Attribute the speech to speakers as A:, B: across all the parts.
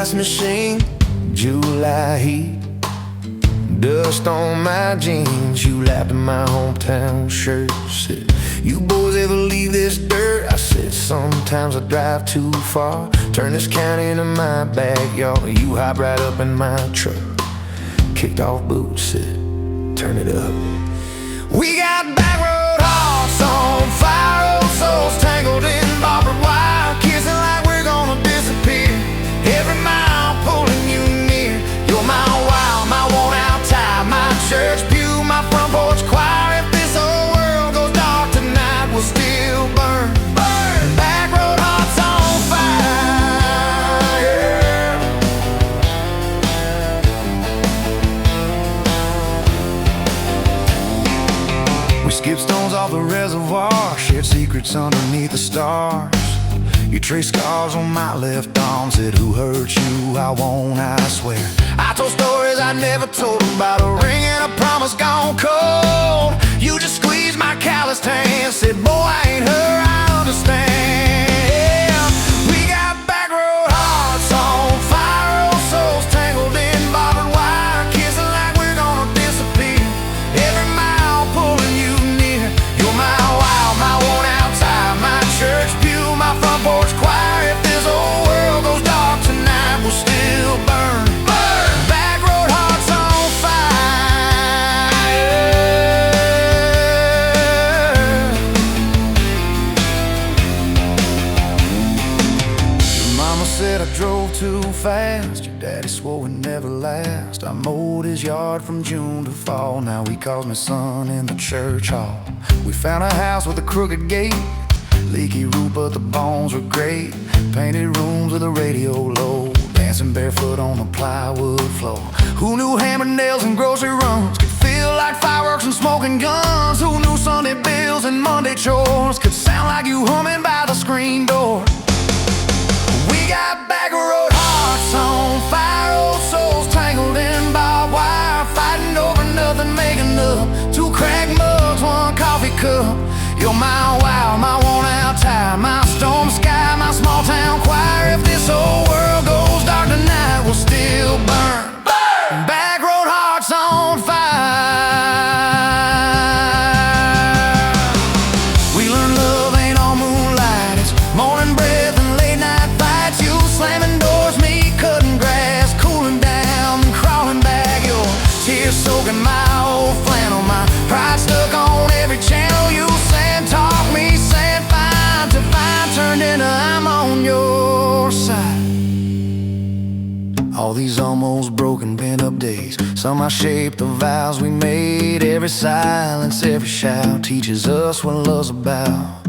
A: ice machine, July heat, dust on my jeans. You laughed at my hometown shirt, said, you boys ever leave this dirt? I said, sometimes I drive too far, turn this county into my backyard. You hop right up in my truck, kicked off boots, said, turn it up. We got back road hearts on fire, old souls tangled in barbed wire, kissing like we're gonna disappear. Every mile pulling you near. You're my wow, my worn out tie, my church pew, my front porch choir. If this whole world goes dark tonight, we'll still burn. Burn. Back road hearts on fire. We skip stones off the reservoir, shared secrets underneath the stars. You trace scars on my left arm, said, who hurt you? I won't, I swear. I told stories I never told about a ring and a promise gone cold. You just squeezed my calloused hand, said, boy, I ain't her, I understand. We got back road hearts on fire, old souls tangled in barbed wire, kissing like we're gonna disappear. Every mile pulling you near. You're my wow, my worn out tie, my church pew, my front porch choir. If this whole world goes dark tonight, we'll still burn. Burn. Back road hearts on fire. Your mama said I drove too fast, your daddy swore we'd never last. I mowed his yard from June to fall, now he calls me son in the church hall. We found a house with a crooked gate, leaky roof but the bones were great. Painted rooms with a radio low, dancing barefoot on the plywood floor. Who knew hammer nails and grocery runs could feel like fireworks and smoking guns? Who knew Sunday bills and Monday chores could sound like you humming by the screen door? We got back road hearts on fire, old souls tangled in barbed wire, fighting over nothing, making up two cracked mugs, one coffee cup. You're my wow, my worn out tie, my storm sky, my small town choir. If this whole world goes dark tonight, we'll still burn. Burn. Back road hearts on fire. We learned love ain't all moonlight, it's morning breath and late night fights. You slamming doors, me cutting grass, cooling down and crawling back. Your tears soaking my old flannel, my pride stuck on every channel. You talk me, saying fine to fine, turned into I'm on your side. All these almost broken pent-up days, somehow shaped the vows we made. Every silence, every shout teaches us what love's about.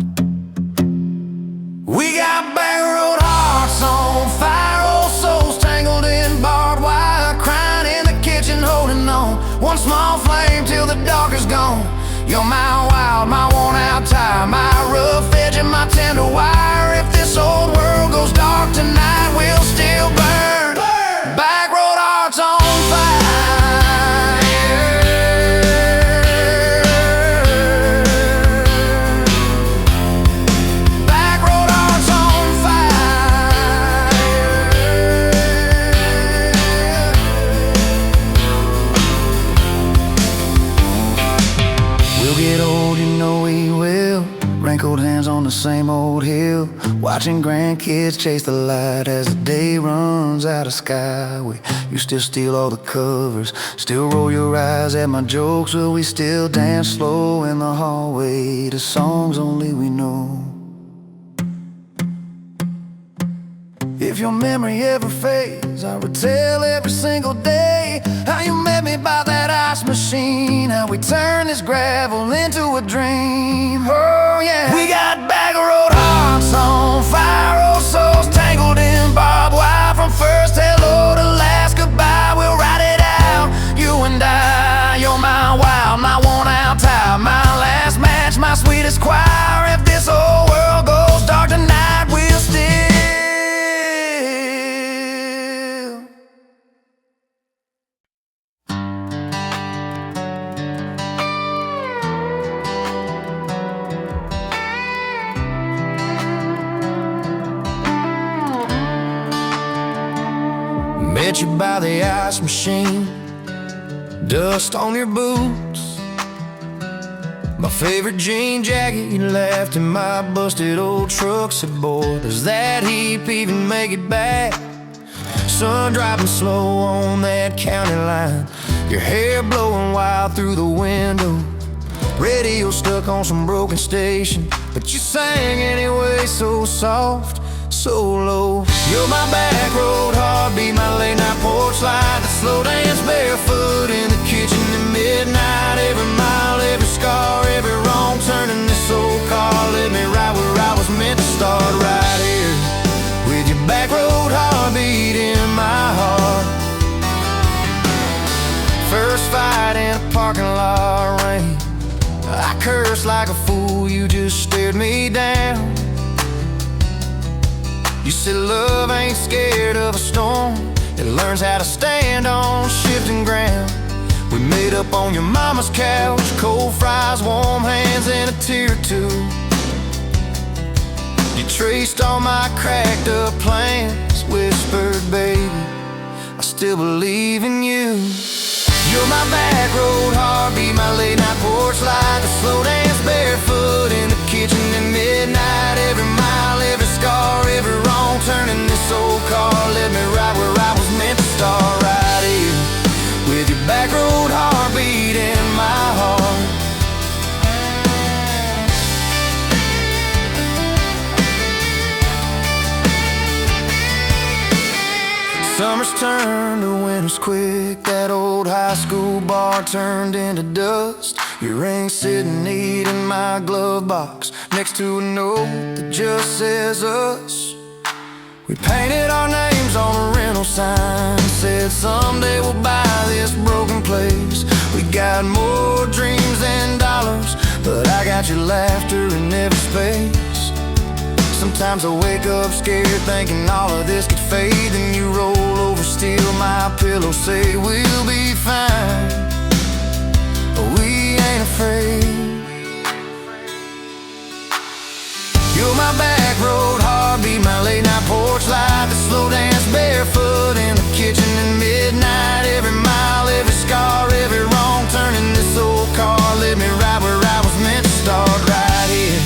A: We got back road hearts on fire, old souls tangled in barbed wire, crying in the kitchen, holding on one small flame till the dark is gone. You're my wild, my worn out tie, my rough edge and my tender wire. If this old world goes dark tonight, we'll still burn. Burn. Back road hearts on fire. Back road hearts on fire. We'll get old, you know we will. Wrinkled hands on the same old hill, watching grandkids chase the light as the day runs out of sky. You still steal all the covers, still roll your eyes at my jokes. Will we still dance slow in the hallway to songs only we know? If your memory ever fades, I would tell every single day how you met me by that ice machine, how we turned this gravel into a dream. Oh yeah. We got back road hearts on fire, old souls tangled in barbed wire. From first hello to last goodbye, we'll ride it out, you and I. You're my wild, my worn out tie, my last match, my sweetest choir. If this whole world goes dark tonight, we'll still met you by the ice machine, dust on your boots, my favorite jean jacket you left in my busted old truck. Said, boy, does that heap even make it back? Sun driving slow on that county line, your hair blowing wild through the window, radio stuck on some broken station, but you sang anyway, so soft, so low. You're my back road heartbeat, my late night porch light, the slow dance barefoot in the kitchen at midnight. Every mile, every scar, every wrong turn in this old car led me right where I was meant to start, right here with your back road heartbeat in my heart. First fight in a parking lot rain, I cursed like a fool, you just stared me down. You said love ain't scared of a storm, it learns how to stand on shifting ground. We made up on your mama's couch, cold fries, warm hands, and a tear or two. You traced all my cracked up plans, whispered, baby, I still believe in you. You're my back road heartbeat, my late night porch light, the slow dance barefoot in the kitchen at midnight. Every mile, every scar, every wrong turn in this old car led me right where I was meant to start, right here with your back road heartbeat in my heart. Summers turned to winters quick, that old high school bar turned into dust. Your ring sitting neat in my glove box, next to a note that just says us. We painted our names on a rental sign, said someday we'll buy this broken place. We got more dreams than dollars, but I got your laughter in every space. Sometimes I wake up scared thinking all of this could fade, then you roll over, steal my pillow, say we'll be fine, but we ain't afraid. You're my back road heartbeat, my late night porch light, the slow dance barefoot in the kitchen at midnight. Every mile, every scar, every wrong turn in this old car led me right where I was meant to start, right here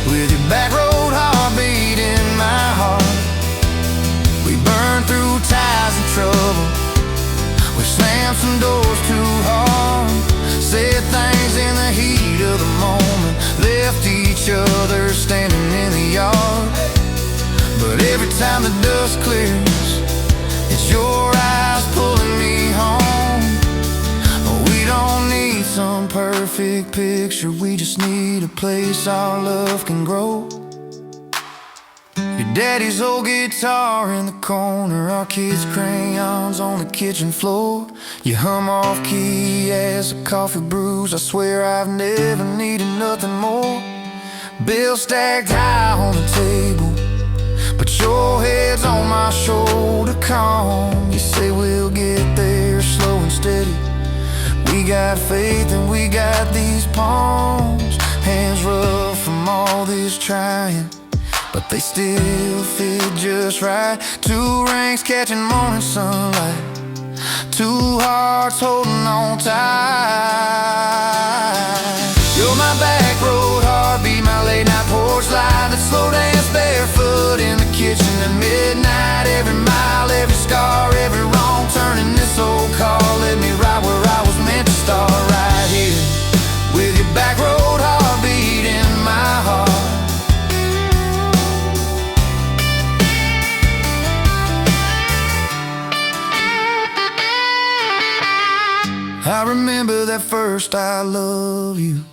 A: with your back road heartbeat in my heart. We burned through ties and trouble, we slammed some doors too hard, said things in the heat of the moment, left each other standing in the yard. But every time the dust clears, it's your eyes pulling me home. We don't need some perfect picture, we just need a place our love can grow. Your daddy's old guitar in the corner, our kids' crayons on the kitchen floor. You hum off key as the coffee brews, I swear I've never needed nothing more. Bills stacked high on the table, but your head's on my shoulder, calm. You say we'll get there slow and steady, we got faith and we got these palms. Hands rough from all this trying, but they still fit just right. Two rings catching morning sunlight, two hearts holding on tight. You're my back road heartbeat, my late night porch light, that slow dance barefoot in the kitchen at midnight. Every mile, every scar, every wrong turn in this old car led me right where I was meant to start, right here with your back road heartbeat in my heart. I remember that first I love you,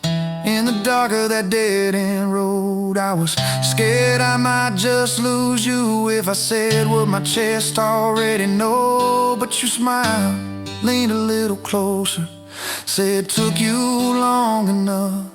A: in the dark of that dead-end road. I was scared I might just lose you if I said what my chest already know. But you smiled, leaned a little closer, said took you long enough.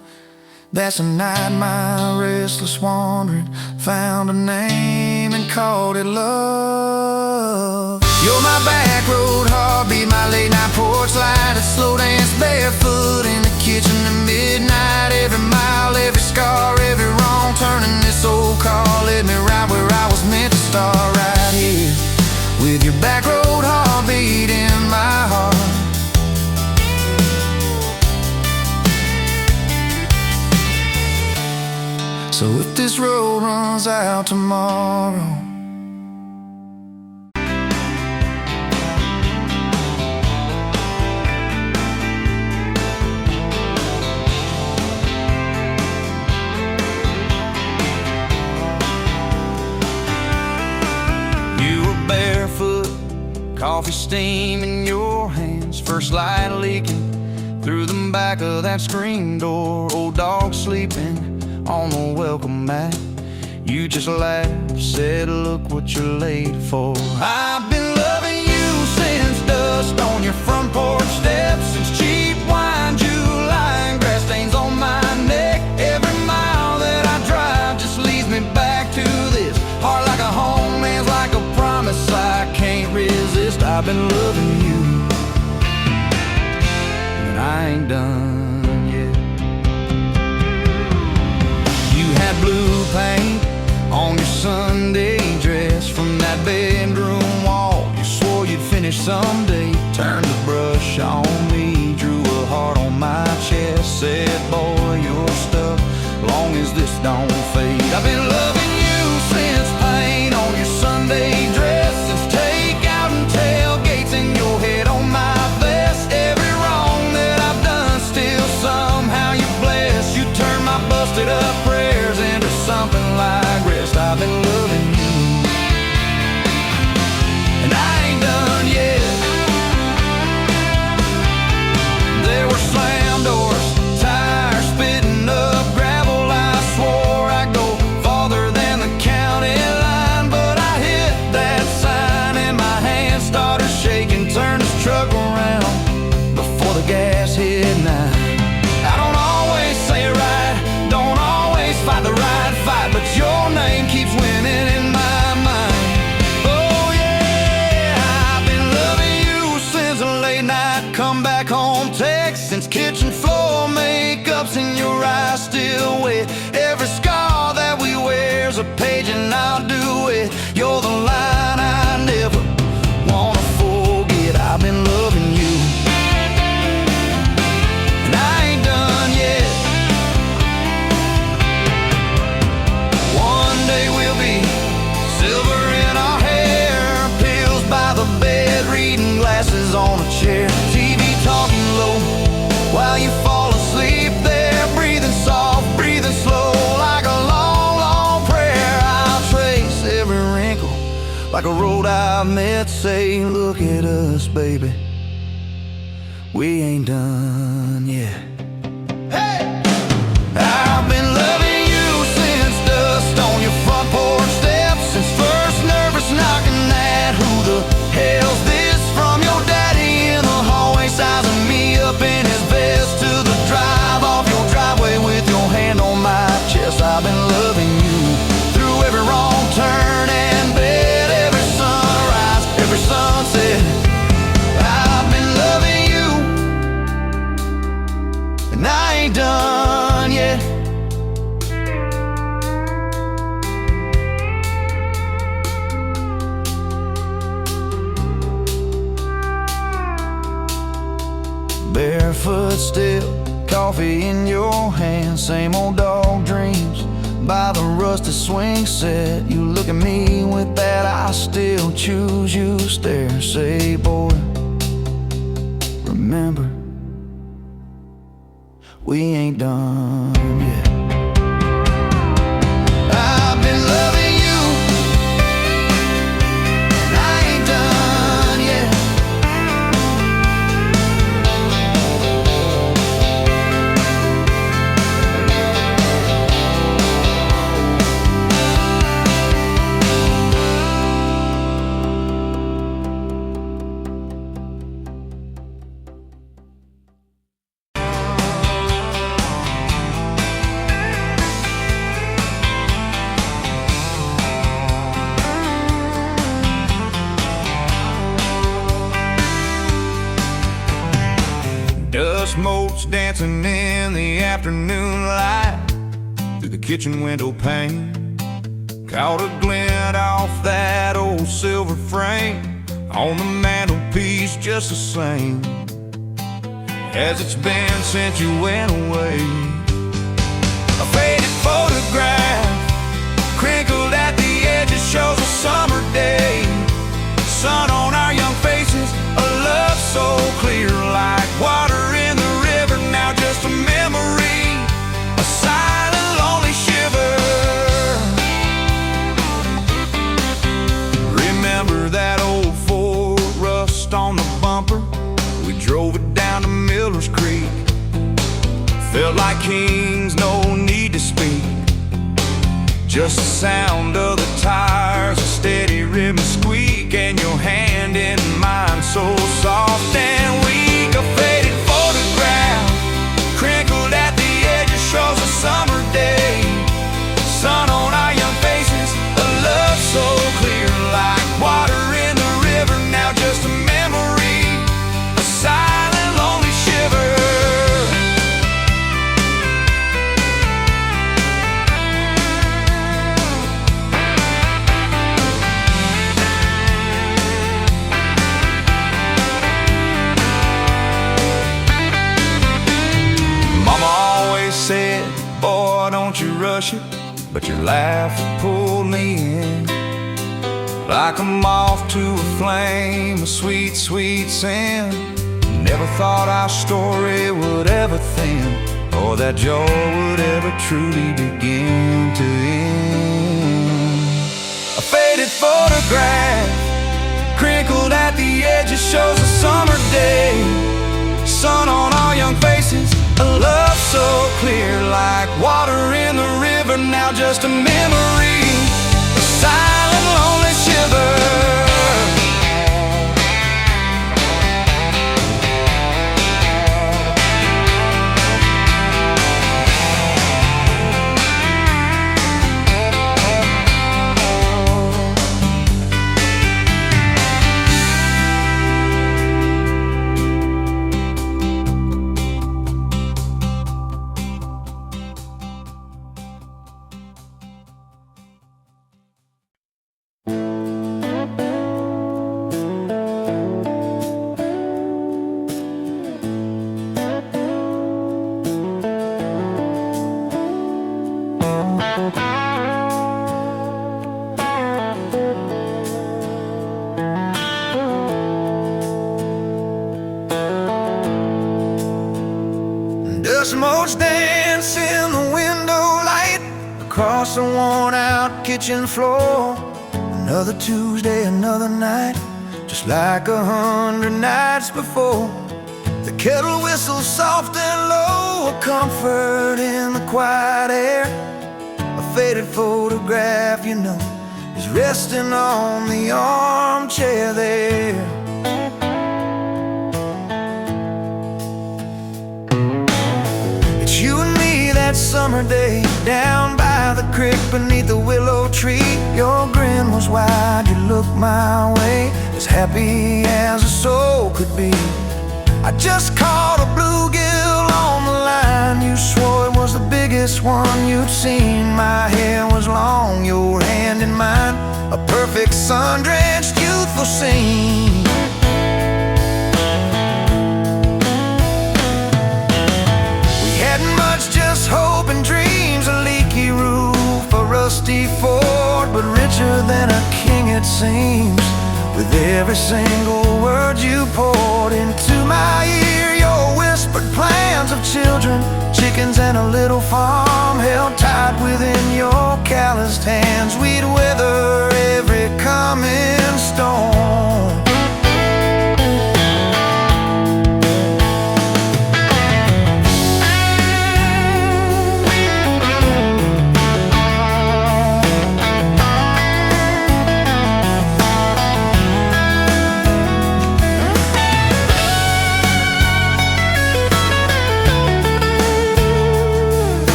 A: That's a night my restless wandering found a name and called it love. You're my back road heartbeat, my late night porch light, a slow dance barefoot in the kitchen at midnight. Every mile, every scar, every wrong turn in this old car led me right where I was meant to start, right here with your back road heartbeat So if this road runs out tomorrow,
B: barefoot, coffee steam in your hands, first light leaking through the back of that screen door. Old dog sleeping on the welcome mat. You just laughed, said, look what you're late for. I've been loving you since dust on your front porch steps, since cheap wine, July, and grass stains on my neck. Every mile that I drive just leads me back to this heart like a home, man's like a promise I can't resist. I've been loving you, and I ain't done yet. You had blue paint on your Sunday dress from that bedroom wall. You swore you'd finish someday. Turned the brush on me, drew a heart on my chest, said, boy, you're stuck long as this don't fade. I've been loving you since paint on your Sunday dress, since takeout and tailgates in your head on my vest. Every wrong that I've done, still somehow you bless. You turn my busted up prayers into something like rest. I've been loving you, and I ain't done yet. There were slam doors, tires spitting up gravel. I swore I'd go farther than the county line, but I hit that sign and my hand started shaking. Turned this truck around before the gas hit 9. I don't always say it right, don't always fight the right fight, but your name keeps winning in my mind. Oh yeah, I've been loving you since a late night come back home text, since kitchen floor makeup's in your eyes still wet. Every scar that we wear's a page and I'll do it. You're the line I never wanna forget. I've been loving you, and I ain't done yet. One day we'll be silver in our hair, pills by the bed, reading glasses on a chair, TV talking low while you fall asleep there, breathing soft, breathing slow like a long, long prayer. I'll trace every wrinkle like a road I've met. Say, look at us, baby, we ain't done yet. Hey! I've been loving you since dust on your front porch steps, since first nervous knocking at who the hell's this, from your daddy in the hallway sizing me up in his vest, to the drive off your driveway with your hand on my chest. I've been loving you through every wrong turn and bed, every sunrise, every sunset. I've been loving you, and I ain't done yet. Barefoot still, coffee in your hand, same old dog dreams by the rusty swing set. You look at me with that I still choose you stare. Say, boy, remember, we ain't done yet. I've been loving you, and I ain't done yet. Dust motes dancing in the afternoon light through the kitchen window pane. Caught a glint off that old silver frame on the mantelpiece, just the same as it's been since you went away. A faded photograph like kings, no need to speak. Just the sound of the tires, a steady rhythm squeak, and your hand in mine so soft and weak. A faded photograph, crinkled at the edges, shows a summer day. Sun on our young faces, a love so clear, like water in the river, now just a memory, a silent, lonely shiver. Mama always said, boy, don't you rush it, but your laugh pulled me in. Like a moth to a flame, a sweet, sweet sin. Never thought our story would ever thin, or that joy would ever truly begin to end. A faded photograph, crinkled at the edges, shows a summer day. Sun on our young faces, a love so clear, like water in the river, now just a memory, a silent, lonely shiver. Smoke's dance in the window light across the worn-out kitchen floor. Another Tuesday, another night, just like 100 nights before. The kettle whistles soft and low, a comfort in the quiet air. A faded photograph, you know, is resting on the armchair there. You and me that summer day, down by the creek beneath the willow tree. Your grin was wide, you looked my way, as happy as a soul could be. I just caught a bluegill on the line. You swore it was the biggest one you'd seen. My hair was long, your hand in mine, a perfect sun-drenched youthful scene. Just hope and dreams, a leaky roof, a rusty fort, but richer than a king it seems. With every single word you poured into my ear, your whispered plans of children, chickens and a little farm, held tight within your calloused hands. We'd weather every coming storm.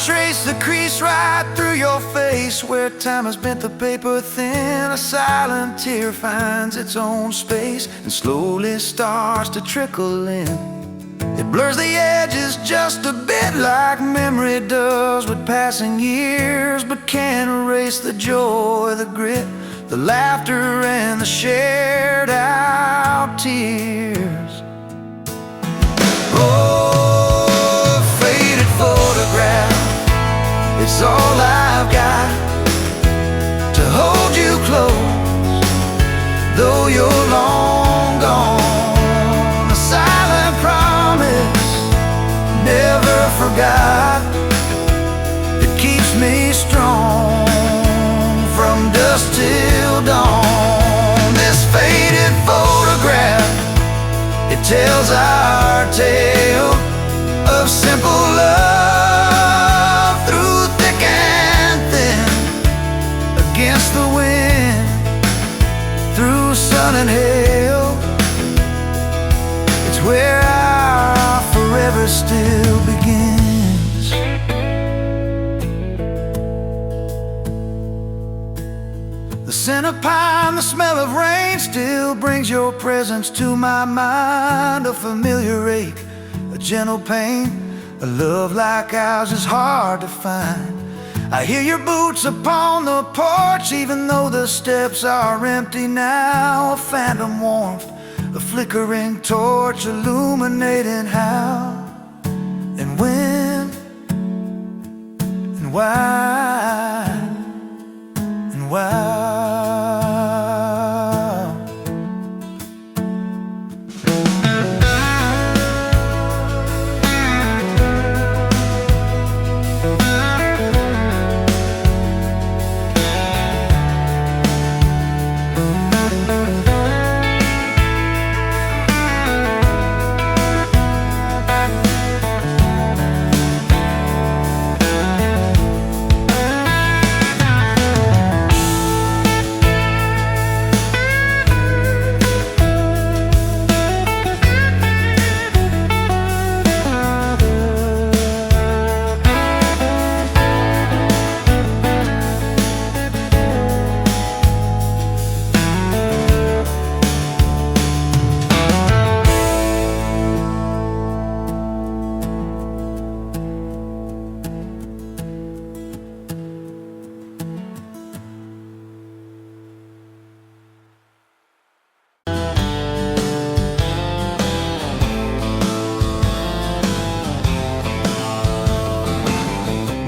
B: Trace the crease right through your face, where time has bent the paper thin. A silent tear finds its own space and slowly starts to trickle in. It blurs the edges just a bit, like memory does with passing years, but can't erase the joy, the grit, the laughter and the shared out tears. Oh, faded photograph, it's all I've got to hold you close, though you're long gone. A silent promise, never forgot, that keeps me strong from dusk till dawn. This fate tells our tale of simple love through thick and thin, against the wind, through sun and hail. It's where our forever still begins. The scent of pine, the smell of rain still brings your presence to my mind. A familiar ache, a gentle pain, a love like ours is hard to find. I hear your boots upon the porch, even though the steps are empty now. A phantom warmth, a flickering torch, illuminating how and when and why and why.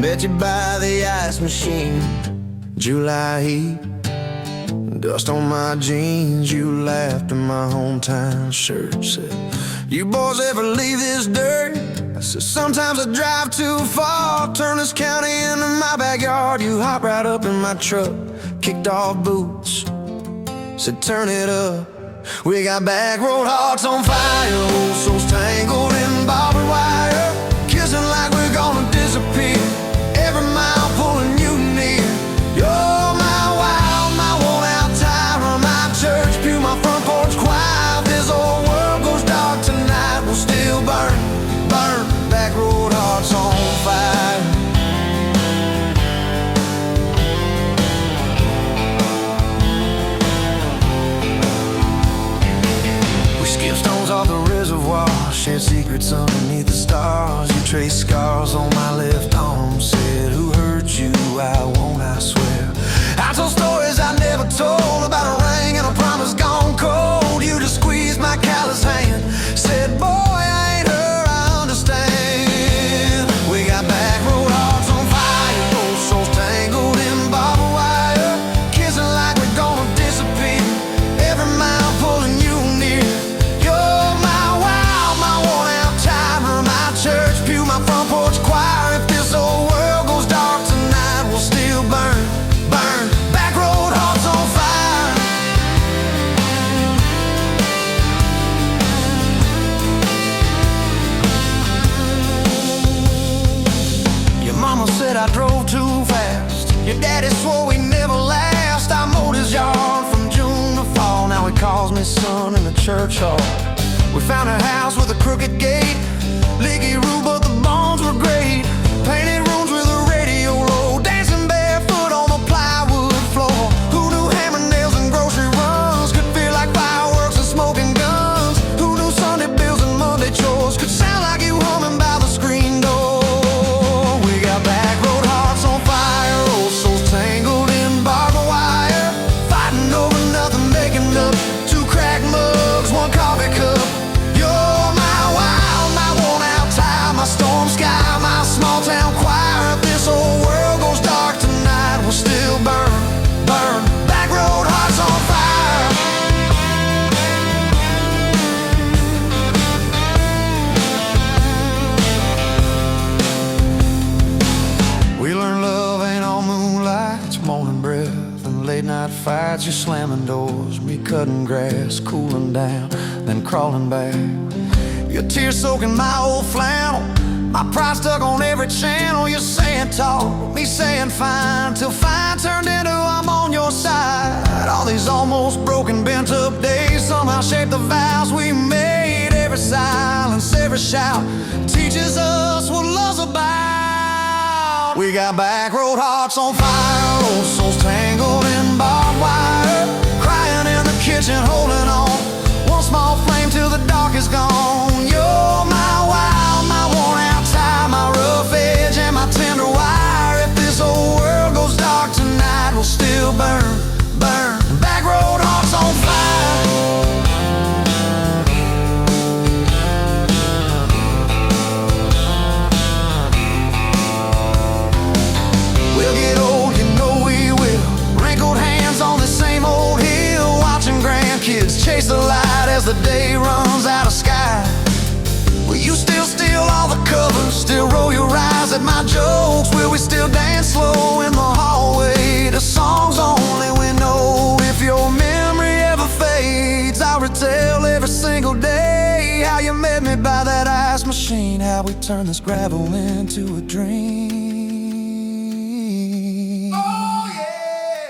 B: Met you by the ice machine, July heat, dust on my jeans. You laughed in my hometown shirt. Said, you boys ever leave this dirt? I said, sometimes I drive too far. Turn this county into my backyard. You hop right up in my truck, kicked off boots, said turn it up. We got back road hearts on fire, old souls tangled in barbed wire, kissing like we're gonna disappear. Every mile pulling you near. You're my wild, my worn-out tire, my church pew, my front porch choir. If this old world goes dark tonight, we'll still burn, burn. Back road hearts on fire. We skip stones off the reservoir, share secrets underneath the stars. You trace scars on my left arm. Said, who hurt you? I won't, I swear. I told stories I never told, about a ring and a promise gone cold. You just squeezed my callous hand, said, boy, I ain't her, I understand. We got back road hearts on fire, old souls tangled in barbed wire, kissing like we're gonna disappear. Every mile pulling you near. You're my wild, my worn-out timer, my church pew, my front porch choir. If this old world goes dark tonight, we'll still burn, burn. Back road hearts on fire. Your mama said I drove too fast. Your daddy swore we never last. I mowed his yard from June to fall. Now he calls me son in the church hall. We found a house with a crooked gate, leaky roof, but the bones were great. Painted rooms with a radio low, dancing barefoot on the plywood floor. Who knew hammer nails and grocery runs could feel like fireworks and smoking guns? Who knew Sunday bills and Monday chores could sound like you humming by the screen door? We got back road hearts on fire, old souls tangled in barbed wire, fighting over nothing, making up two cracked mugs, one coffee cup. You're my wild, my worn-out tire, my storm sky, my small
A: you slamming doors, me cutting grass, cooling down, then crawling back. Your tears soaking my old flannel, my pride stuck on every channel. You're saying talk, me saying fine, till fine turned into I'm on your side. All these almost broken, bent up days somehow shaped the vows we made. Every silence, every shout teaches us what love's about. We got back road hearts on fire, old souls tangled in barbed wire, crying in the kitchen, holding on. One small flame till the dark is gone. You're my wild, my worn out tie, my rough edge and my tender wire. If this whole world goes dark tonight, we'll still burn, burn. Back road hearts on fire. We'll get old, you know we will. Wrinkled hands on the same old hill, watching grandkids chase the light as the day runs out of sky. Will you still steal all the covers, still roll your eyes at my jokes? Will we still dance slow in the hallway to songs only we know? If your memory ever fades, I'll retell every single day how you met me by that ice machine, how we turned this gravel into a dream.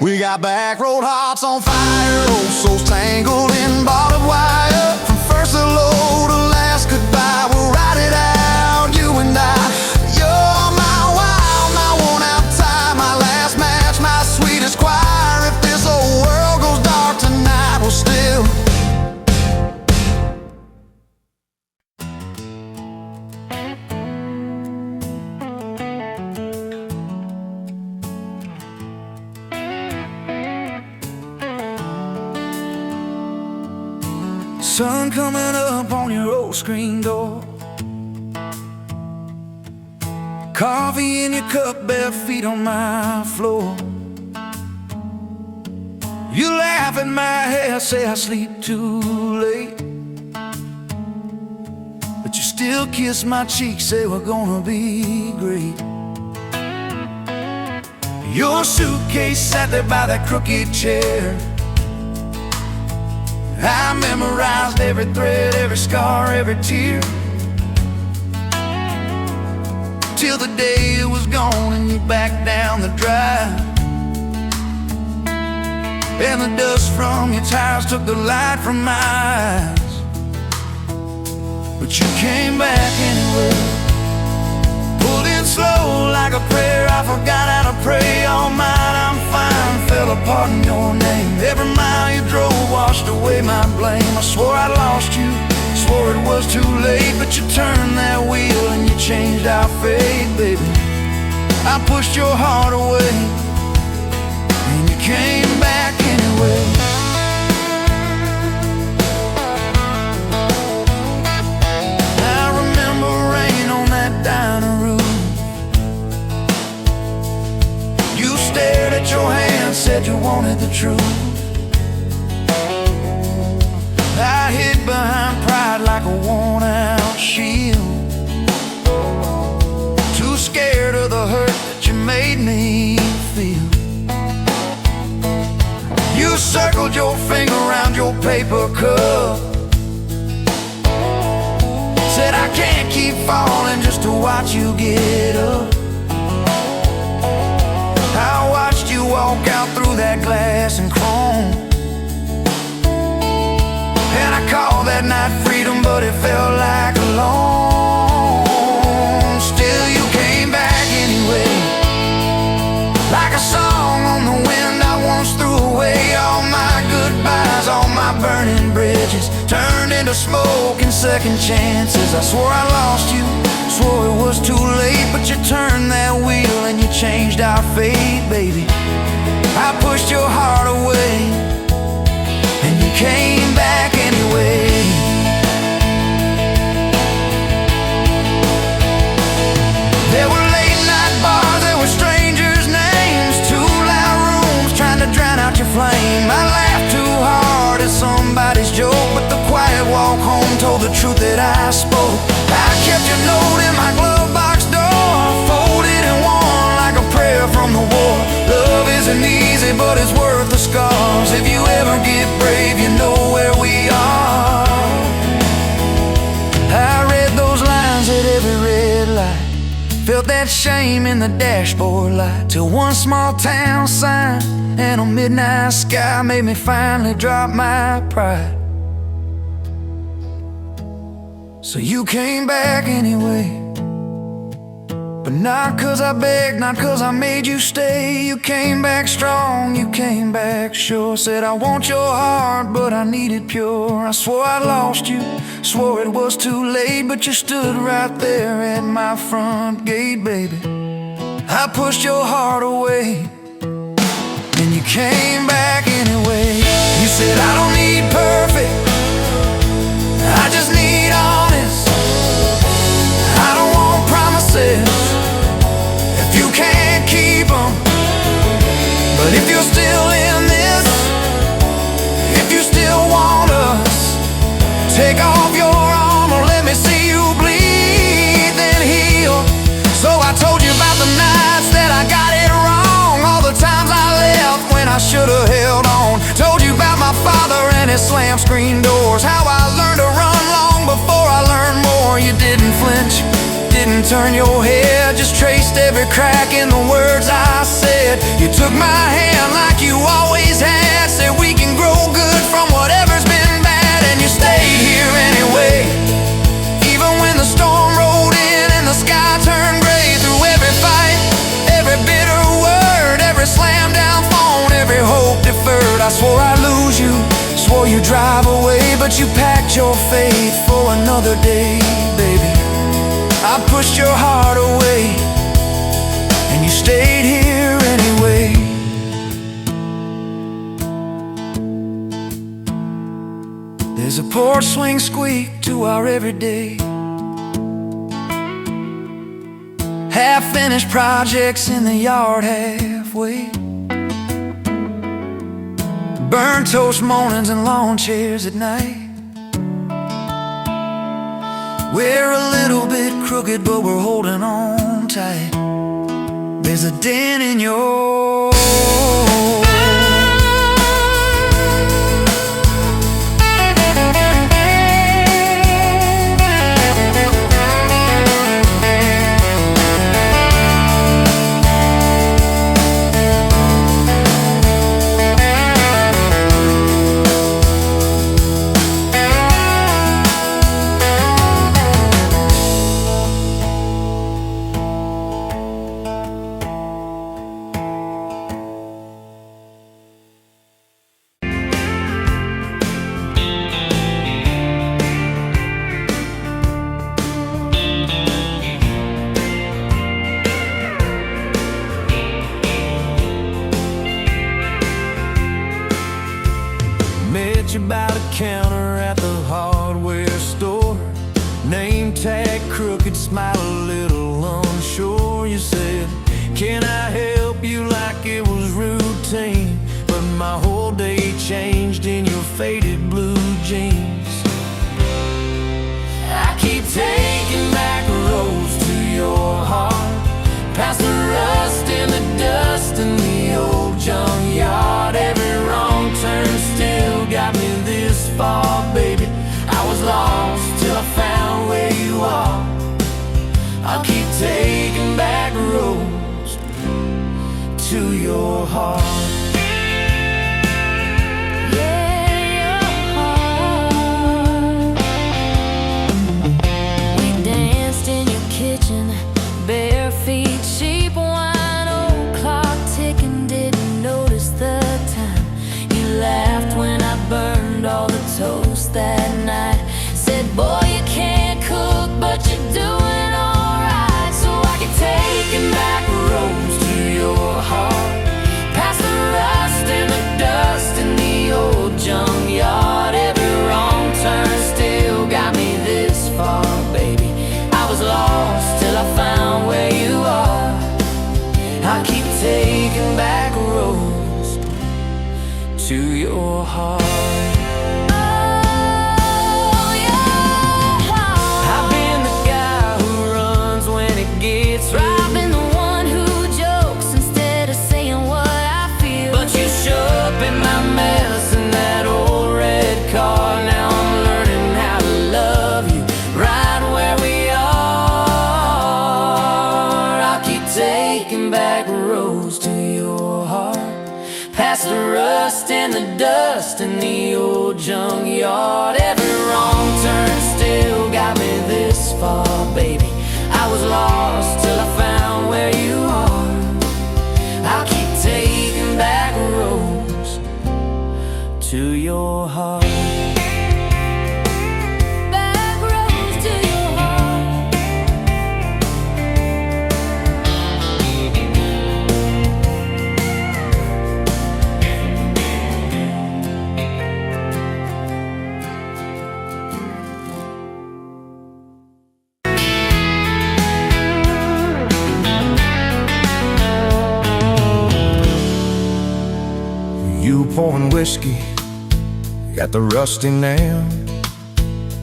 A: We got back road hearts on fire, old souls tangled in barbed wire. From first hello to last goodbye, we'll ride it out, you and I. You're my wild, my worn out tie, my last match, my sweetest choir. If this whole world goes dark tonight, we'll still sun coming up on your old screen door, coffee in your cup, bare feet on my floor. You laugh at my hair, say I sleep too late, but you still kiss my cheek, say we're gonna be great. Your suitcase sat there by that crooked chair. I memorized every thread, every scar, every tear, till the day it was gone and you backed down the drive, and the dust from your tires took the light from my eyes. But you came back anyway, pulled in slow like a prayer. I forgot how to pray all night. I'm fine, fell apart in your name. Every mile you drove washed away my blame. I swore I lost you, swore it was too late, but you turned that wheel and you changed our fate, baby. I pushed your heart away and you came back anyway. I remember rain on that dining room. You stared at your hand, said you wanted the truth. I hid behind pride like a worn out shield, too scared of the hurt that you made me feel. You circled your finger around your paper cup, said I can't keep falling just to watch you get up. I watched you walk out through that glass and chrome, and I called that night freedom, but it felt like alone. Still you came back anyway, like a song on the wind. I once threw away all my goodbyes, all my burning bridges turned into smoke and second chances. I swore I lost you, swore it was too late, but you turned that wheel and you changed our fate, baby. I pushed your heart away and you came back anyway. There were late night bars, there were strangers' names, too loud rooms trying to drown out your flame. I laughed too hard at somebody's joke, but the quiet walk home told the truth that I spoke. I kept your note in my glove box door, folded in one like a prayer from the war. Love isn't easy, but it's worth the scars.
B: If you ever get brave, you know where we are. I read those lines at every red light, felt that shame in the dashboard light, till one small town sign and a midnight sky made me finally drop my pride. So you came back anyway, but not 'cause I begged, not 'cause I made you stay. You came back strong, you came back sure. Said I want your heart, but I need it pure. I swore I lost you, swore it was too late, but you stood right there at my front gate, baby. I pushed your heart away, and you came back anyway. You said I don't need perfect, I just need honest. I don't want promises if you can't keep them. But if you're still in this, if you still want us, take off your armor, let me see you bleed, then heal. So I told you about the nights that I got it wrong, all the times I left when I should've held on. Told you about my father and his slam screen doors, how I learned to run long before I learned more. You didn't flinch, didn't turn your head, just traced every crack in the words I said. You took my hand like you always had, said we can grow good from whatever's been bad, and you stayed here anyway. Even when the storm rolled in and the sky turned gray, through every fight, every bitter word, every slam down phone, every hope deferred. I swore I'd lose you, swore you'd drive away, but you packed your faith for another day, baby. I pushed your heart away, and you stayed here anyway. There's a porch swing squeak to our everyday, half-finished projects in the yard halfway, burnt toast mornings and lawn chairs at night. We're a little bit crooked, but we're holding on tight. There's a dent in your by the counter at the hardware store. Name tag crooked, smile a little unsure. You said, can I help you, like it was routine, but my whole day changed in your faded blue jeans. I keep taking back roads to your heart, past the rust and the dust in the old junkyard. Every wrong turn still got me this far, baby. I was lost till I found where you are. I'll keep taking back roads to your heart.
C: Bare feet, cheap wine, old clock ticking, didn't notice the time. You laughed when I burned all the toast that night. Said, boy, you can't cook, but you're doing alright. So I keep taking back roads to your heart, past the dust and the dust in the old junkyard. Every wrong turn still got me this far, baby. I was lost till I found where you are. I'll keep taking back roads to your heart.
A: You pouring whiskey at the rusty nail,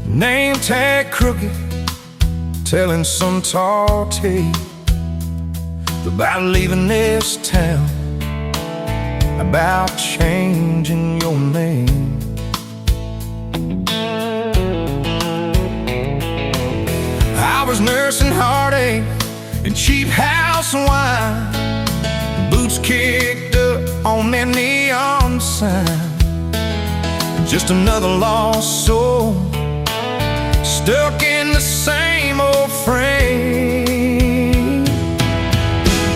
A: name tag crooked, telling some tall tale about leaving this town, about changing your name. I was nursing heartache and cheap house wine, boots kicked up on that neon sign. Just another lost soul, stuck in the same old frame.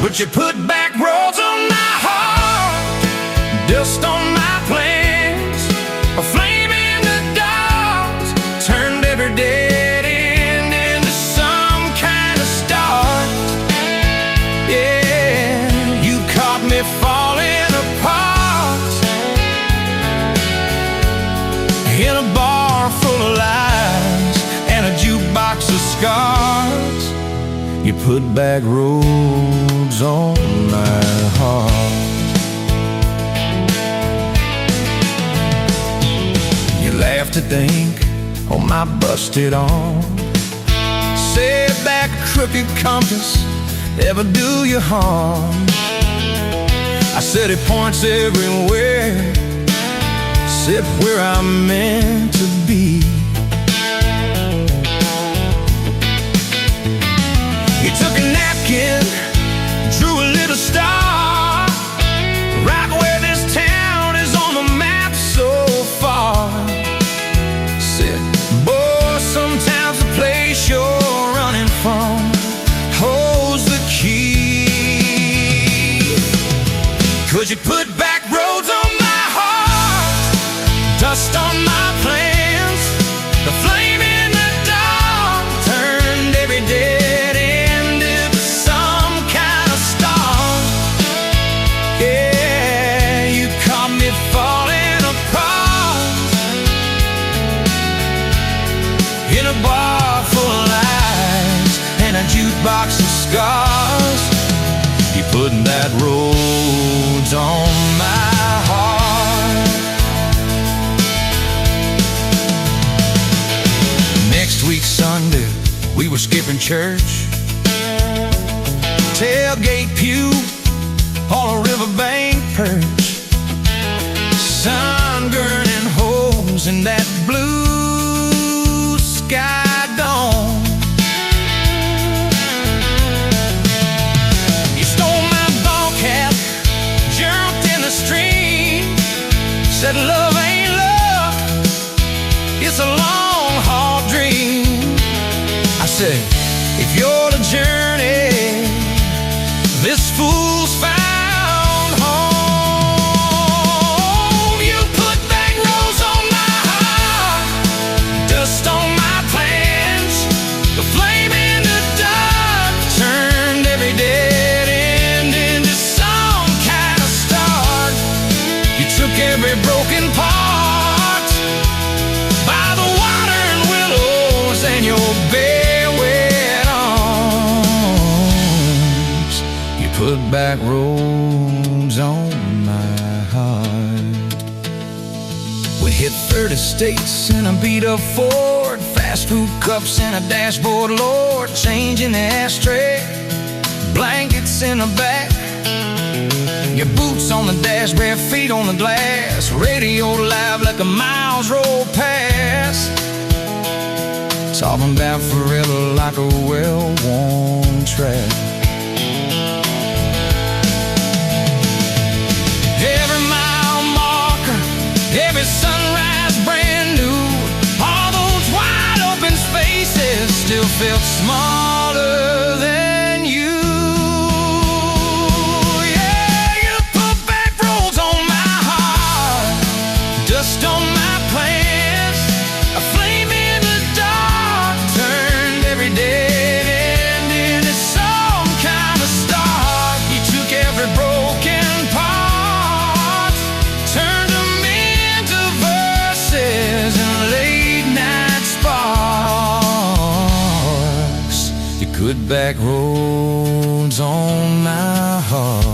A: But you put back roads on my heart, dust on my plans, a flame in the dark, turned every dead end into some kind of start. Yeah, you caught me falling apart in a bar full of lies and a jukebox of scars. You put back roads on my heart. You laughed to think on my busted arm, said that crooked compass ever do you harm. I said it points everywhere, except where I'm meant to be. You took a napkin, drew a little star, right where this town is on the map so far. Said, boy, sometimes the place you're running from holds the key. 'Cause you put back roads on my heart, dust on my plans, the flame in the dark, turned every dead end into some kind of star. Yeah, you caught me falling apart in a bar full of lies and a jukebox of scars. You put that roads on my heart. Next week Sunday, we were skipping church, tailgate pew on a riverbank perch, sun burning holes in that blue sky dome. You stole my ball cap, jumped in the stream, said love ain't love, it's a long haul dream. I said, if you're the journey, this fool's found home. You put back roads on my heart, dust on my plans, the flame in the dark, turned every dead end into some kind of start. You took every broken part by the water and willows and your bare wet arms. You put back roads on my heart. We hit 30 states in a beat-up Ford, fast food cups in a dashboard, Lord, change in the ashtray, blankets in the back, your boots on the dash, bare feet on the glass, radio live like a miles roll past, talking about forever like a well-worn track. Every mile marker
B: world smaller than you. Yeah, you put back roads on my heart, dust on my plans, a flame in the dark, turned every dead end into some kind of start. You took every broken part, turned them into verses and late night sparks. You put back roads on my heart.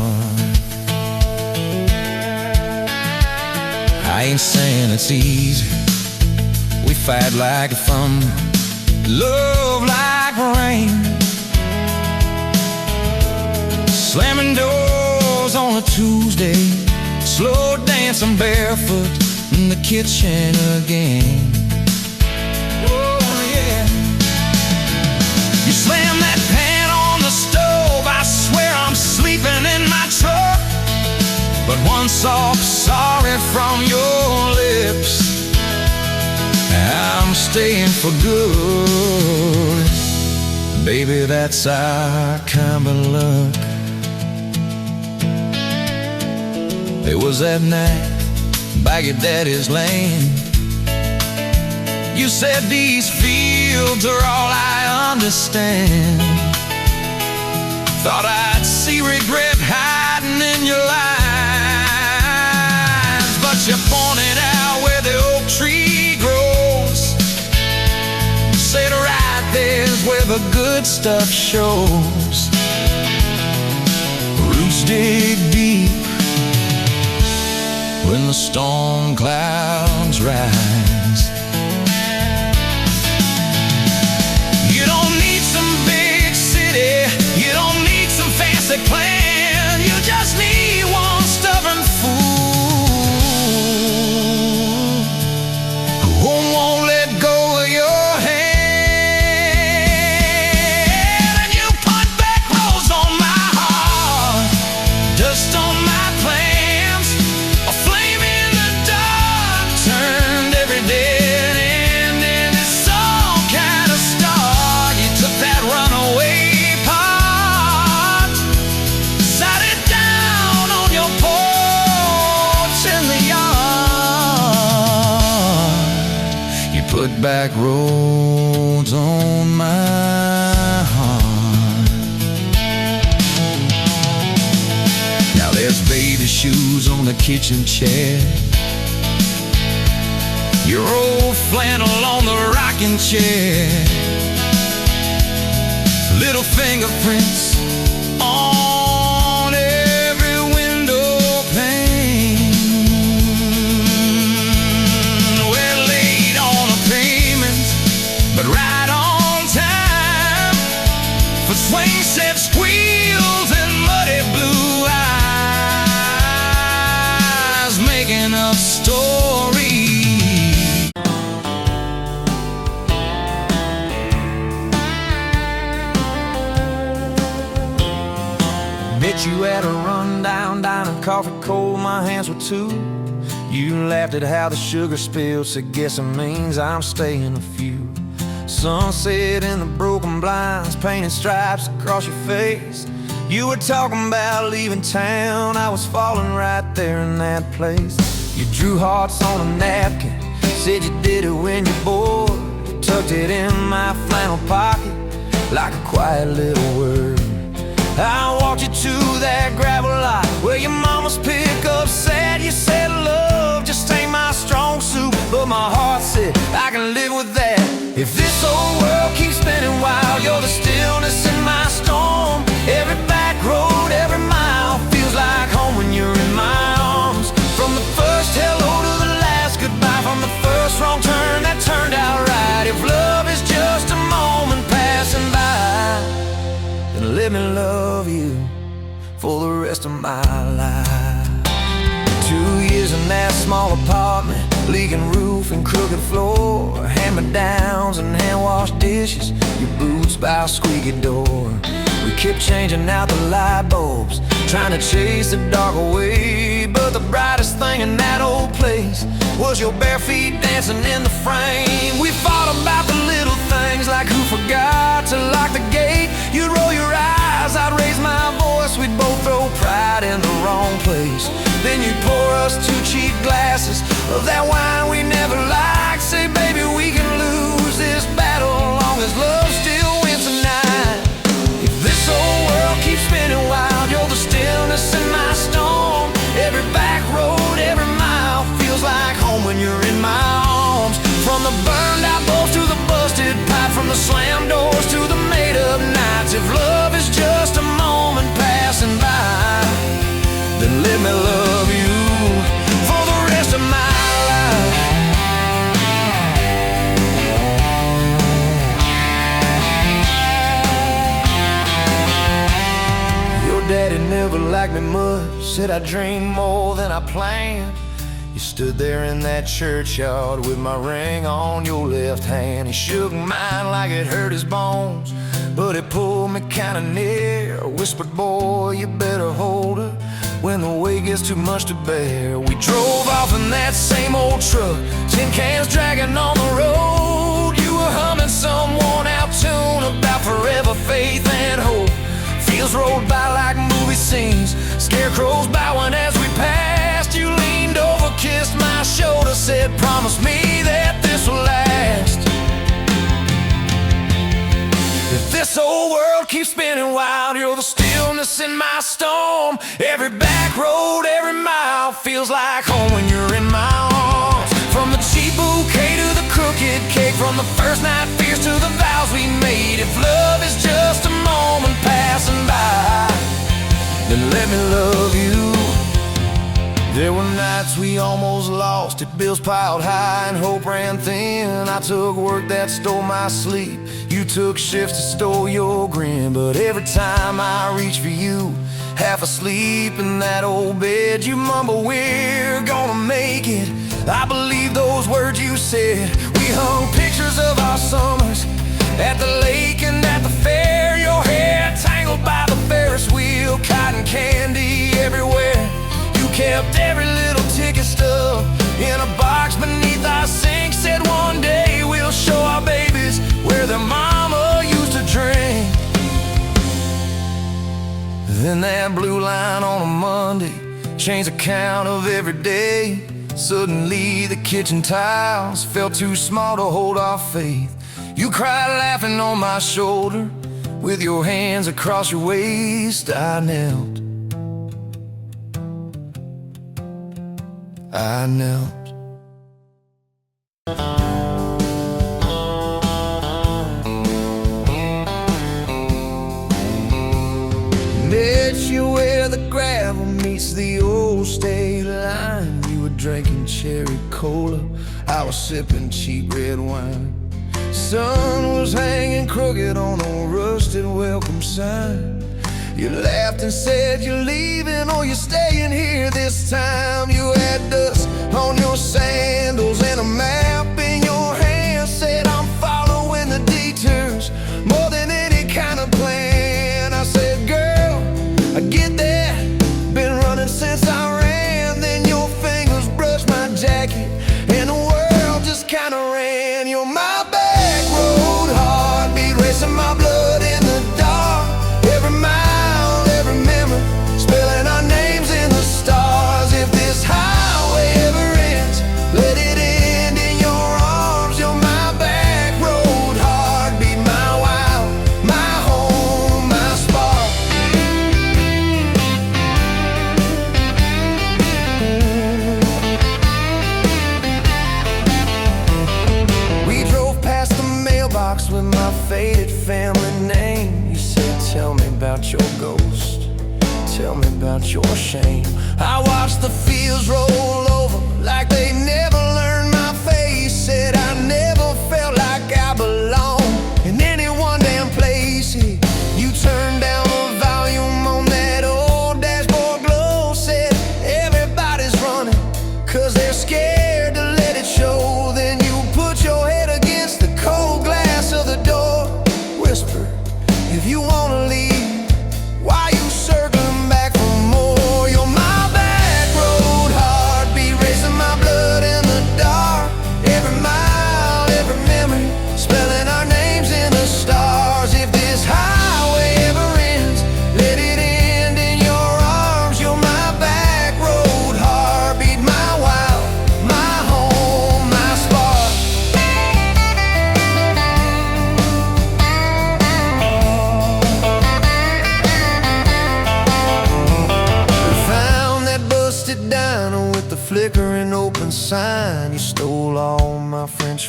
B: I ain't saying it's easy. We fight like a thunder, love like rain, slamming doors on a Tuesday, slow dancing barefoot in the kitchen again. Oh yeah. You slam that pan on the stove, I swear I'm sleeping in my truck. But one soft sorry from your lips, I'm staying for good. Baby, that's our kind of luck. It was that night by your daddy's land. You said these fields are all I understand. Thought I'd see regret hiding in your eyes, but you pointed out where the oak tree grows. Said right there's where the good stuff shows. Roots dig deep when the storm clouds rise. You don't need some big city, you don't need some fancy plan, you just need one stubborn fool who won't let go of your hand. And you put back roads on my heart, dust on my plans, a flame in the dark, turned every dead end into some kind of star. You took that runaway part, sat it down on your porch in the yard. You put back roads on my heart. Now there's baby shoes on the kitchen chair, your old flannel on the rocking chair, little fingerprints on every window pane. We're late on a payment, but right on time for swing set squeals and muddy blue eyes, making up stories. Met you at a rundown diner, coffee cold, my hands were too. You laughed at how the sugar spilled, so guess it means I'm staying a few. Sunset in the broken blinds, painted stripes across your face. You were talking about leaving town, I was falling right there in that place. You drew hearts on a napkin, said you did it when you're bored. Tucked it in my flannel pocket like a quiet little word. I walked you to that gravel lot where your mama's pickup sat. You said love just ain't my strong suit, but my heart said I can live with that. If this old world keeps spinning wild, you're the stillness in my storm. Every back road, every mile feels like home when you're in my arms. From the first hello to the last goodbye, from the first wrong turn that turned out right. If love is just a moment passing by, then let me love you for the rest of my life. 2 years in that small apartment, leaking roof and crooked floor, hand-me-downs and hand-washed dishes, your boots by a squeaky door. We kept changing out the light bulbs, trying to chase the dark away, but the brightest thing in that old place was your bare feet dancing in the frame. We fought about the little things like who forgot to just 2 cheap glasses of that wine we never liked. Say, baby, we can lose this battle long as love still wins tonight. If this whole world keeps spinning wild, you're the stillness in my storm. Every back road, every mile feels like home when you're in my arms. From the burned out bulbs to the busted pipe, from the slammed doors to the made up nights. If love is just a moment passing by, then let me love you for the rest of my life. Your daddy never liked me much, said I dreamed more than I planned. You stood there in that churchyard with my ring on your left hand. He shook mine like it hurt his bones, but he pulled me kinda near. Whispered, boy, you better hold her when the weight gets too much to bear. We drove off in that same old truck, tin cans dragging on the road. You were humming some worn out tune about forever faith and hope. Fields rolled by like movie scenes, scarecrows bowing as we passed. You leaned over, kissed my shoulder, said, promise me that this will last. If this whole world keeps spinning wild, you're the stillness in my storm. Every back road, every mile feels like home when you're in my arms. From the cheap bouquet to the crooked cake, from the first night fears to the vows we made. If love is just a moment passing by, then let me love you. There were nights we almost lost it, bills piled high and hope ran thin. I took work that stole my sleep, you took shifts that stole your grin. But every time I reach for you, half asleep in that old bed, you mumble, we're gonna make it. I believe those words you said. We hung pictures of our summers at the lake and at the fair. Your hair tangled by the Ferris wheel, cotton candy everywhere. You kept every little ticket stuffed in a box beneath our sink. Said one day we'll show our babies where their mama used to drink. Then that blue line on a Monday changed the count of every day. Suddenly the kitchen tiles felt too small to hold our faith. You cried laughing on my shoulder, with your hands across your waist. I knelt, I knelt. Met you where the gravel meets the old state line. You were drinking cherry cola, I was sipping cheap red wine. Sun was hanging crooked on a rusted welcome sign. You laughed and said you're leaving or you're staying here this time. You had dust on your sandals and a map in your hand. Said I'm following the detours more than any kind of plan. I said, girl, I get that, been running since I ran. Then your fingers brushed my jacket and the world just kinda ran. You're my back road heartbeat, racing my blood in the dark. Every mile, every memory, spelling our names in the stars. If this highway ever ends, let it end in your arms. You're my back road heartbeat, my wild, my home, my spark. We drove past the mailbox with my faded family name. You said, tell me about your ghost, tell me about your shame. I watched the fields roll over like they never learned my face. Said I never felt like I belonged in any one damn place. You turned down the volume on that old dashboard glow. Said everybody's running 'cause they're scared to let it show. Then you put your head against the cold glass of the door. Whisper, if you wanna leave, why you circling back for more? You're my back road heartbeat, racing my blood in the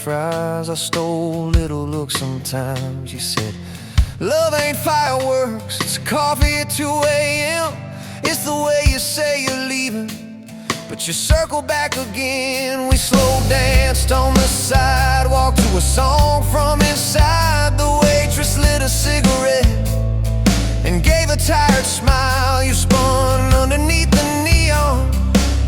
A: fries. I stole little looks sometimes. You said, love ain't fireworks, it's coffee at 2 a.m. It's the way you say you're leaving, but you circle back again. We slow danced on the sidewalk to a song from inside. The waitress lit a cigarette and gave a tired smile. You spun underneath the neon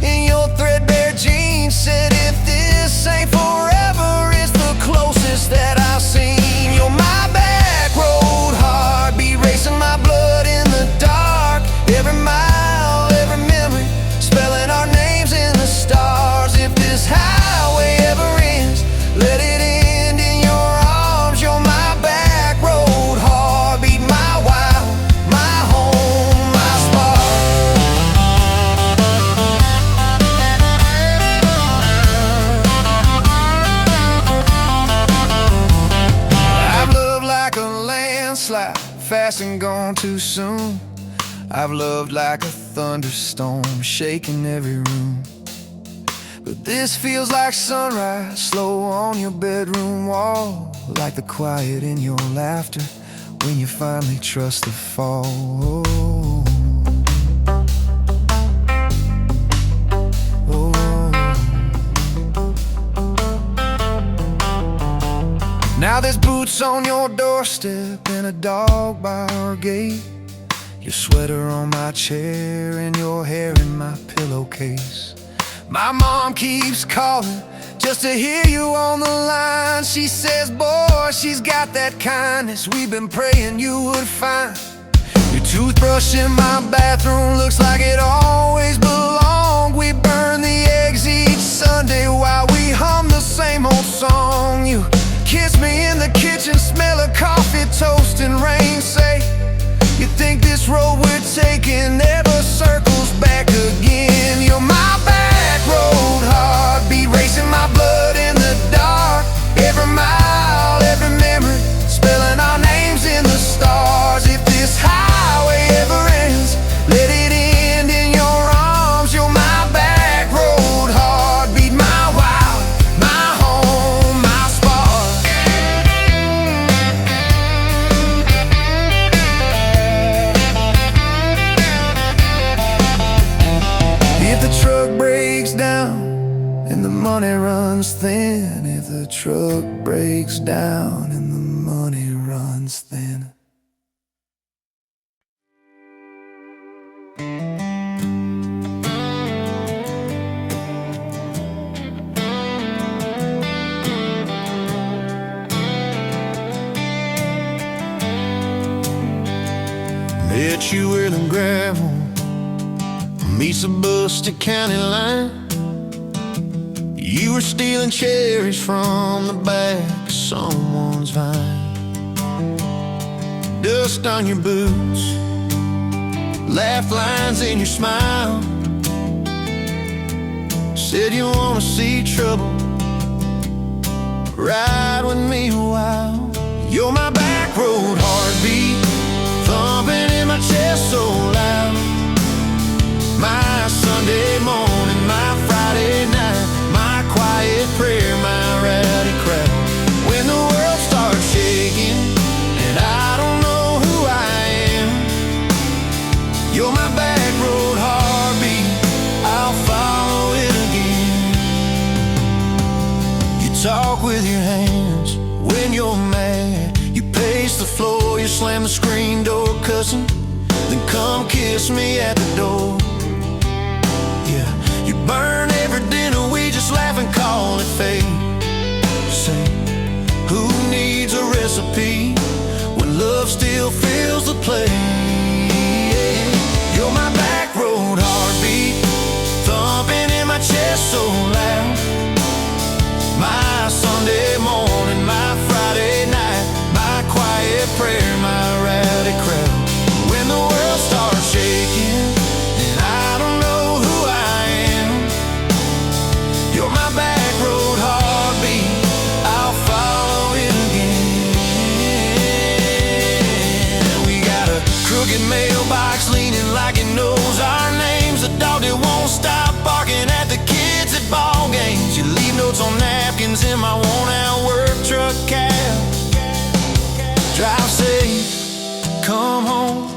A: in your threadbare jeans. Said, if this ain't forever, it's the closest that I've seen. You're my back road heartbeat, racing my blood in the dark. Every mile, every memory, spelling our names in the stars. If this highway ever ends, let it end in your arms. You're my back road heartbeat, my wow, my home, my spark. I've loved like a landslide, fast and gone too soon. I've loved like a thunderstorm, shaking every room. But this feels like sunrise, slow on your bedroom wall. Like the quiet in your laughter when you finally trust the fall. Now there's boots on your doorstep and a dog by our gate. Your sweater on my chair and your hair in my pillowcase. My mom keeps calling just to hear you on the line. She says, boy, she's got that kindness we've been praying you would find. Your toothbrush in my bathroom looks like it always belonged. We burn the eggs each Sunday while we hum the same old song. You kiss me in the kitchen, smell of coffee, toast and rain. Say, you think this road we're taking never circles back again. You're my back road heartbeat, racing my blood in the dark. Every mile, every memory, spelling our names in the stars. If this highway ever ends, let it end in your arms. You're my back road heartbeat, my wow, my home, my spark. If the truck breaks down and the money runs thin, if the truck breaks down and the money runs thin. Met you whirling gravel, meets the Buster County line. You were stealing cherries from the back of someone's vine. Dust on your boots, laugh lines in your smile. Said you wanna see trouble, ride with me a while. You're my back road heartbeat, thumping in my chest so loud. My Sunday morning, my Friday night, my quiet prayer, my rowdy crowd. When the world starts shaking and I don't know who I am, you're my back road heartbeat, I'll follow it again. You talk with your hands when you're mad. You pace the floor, you slam the screen door cussing, then come kiss me at the door. Yeah, you burn every dinner, we just laugh and call it fate. Say, who needs a recipe when love still fills the plate? You're my back road heartbeat, thumping in my chest so loud. My Sunday morning, my Friday night, my quiet prayer, my rowdy crowd. When the world starts shaking and I don't know who I am, you're my back road heart.
B: friends in my worn-out work truck cab. Drive safe, come home,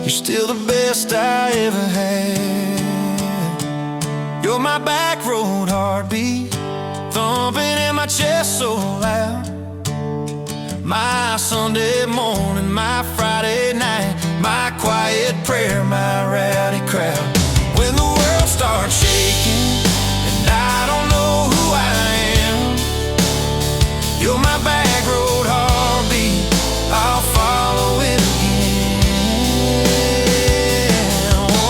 B: you're still the best I ever had. You're my back road heartbeat, thumping in my chest so loud. My Sunday morning, my Friday night, my quiet prayer, my rowdy crowd. When the world starts shaking and I don't know who I am, you're my back road heartbeat, I'll follow it again.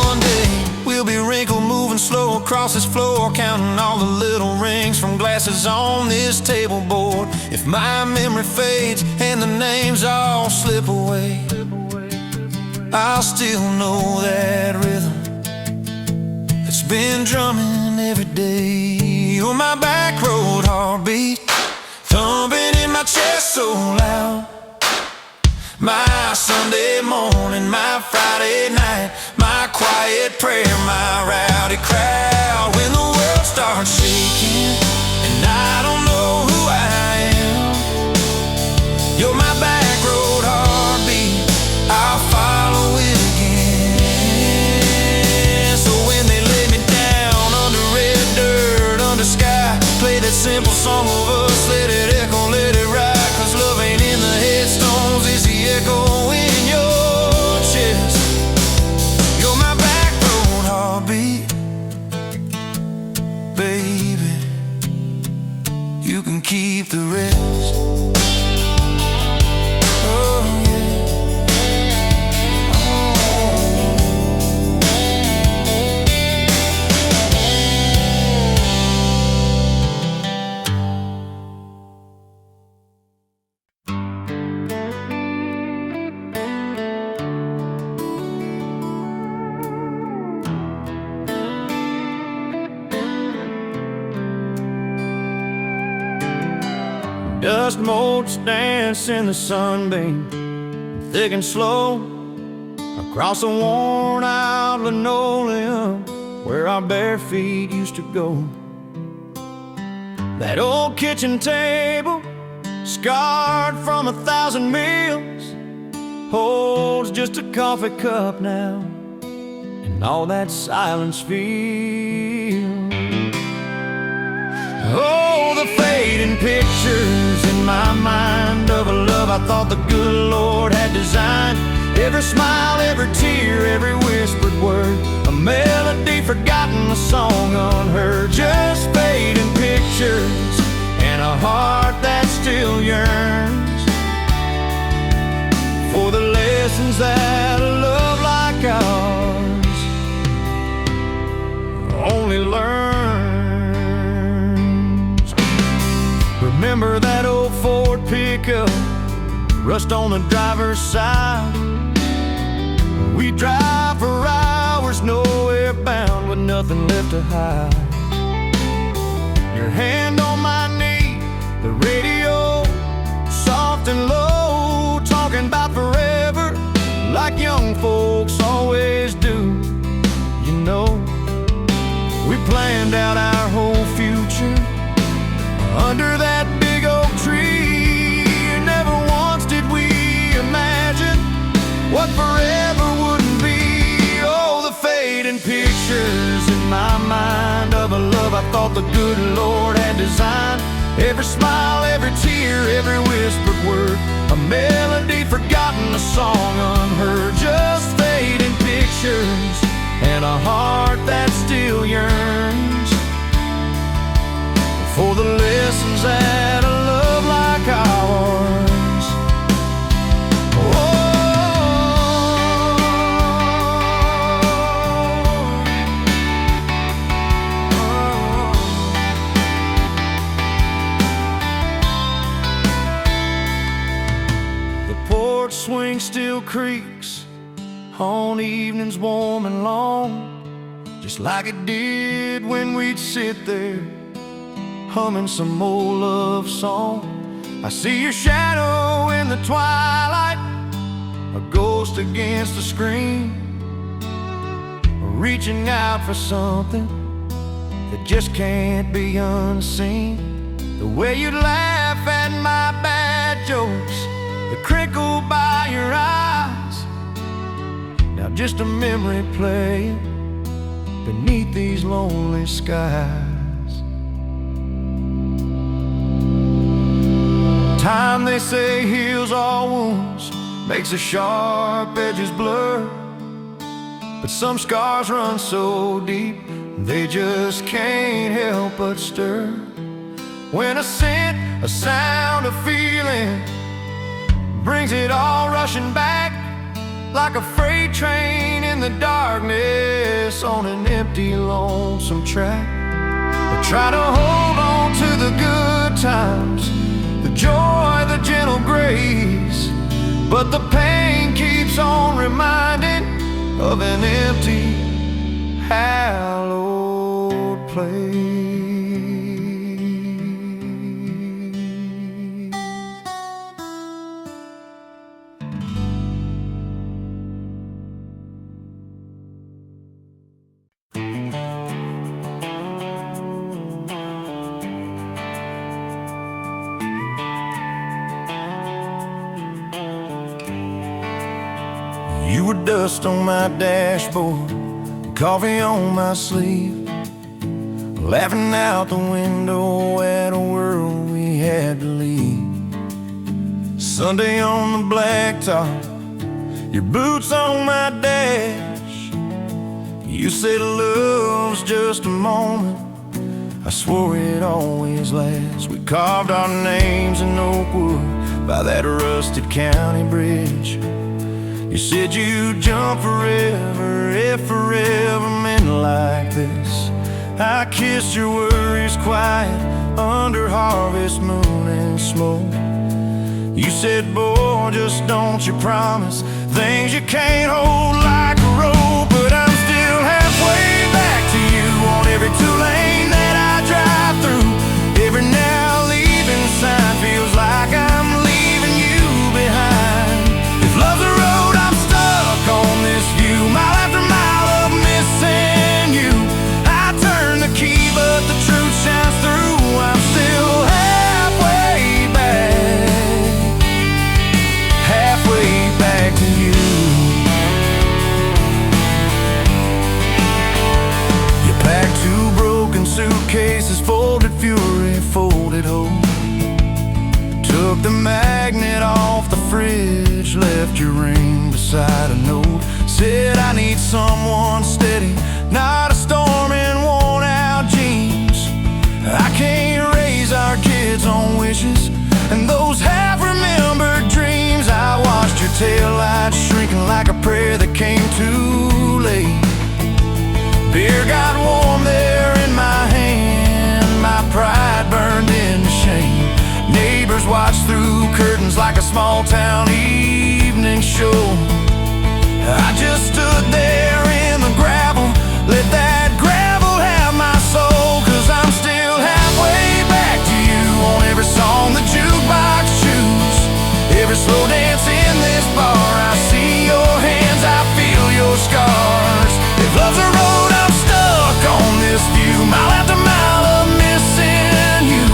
B: One day we'll be wrinkled, moving slow across this floor, counting all the little rings from glasses on this table board. If my memory fades and the names all slip away, I'll still know that rhythm that's been drumming every day. You're my back road heartbeat, thumping in my chest so loud. My Sunday morning, my Friday night, my quiet prayer, my rowdy crowd. When the world starts shaking and I don't know who I am, you're my back road heartbeat, I'll follow it again. So when they lay me down under red dirt, under sky, play that simple song of us, let it echo, let it ride. Cause love ain't in the headstones, it's the echo in your chest. You're my back road heartbeat, baby, you can keep the rest. Oh yeah. Dust motes dance in the sunbeam, thick and slow, across the worn out linoleum where our bare feet used to go. That old kitchen table, scarred from 1,000 meals, holds just a coffee cup now, and all that silence feels. Oh, the fading pictures in my mind of a love I thought the good Lord had designed. Every smile, every tear, every whispered word, a melody forgotten, a song unheard. Just fading pictures and a heart that still yearns for the lessons that a love like ours only learns. Remember that old Ford pickup, rust on the driver's side. We drive for hours, nowhere bound, with nothing left to hide. Your hand on my knee, the radio, soft and low, talking about forever, like young folks always do. You know, we planned out our whole future under that big oak tree. Never once did we imagine what forever wouldn't be. Oh, the fading pictures in my mind of a love I thought the good Lord had designed. Every smile, every tear, every whispered word, a melody forgotten, a song unheard. Just fading pictures and a heart that still yearns for the lessons that a love like ours. The porch swing still creaks on evenings warm and long, just like it did when we'd sit there humming some old love song. I see your shadow in the twilight, a ghost against the screen, reaching out for something that just can't be unseen. the way you'd laugh at my bad jokes, the crinkle by your eyes. Now just a memory playing beneath these lonely skies. Time, they say, heals all wounds, makes the sharp edges blur. But some scars run so deep, they just can't help but stir. When a scent, a sound, a feeling brings it all rushing back, like a freight train in the darkness on an empty, lonesome track. I try to hold on to the good times, the joy, the gentle grace, but the pain keeps on reminding of an empty, hallowed place. You were dust on my dashboard, coffee on my sleeve, laughing out the window at a world we had to leave. Sunday on the blacktop, your boots on my dash. You said love's just a moment, I swore it always lasts. We carved our names in oak wood by that rusted county bridge. You said you'd jump forever if forever meant like this. I kissed your worries quiet under harvest moon and smoke. You said, boy, just don't you promise things you can't hold like a rope. But I'm still halfway back to you on every two-lane that I drive through. Every now leaving sign feels like I'm leaving you behind. If love's a road I'm stuck on this view, mile after mile of missing you. I turn the key but the truth shines through. I'm still halfway back to you. You packed two broken suitcases, folded fury, folded hope. Took the magnet off the fridge, left your ring beside a note. Said I need someone steady, not a storm in worn out jeans. I can't raise our kids on wishes and those half-remembered dreams. I watched your taillights shrinking like a prayer that came too late. Beer got warm there in my hand, my pride burned into shame. Neighbors watched through curtains like a small-town evening show. I just stood there in the gravel, let that gravel have my soul. 'Cause I'm still halfway back to you on every song the jukebox choose, every slow dance in this bar. I see your hands, I feel your scars. If love's a road I'm stuck on this view, mile after mile of missing you.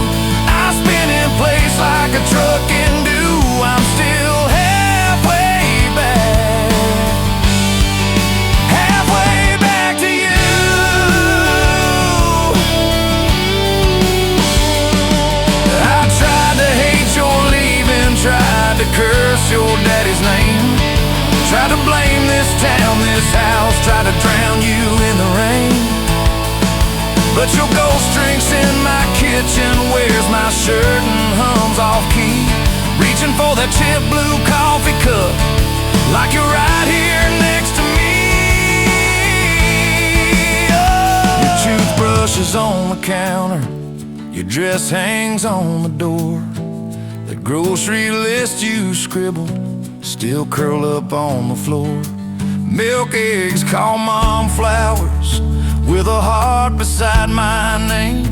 B: I spin in place like a truck can do. I'm still halfway back to you. I tried to hate your leaving, tried to curse your daddy's name, tried to blame this town, this house, tried to drown you in the rain. But your ghost drinks in my kitchen, wears my shirt and hums off key, reaching for that chip blue coffee cup like you're right here next to me. Oh. Your toothbrush is on the counter, your dress hangs on the door. The grocery list you scribbled still curl up on the floor. Milk, eggs, call mom flowers with a heart beside my name.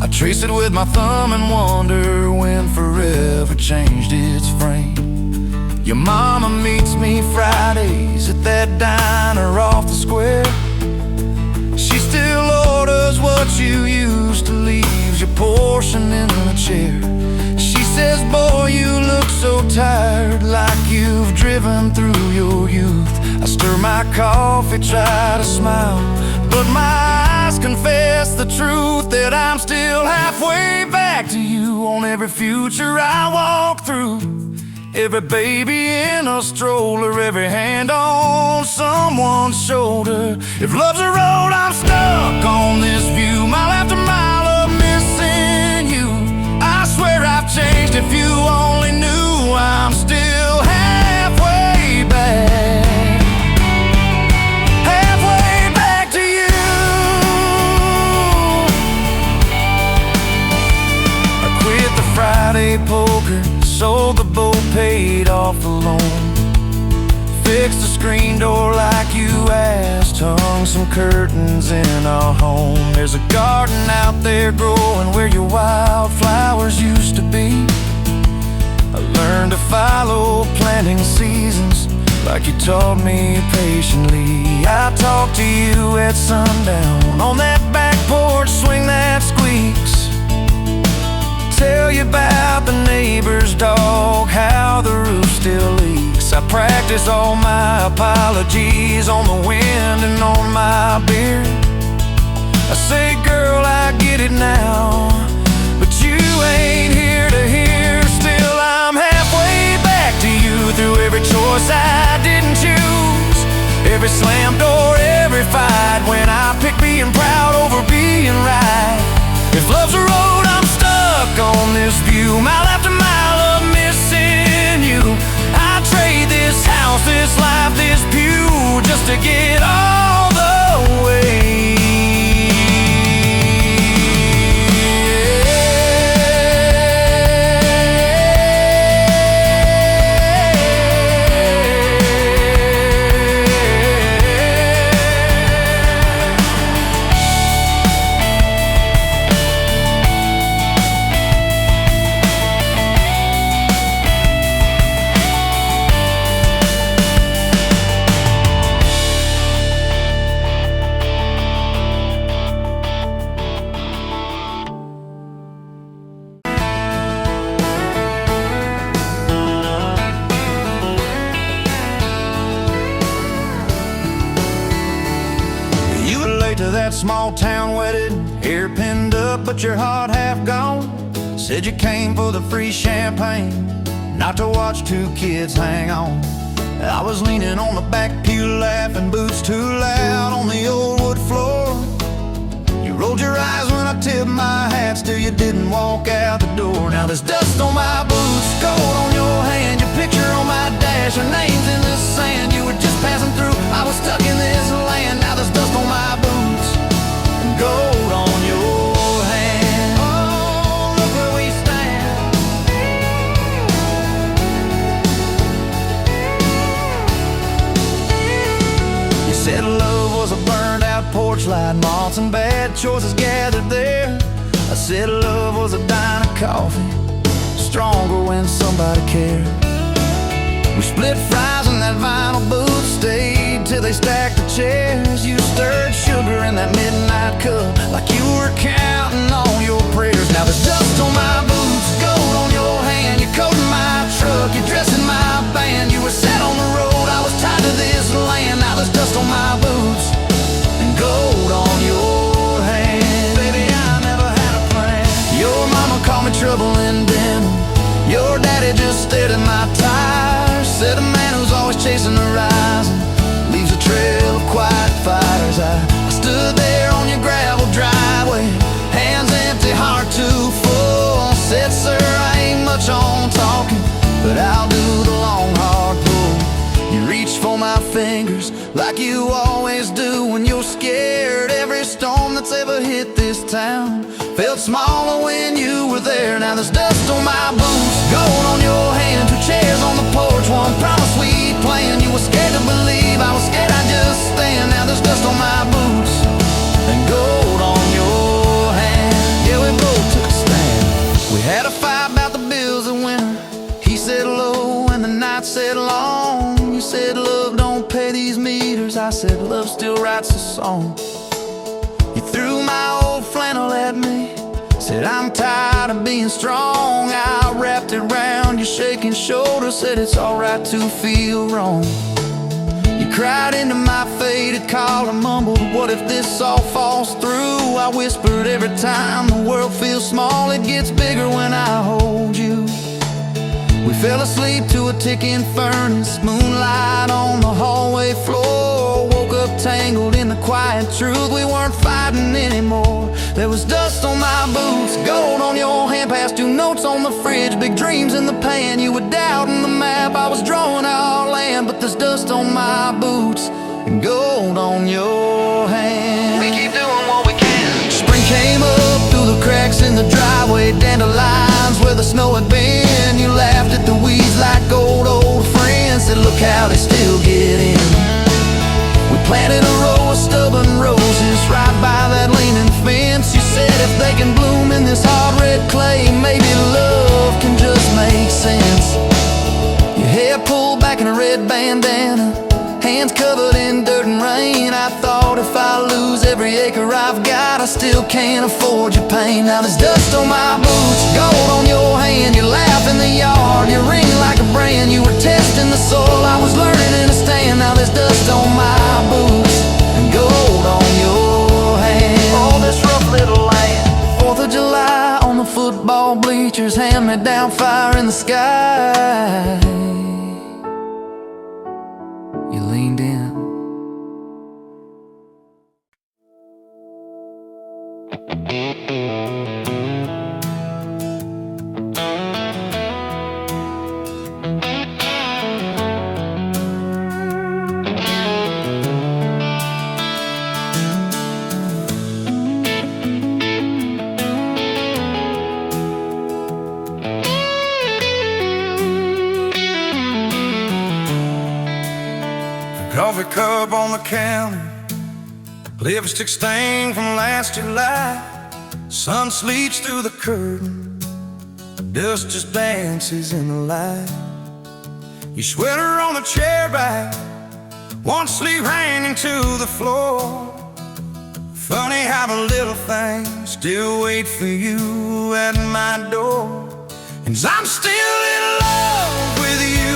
B: I trace it with my thumb and wonder when forever changed its frame. Your mama meets me Fridays at that diner off the square. She still orders what you used to, leaves your portion in the
A: so tired, like you've driven through your youth. I stir my coffee, try to smile, but my eyes confess the truth, that I'm still halfway back to you on every future I walk through. Every baby in a stroller, every hand on someone's shoulder. If love's a road, I'm stuck on this view, mile after mile of missing you. I swear I've changed, if you only knew. I'm still halfway back, halfway back to you. I quit the Friday poker, sold the boat, paid off the loan, fixed the screen door like you asked, hung some curtains in our home. There's a garden out there growing where your wildflowers used to be. I learned to follow planting seasons like you taught me patiently. I talk to you at sundown on that back porch, swing that squeaks, tell you about the neighbor's dog, how the roof still leaks. I practice all my apologies on the wind and on my beard. I say, girl, I get it now, but you ain't here to hear. Still, I'm halfway back to you through every choice I didn't choose, every slam door, every fight, when I pick being proud over being right. If love's a road, I'm stuck on this view, mile after mile of missing you. I trade this house, this life, this pew, just to get all the way. To that small town wedding, hair pinned up but your heart half gone. Said you came for the free champagne, not to watch two kids hang on. I was leaning on the back pew laughing, boots too loud on the old wood floor. You rolled your eyes when I tipped my hat, still you didn't walk out the door. Now there's dust on my boots, gold on your hand, your picture on my dash, your name's in the sand. You were just passing through, I was stuck in this land. Now there's dust on my boots, gold on your hand. Oh, look where we stand. You said love was a burned out porch light, moths and bad choices gathered there. I said love was a dime of coffee, stronger when somebody cared. We split fries in that vinyl booth, stayed till they stacked the chairs. You stirred sugar in that midnight cup like you were counting on your prayers. Now there's dust on my boots, gold on your hand, you're coating my truck, you're dressing my band. You were set on the road, I was tied to this land. Now there's dust on my boots and gold on your hand. Baby, I never had a plan. Your mama called me trouble in denim, your daddy just stared at my tires. Said a man who's always chasing the horizon leaves a trail of quiet fires. I stood there on your gravel driveway, hands empty, heart too full. Said, sir, I ain't much on talking, but I'll do the long hard pull. You reached for my fingers like you always do when you're scared. Every storm that's ever hit this town felt smaller when you were there. Now there's dust on my boots, gold on your hand, two chairs on the porch, one promise we planned. You were scared to believe, I was scared I'd just stand. Now there's dust on my boots and gold on your hand. Yeah, we both took a stand. We had a fight about the bills of winter. He said low and the night said long. You said love don't pay these meters, I said love still writes a song. You threw my old flannel at me, said I'm tired of being strong. I wrapped it round your
B: shaking shoulders said it's alright to feel wrong. You cried into my faded collar, mumbled, what if this all falls through? I whispered, every time the world feels small, it gets bigger when I hold you. We fell asleep to a ticking furnace, moonlight on the hallway floor. Woke up tangled in the quiet truth, we weren't fighting anymore. There was dust on my boots, gold on your hand, past 2 notes on the fridge, big dreams in the pan. You were doubting the map, I was drawing our land, but there's dust on my boots and gold on your hand.
A: We keep doing what we can.
B: Spring came up through the cracks in the driveway, dandelions where the snow had been. You laughed at the weeds like old friends, said look how they still get in. We planted a row of stubborn roses right by that leaning fence. You said if they can bloom in this hard red clay, maybe love can just make sense. Your hair pulled back in a red bandana, hands covered in dirt and rain. I thought if I lose every acre I've got, I still can't afford your pain. Now there's dust on my boots, gold on your hand. You laugh in the yard, you ring like a brand. You were testing the soil, I was learning in a stand. Now there's dust on my boots and gold on your hand.
A: Oh, this rough little land.
B: 4th of July on the football bleachers, hand-me-down fire in the sky. You leaned in.
A: Coffee cup on the counter, lipstick stain from last July. Sun sleeps through the curtain, dust just dances in the light. Your sweater on the chair back, one sleeve hanging to the floor. Funny how the little things still wait for you at my door. And I'm still in love with you.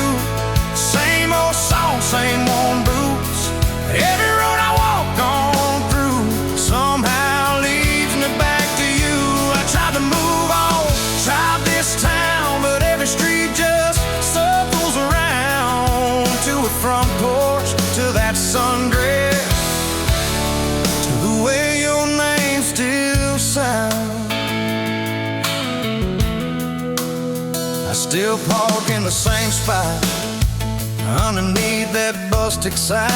A: Same old song, same worn boots. Every road I walk on through somehow leads me back to you. I tried to move on, tried this town, but every street just circles around. To a front porch, to that sundress, to the way your name still sounds. I still park in the same spot underneath that busted sign,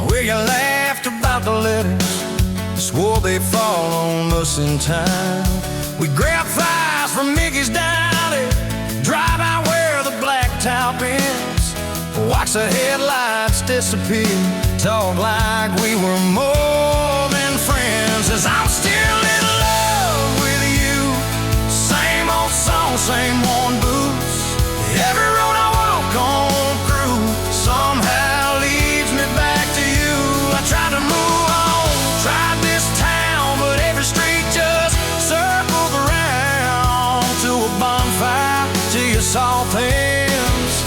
A: where you laughed about the letters, swore they'd fall on us in time. We grab fries from Mickey's Diner, drive out where the blacktop ends, watch the headlights disappear, talk like we were more than friends. As I'm still in love with you, same old song, same worn boots. Every road I walk on somehow leads me back to you. I tried to move on, tried this town, but every street just circles around. To a bonfire, to your soft hands,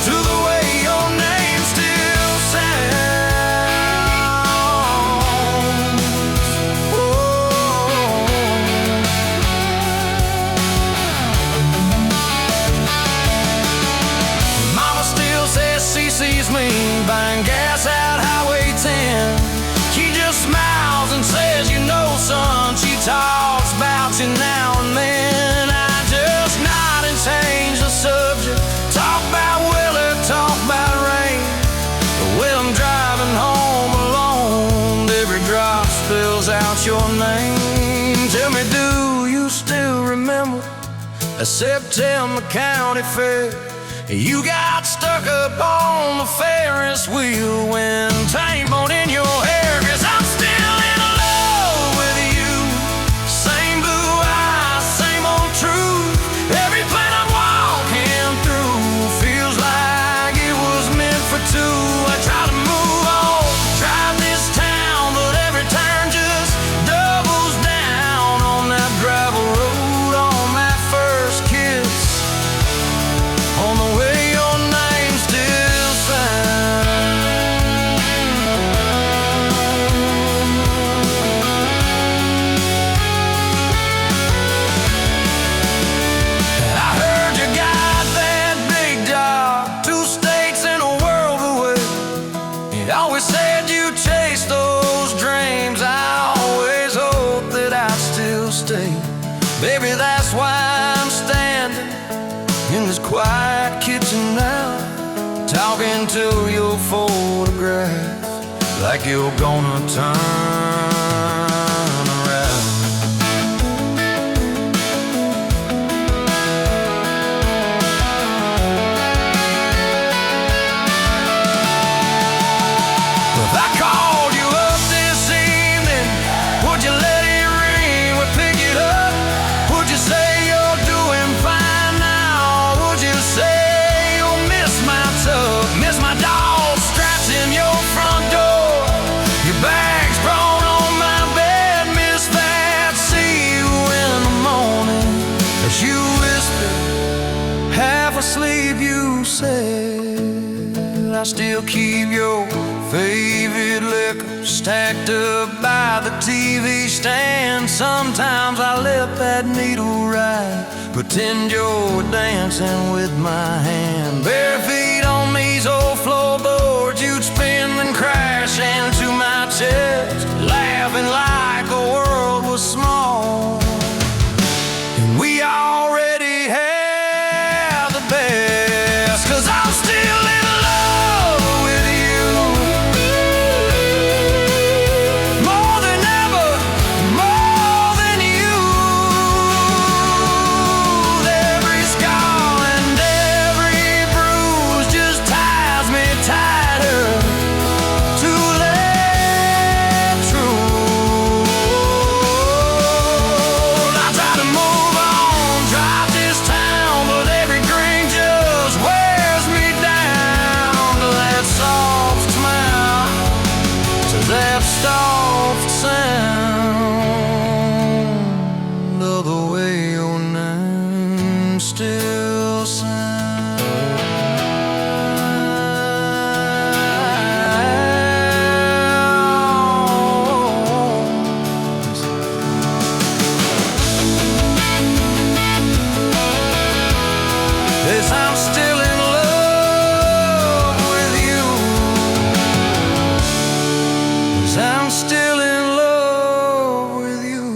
A: to the way your name still sounds. Oh. Mama still says she sees me buying gas out Highway 10. She just smiles and says, you know, son, she talks about you now and then. I just nod and change the subject, talk about weather, talk about rain. But when I'm driving home alone, every drop spills out your name. Tell me, do you still remember a September county fair? You got stuck up on the Ferris wheel when time bone in your hair. 'Cause I'm still in love with you. Same blue eyes, same old truth. Every plane I'm walking through feels like it was meant for two. I try to move on, drive this town, but every turn just doubles down on that gravel road, on that first kiss,
B: in this quiet kitchen now, talking to your photograph like you're gonna turn around. If I called you up this evening, would you let it ring? Would pick it up? Would you say you're doing fine now? Would you say you'll miss my tub, miss my dog straps in your front door, your bags brought on my bed, miss that? See you in the morning as you whisper, half asleep you said, I still keep your favorite liquor stacked up by the TV stand. Sometimes I let that needle ride, pretend you're dancing with my hand. Bare feet on these old floorboards, you'd spin and crash into my chest, laughing like the world was small and we already had the best. 'Cause I'm still in love with you, more than ever, more than you. Every scar and every bruise just ties me tighter to that truth. I try to move on, drive this town, but every grain just wears me down to that soft smile, to that soft sound of the way your name still sounds. Yes, I'm still in love with you. Yes, I'm still in love with you.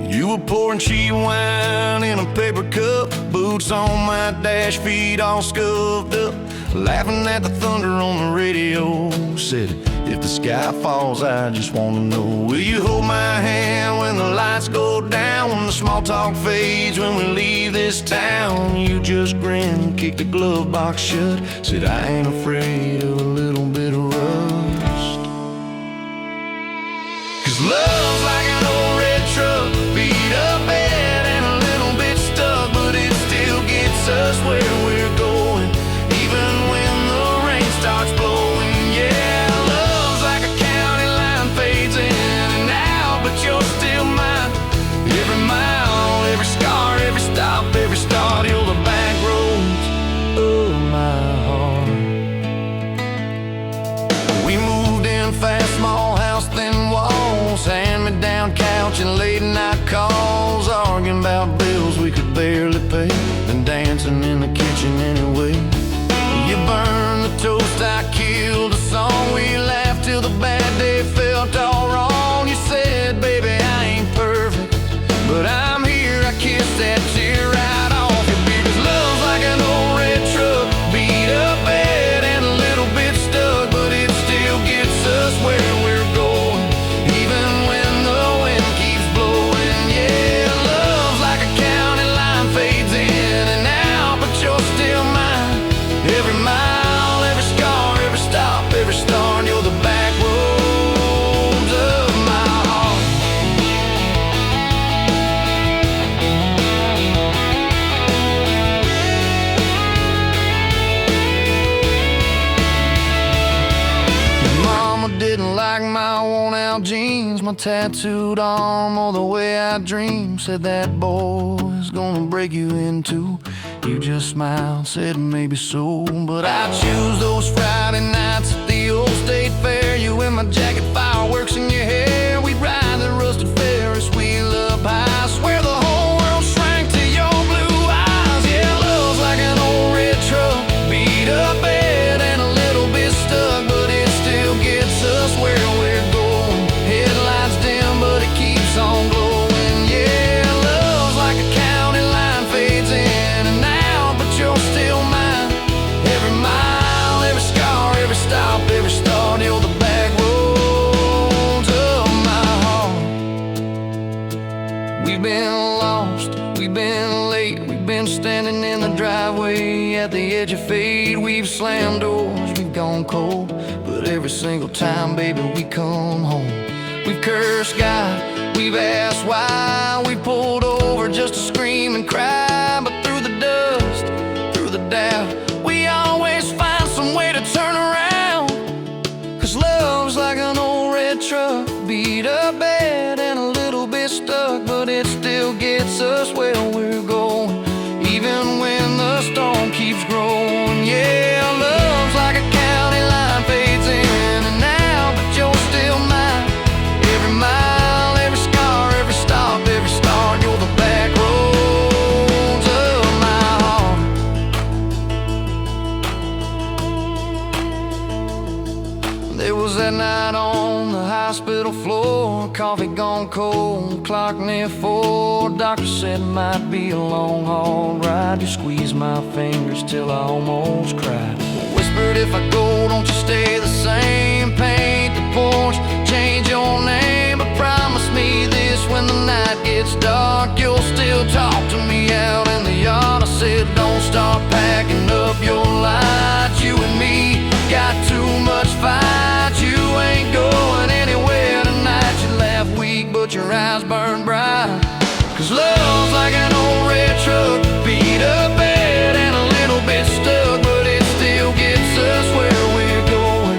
B: You were pouring cheap wine in a paper cup, boots on my dash, feet all scuffed up, laughing at the thunder on the radio. Said, if the sky falls, I just want to know, will you hold my hand when the lights go down, when the small talk fades, when we leave this town? You just grinned, kicked the glove box shut, said, I ain't afraid of a little bit of rust. 'Cause love's like an old red truck, beat up bed and a little bit stuck, but it still gets us where we're going, even when the rain starts blowing. Yeah, love's like a county line, fades in and out, but you're still mine. Every mile, every scar, every stop, every start, you're the back roads of my heart. We moved in fast, small house, thin walls, hand-me-down couch and late night calls, arguing about bills we could barely pay, and dancing in the kitchen anyway. You burned the toast, I killed the song, we laughed till the bad day felt all wrong. You said, baby, I ain't perfect, but I'm here, I kissed that tear right off your beard. 'Cause love's like an old red truck, beat up bed and a little bit stuck, but it still gets us where we're going, even when the wind keeps blowing. Yeah, love's like a county line, fades in and out, but you're still mine. Every mile, every scar, every stop, every start, you're the back roads of my heart. Your mama didn't like my worn-out jeans, my tattooed arm, or the way I dream. Said that boy's gonna break you in two. You just smiled, said maybe so, but I choose those Friday nights at the old state fair. You in my jacket, fireworks in your hair, we'd ride We've been lost, we've been late, we've been standing in the driveway at the edge of fate. We've slammed doors, we've gone cold, but every single time, baby, we come home. We've cursed God, we've asked why, we pulled over just to scream and cry. But through the dust, through the doubt, we always find some way to turn around. Cause love's like an old red truck, beat up bad and a little bit stuck, but it still gets us where we're going, even when the storm keeps growing. Yeah, love's like a county line, fades in and out, but you're still mine. Every mile, every scar, every stop, every start, you're the back roads of my heart. There was that night on the hospital floor, coffee gone cold, clock near 4. Doctor said it might be a long haul ride. You squeezed my fingers till I almost cried. Whispered, if I go, don't you stay the same. Paint the porch, change your name, but promise me this, when the night gets dark, you'll still talk to me out in the yard. I said, don't start packing up your lights. You and me got too much fight. You ain't going anywhere tonight. You laugh weak, but your eyes burn bright. Cause love's like an old red truck, beat up bad and a little bit stuck, but it still gets us where we're going,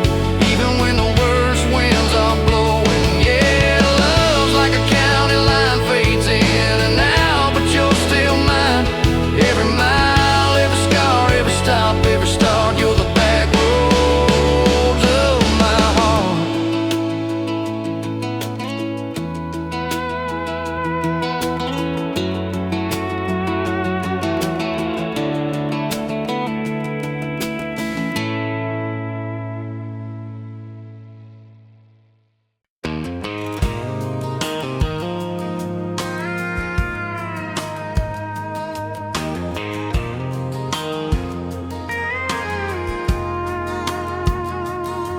B: even when the worst winds are blowing. Yeah, love's like a county line, fades in and out, but you're still mine. Every mile, every scar, every stop, every start, you're the back roads of my heart.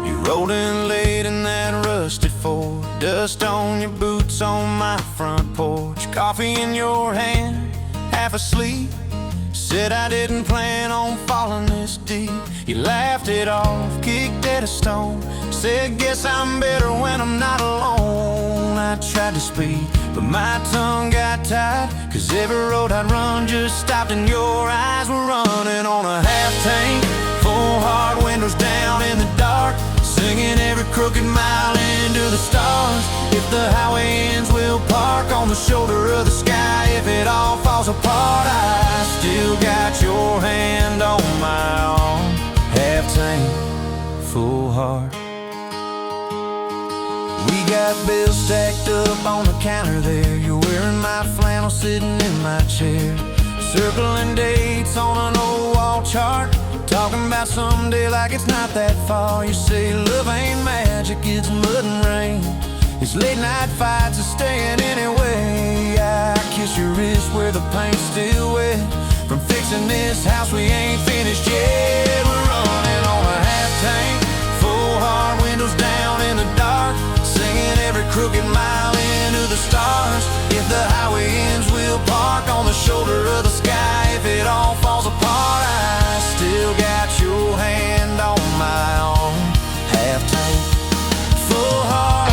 B: You rolled in late in that rusted Ford, dust on your boots on my front porch, coffee in your hand, half asleep. Said I didn't plan on falling this deep. You laughed it off, kicked at a stone, said guess I'm better when I'm not alone. I tried to speak, but my tongue got tied, cause every road I'd run just stopped and your eyes were running on a half tank, full hard, windows down in the dark, singing every crooked mile into the stars. If the highway ends, we'll park on the shoulder of the sky. If it all falls apart, I still got your hand on my arm. Half tank, full heart. We got bills stacked up on the counter there. You're wearing my flannel, sitting in my chair, circling dates on an old wall chart, talking about someday like it's not that far. You say love ain't magic, it's mud and rain, it's late night fights and staying anyway. I kiss your wrist where the paint's still wet, from fixing this house we ain't finished yet. We're running on a half tank, full hard, windows down in the dark, singing every crooked mile into the stars. If the highway ends, we'll park on the shoulder of the sky. If it all falls apart, I still got your hand on my arm. Half tank, full heart.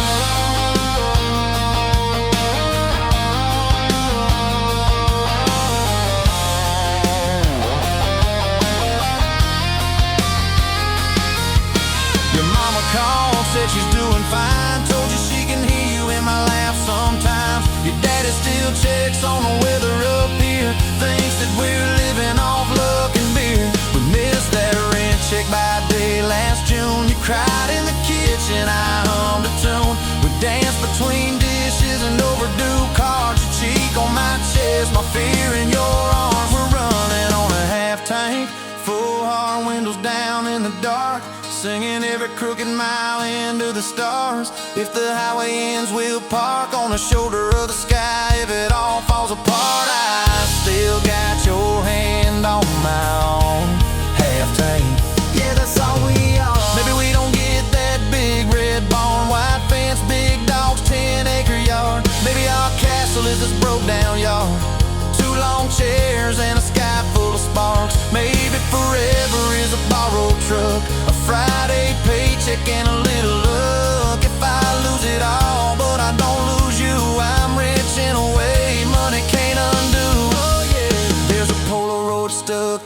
B: Your mama called, said she's doing fine, told you she can hear you in my laugh sometimes. Your daddy still checks on the weather up here, thinks that we're living off luck and beer. We missed that rent check by day last June. You cried in the kitchen, I hummed a tune. We danced between dishes and overdue cards. Your cheek on my chest, my fear in your arms. We're running on a half tank, full hard, windows down in the dark, singing every crooked mile into the stars. If the highway ends, we'll park on the shoulder of the sky. If it all falls apart, I still got your hand on my arm. Half tank, yeah, that's all we are. Maybe we don't get that big red barn, white fence, big dogs, 10-acre yard. Maybe our castle is this broke down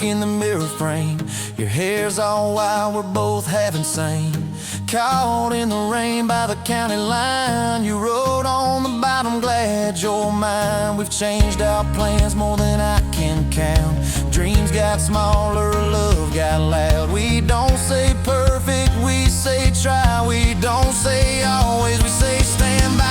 B: in the mirror frame. Your hair's all wild, we're both half insane. Caught in the rain by the county line. You wrote on the bottom, glad you're mine. We've changed our plans more than I can count. Dreams got smaller, love got loud. We don't say perfect, we say try. We don't say always, we say stand by.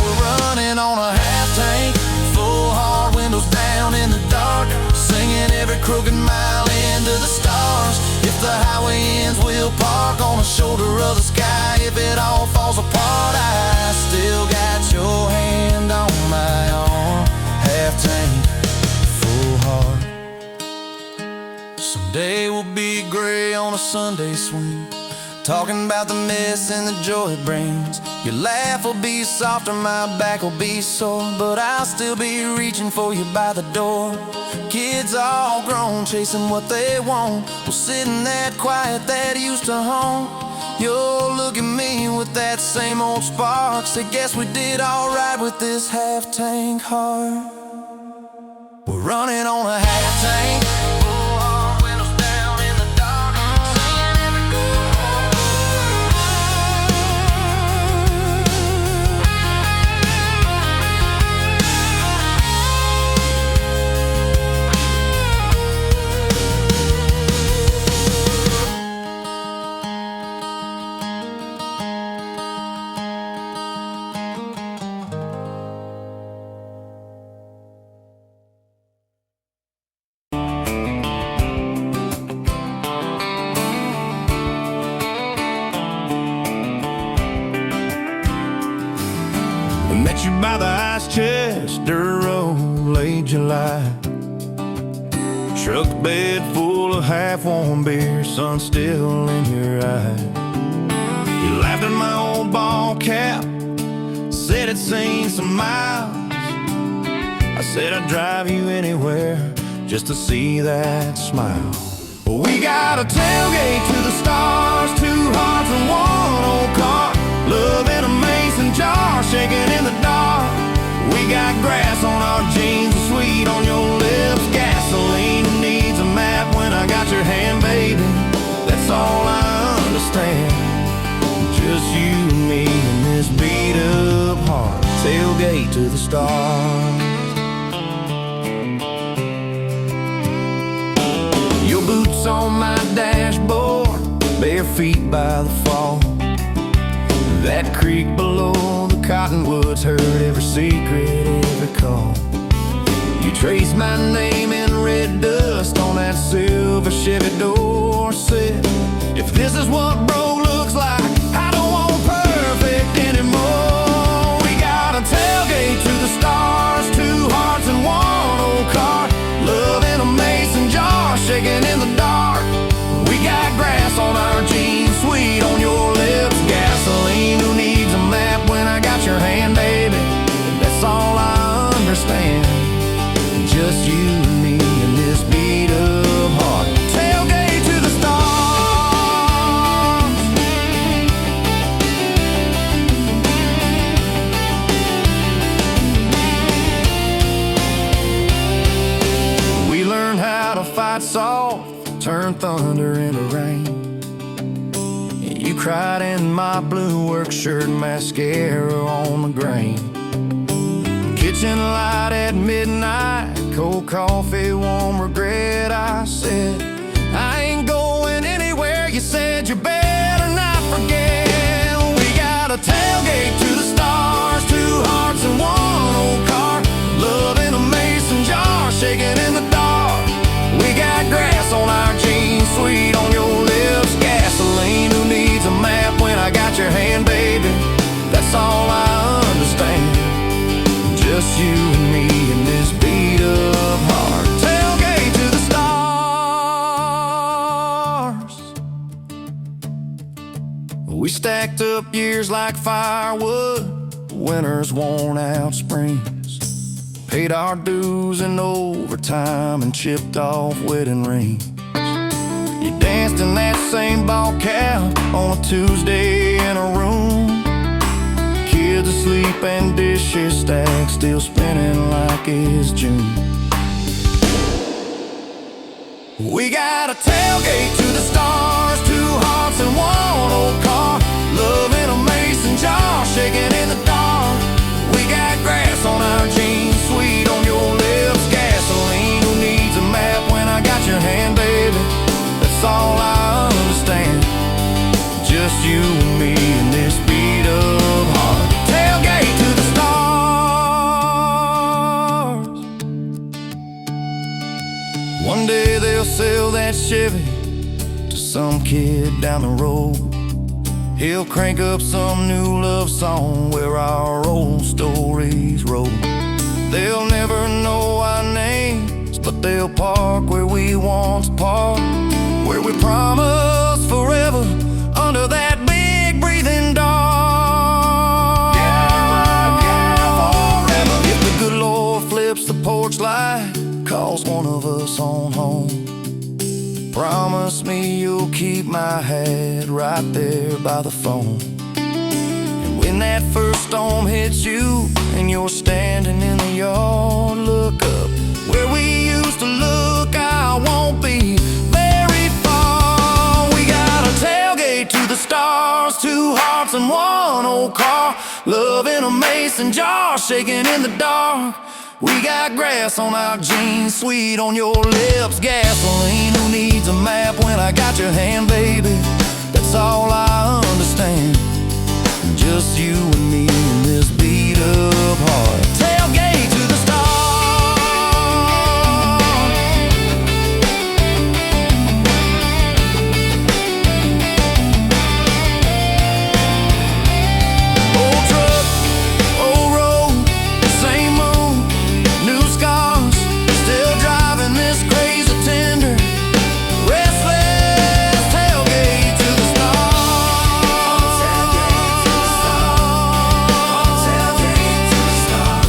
B: We're running on a half tank, full hard, windows down in the dark, singing every crooked mile into the stars. If the highway ends, we'll park on the shoulder of the sky. If it all falls apart, I still got your hand on my arm. Half tank, full heart. Someday we'll be gray on a Sunday swing, talking about the mess and the joy it brings. Your laugh will be softer, my back will be sore, but I'll still be reaching for you by the door. Kids all grown, chasing what they want. We'll sit in that quiet that used to haunt. You'll look at me with that same old spark, say guess we did alright with this half tank heart. We're running on a half tank, full hard, windows down in the dark, singing every met you by the ice chest, dirt road, late July. Truck bed full of half-warm beer, sun still in your eye. You laughed at my old ball cap, said it's seen some miles. I said I'd drive you anywhere just to see that smile. We got a tailgate to the stars, two hearts and one old car, love in a mason jar, shaking in the dark. We got grass on our jeans, sweet on your lips, gasoline who needs a map when I got your hand, baby. That's all I understand, just you and me and this beat up heart, tailgate to the stars. Your boots on my dashboard, bare feet by the fall. That creek below the cottonwoods heard every secret, every call. You traced my name in red dust on that silver Chevy Dorset. If this is what bro looks like, I don't want perfect anymore. We got a tailgate to the stars, two hearts and one old car, love in a mason jar, shaking in the dark. We got grass on our jeans, sweet on your lips, gasoline who needs a map when I got your hand, baby. That's all I understand, just you and me and this beat up heart, tailgate to the stars. We learned how to fight soft, turn thunder into rain. You cried in my blue work shirt, mascara on the grain. Kitchen light at midnight, cold coffee, warm regret. I said, I ain't going anywhere. You said you better not forget. We got a tailgate to the stars, two hearts and one old car, love in a mason jar, shaking in the dark. We got grass on our jeans, sweet on your lips, gasoline who needs a map when I got your hand, baby. That's all I understand, just you and me and this beat up heart, tailgate to the stars. We stacked up years like firewood, winters worn out springs, paid our dues in overtime and chipped off wedding rings. You danced in that same ball cap on a Tuesday in a room, kids asleep and dishes stacked, still spinning like it's June. We got a tailgate to the stars, two hearts and one old car, love in a mason jar, shaking in the dark. We got grass on our jeans, sweet on your lips, gasoline. Who needs a map when I got your hand, baby? That's all I understand. Just you and me in this beat up heart. Tailgate to the stars. One day they'll sell that Chevy to some kid down the road. He'll crank up some new love song where our old stories roll. They'll never know our names, but they'll park where we once parked, where we promised forever under that big breathing dog. Yeah, forever. If the good Lord flips the porch light, calls one of us on home, promise me you'll keep my hat right there by the phone. And when that first storm hits you and you're standing in the yard, look up where we used to look. I won't be very far. We got a tailgate to the stars, two hearts and one old car, love in a mason jar, shaking in the dark. We got grass on our jeans, sweet on your lips, gasoline. Who needs a map when I got your hand, baby? That's all I understand. Just you and me in this beat up heart. Tailgate to the stars. Old truck, old road, same moon, new scars, still driving this crazy tender, restless. Tailgate to the stars. Tailgate to the stars. Tailgate to the stars.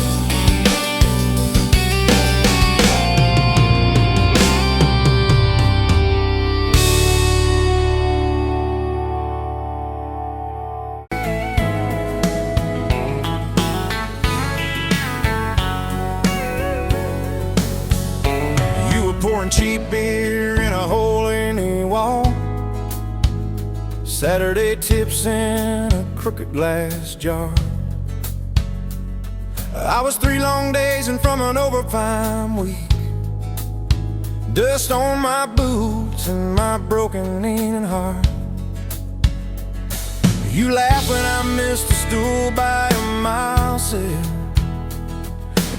B: You were pouring cheap beer in a hole in the wall, Saturday tips in a crooked glass jar. I was 3 long days and from an overtime week, dust on my boots and my broken leaning heart. You laughed when I missed a stool by a mile said,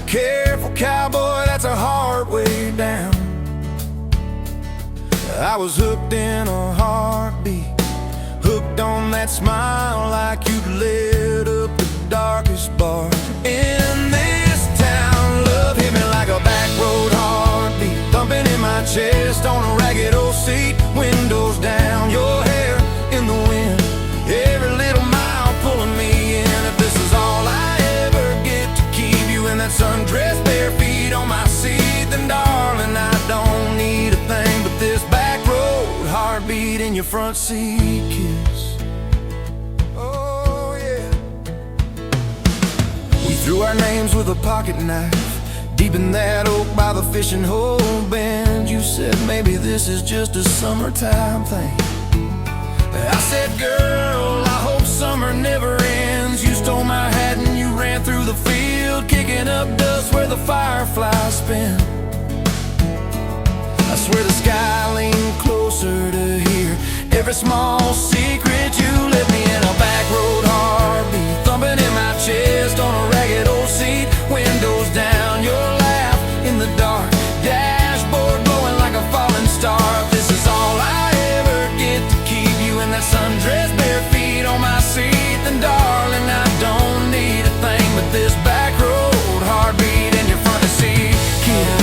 B: careful cowboy, that's a hard way down. I was hooked in a heartbeat, hooked on that smile like you'd lit up the darkest bar in this town. Love hit me like a back road heartbeat, thumping in my chest on a ragged old seat, windows down, your hair in the wind, every little mile pulling me in. If this is all I ever get to keep you in that sundress, bare feet on my seat, then darling, I don't need a thing but this back road heartbeat in your front seat kiss. Oh yeah. We threw our names with a pocket knife deep in that oak by the fishing hole bend. You said maybe this is just a summertime thing. I said, girl, I hope summer never ends. You stole my hat and you ran through the field, kicking up dust where the fireflies spin. I swear the sky leaned closer to hear every small secret. You left me in a back road heartbeat, thumping in my chest on a ragged old seat, windows down, your laugh in the dark, dashboard glowing like a falling star. If this is all I ever get to keep you in that sundress, bare feet on my seat, then darling, I don't need a thing but this back road heartbeat in your front seat kiss.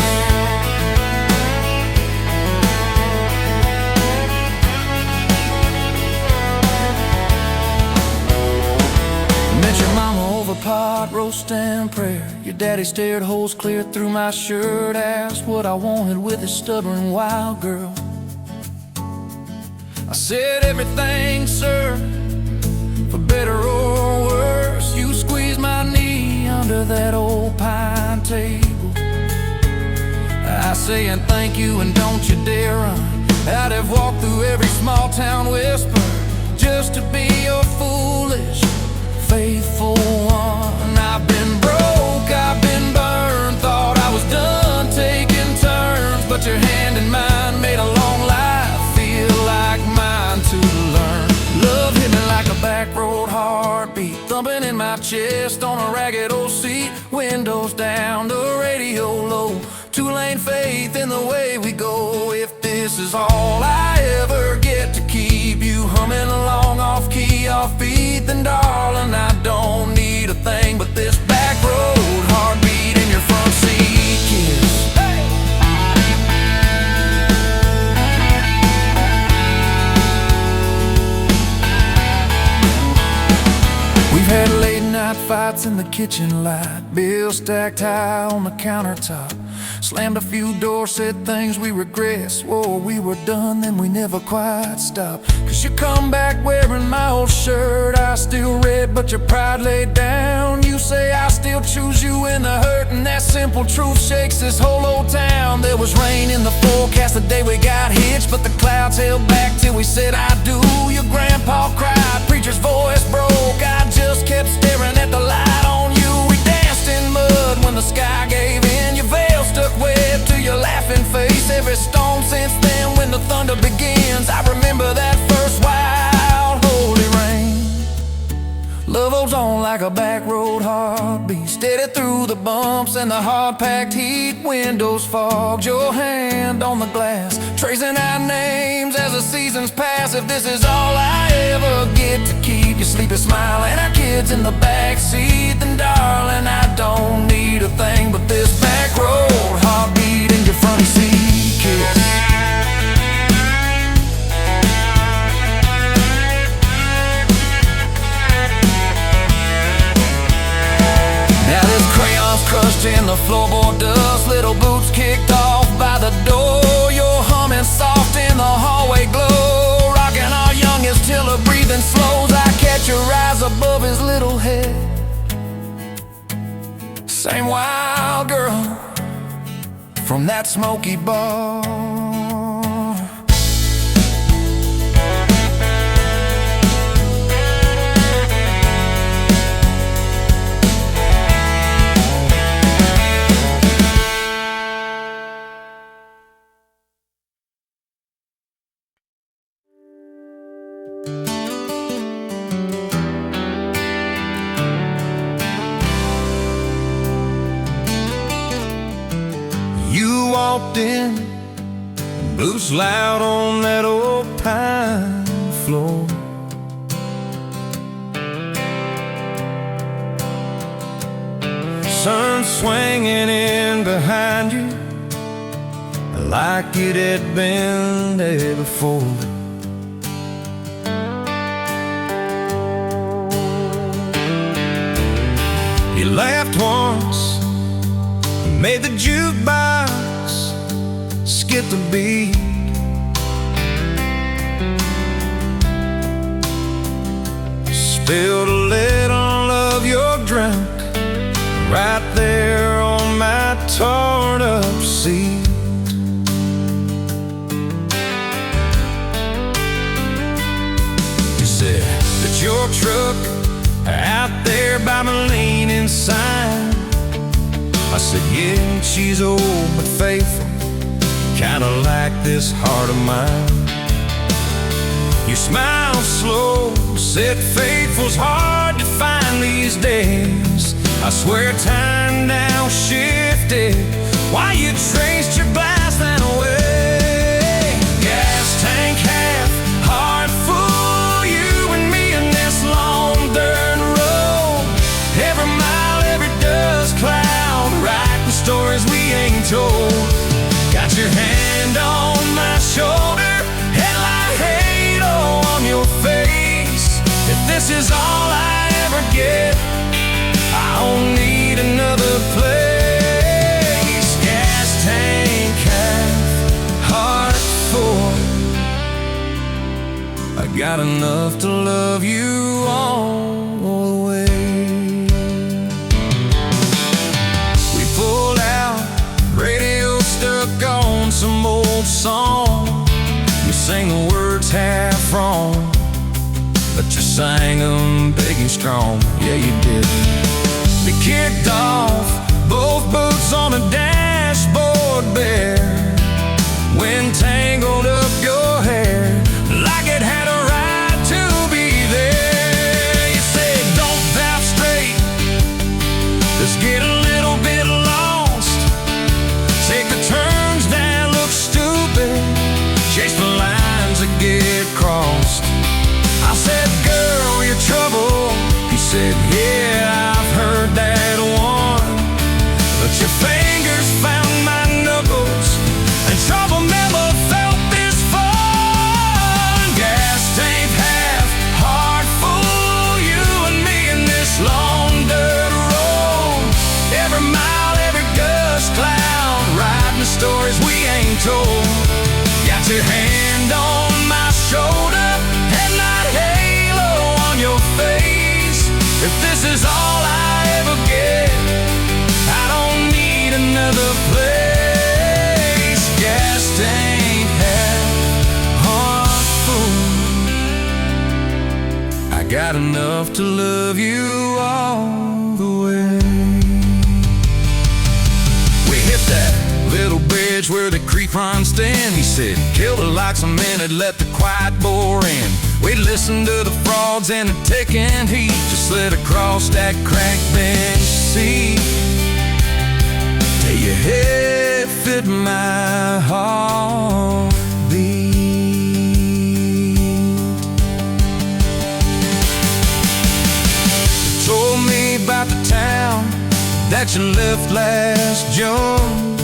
B: Met your mama over pot roast and prayer. Your daddy stared holes clear through my shirt, asked what I wanted with his stubborn wild girl. I said everything, sir, for better or worse. You squeezed my knee under that old pine table. I said
A: saying thank you and don't you dare run. I'd have walked through every small town whisper just to be your foolish, faithful one. I've been broke, I've been burned, thought I was done taking turns, but your hand in mine made a long life feel like mine to learn. Love hit me like a back road heartbeat, thumping in my chest on a ragged old seat. Windows down, the radio low, two-lane faith in the way we go. If this is all I ever get to keep you humming along off key, off beat, then darling, I don't need a thing but this back road heartbeat in your front seat kiss. We've had late night fights in the kitchen light, bills stacked high on the countertop, slammed a few doors, said things we regret, swore we were done, then we never quite stopped. Cause you come back wearing my old shirt, I still red but your pride laid down. You say I still choose you in the hurt, and that simple truth shakes this whole old town. There was rain in the forecast the day we got hitched, but the clouds held back till we said I do. Your grandpa cried, preacher's voice broke, I just kept staring at the light on you. We danced in mud when the sky gave in, your veil stuck web to your laughing face. Every storm since then when the thunder begins, I remember that first wild holy rain. Love holds on like a back road heartbeat, steady through the bumps and the hard-packed heat. Windows fogged, your hand on the glass, tracing our names as the seasons pass. If this is all I ever get to keep you sleeping, smiling, our kids in the backseat, then darling, I don't need a thing but this back road heartbeat in your front seat kiss. Now this crayon's crushed in the floorboard dust, little boots kicked off by the door. You're humming soft in the hallway glow, rocking our youngest till her breathing slows. I catch your eyes above his little head, same wild girl from that smoky bar.
B: You walked in, boots loud on that old pine floor. Sun swinging in behind you like it had been there before. You laughed once, made the jukebox skip the beat. Spilled a little of your drink right there on my torn up seat. You said that your truck out there by my leaning sign. I said, yeah, she's old but faithful, kinda like this heart of mine. You smiled slow, said faithful's hard to find these days. I swear time now shifted while you traced your glass that way. Gas tank half, heart full, you and me in this long dirt road. Every mile, every dust cloud, writing stories we ain't told. Got your hand on my shoulder, headlight halo on your face. If this is all I ever get, I don't need another place. Gas tank half, heart full, I got enough to love you all the way. We pulled out, radio stuck on sang them big and strong. Yeah, you did. We kicked off, both boots on the dashboard bare. Wind tangled up your hair like it had a right to be there. You said, don't valve straight, let's get a little bit lost. Take the turns that look stupid, chase the lines that get crossed. I said, girl, you're trouble. He said, yeah, I've heard that one. But your fingers found my knuckles, and trouble never felt this fun. Gas tank half, heart full, you and me in this long dirt road. Every mile, every gust cloud, riding the stories we ain't told. Got your hand on my shoulder, headlight halo on your face. If this is all I ever get, I don't need another place. Gas tank half, heart full. I got enough to love you all the way. We hit that little bridge where the creek runs thin. He said, kill the lights a minute, let the quiet bore in. We listened to the frogs and the ticking heat, just slid across that cracked bench seat till your head fit my heartbeat. You told me about the town that you left last June,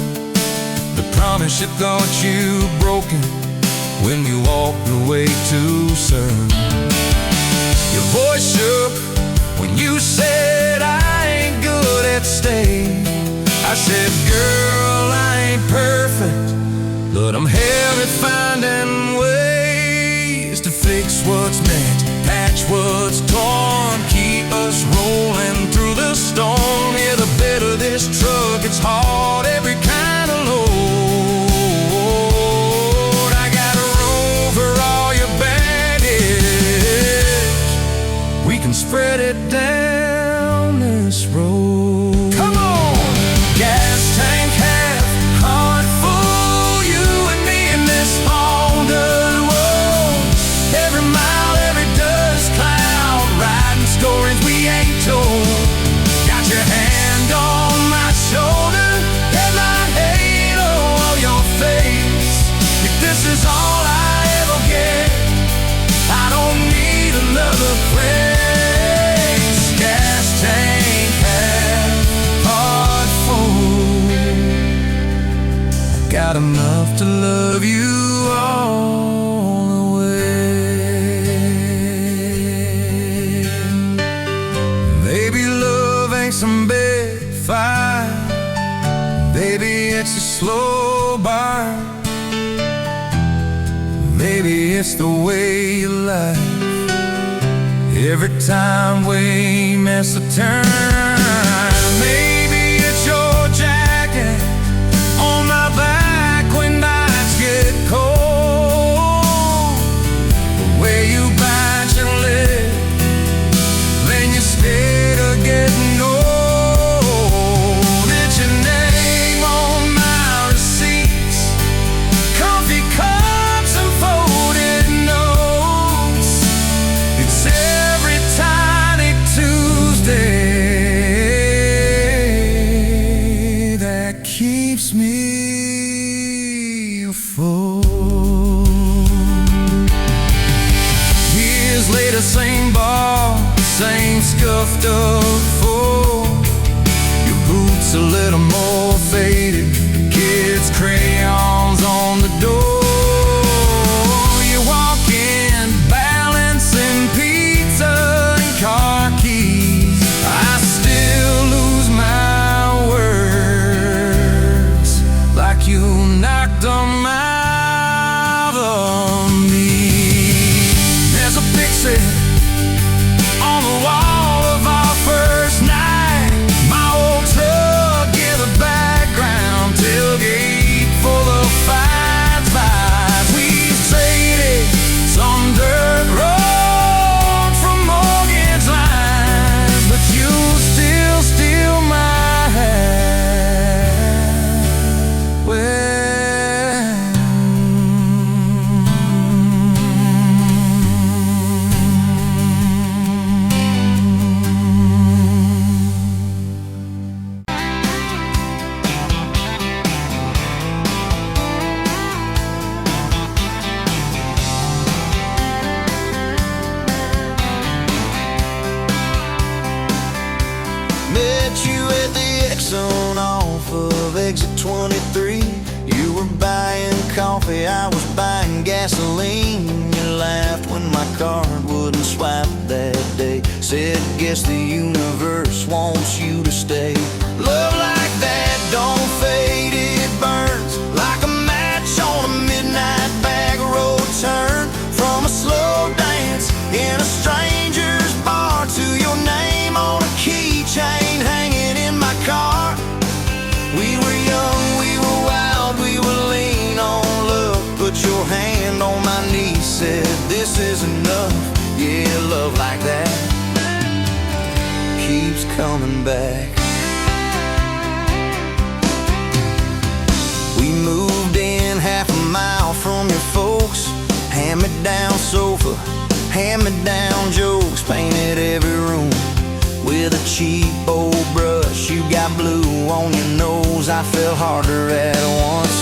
B: the promise you thought you broken when you walked away too soon. Your voice shook when you said, I ain't good at staying. I said, girl, I ain't perfect, but I'm hell at finding ways to fix what's meant, patch what's torn, keep us rolling through the storm. Yeah, the bed of this truck, it's hard, every kind of load. I got room for all your baggage. We can spread it down this road. Come on! Gas tank half, heart full, you and me in this Honda world. Every mile, every dust cloud, riding stories we ain't told. Got your hand on my shoulder, headlight halo on your face. If this is all I ever get, I don't need another place. Gas tank half, heart full. Got enough to love you all the way. Maybe love ain't some big fight, maybe it's a slow burn. Maybe it's the way you lie every time we miss a turn. Maybe it's your jacket on my back when nights get cold, the way you bite your lip, then you stay to getting old. It's your name on my receipts, comfy cups and folded notes. It's every tiny Tuesday that keeps me afloat. Years later, same bar, same scuffed up floor. Your boots a little more faded, kids' crayons on the door. You walk in, balancing pizza and car keys. I still lose my words like you knocked them out of me. There's a picture on the wall of our first night. My old truck in the background, tailgate full of fire. legs at 23. You were buying coffee, I was buying gasoline. You laughed when my card wouldn't swipe that day. Said, guess the universe wants you to stay. Love like that don't fade, it burns like a match on a midnight back road turn. From a slow dance in a stranger's bar to your name on a keychain hanging in my car. We were young, we were wild, we were lean on love. Put your hand on my knee, said this is enough. Yeah, love like that keeps coming back. We moved in half a mile from your folks. Hand-me-down sofa, hand-me-down jokes. Painted every room with a cheap old brush. You got blue on your nose, I fell harder at once.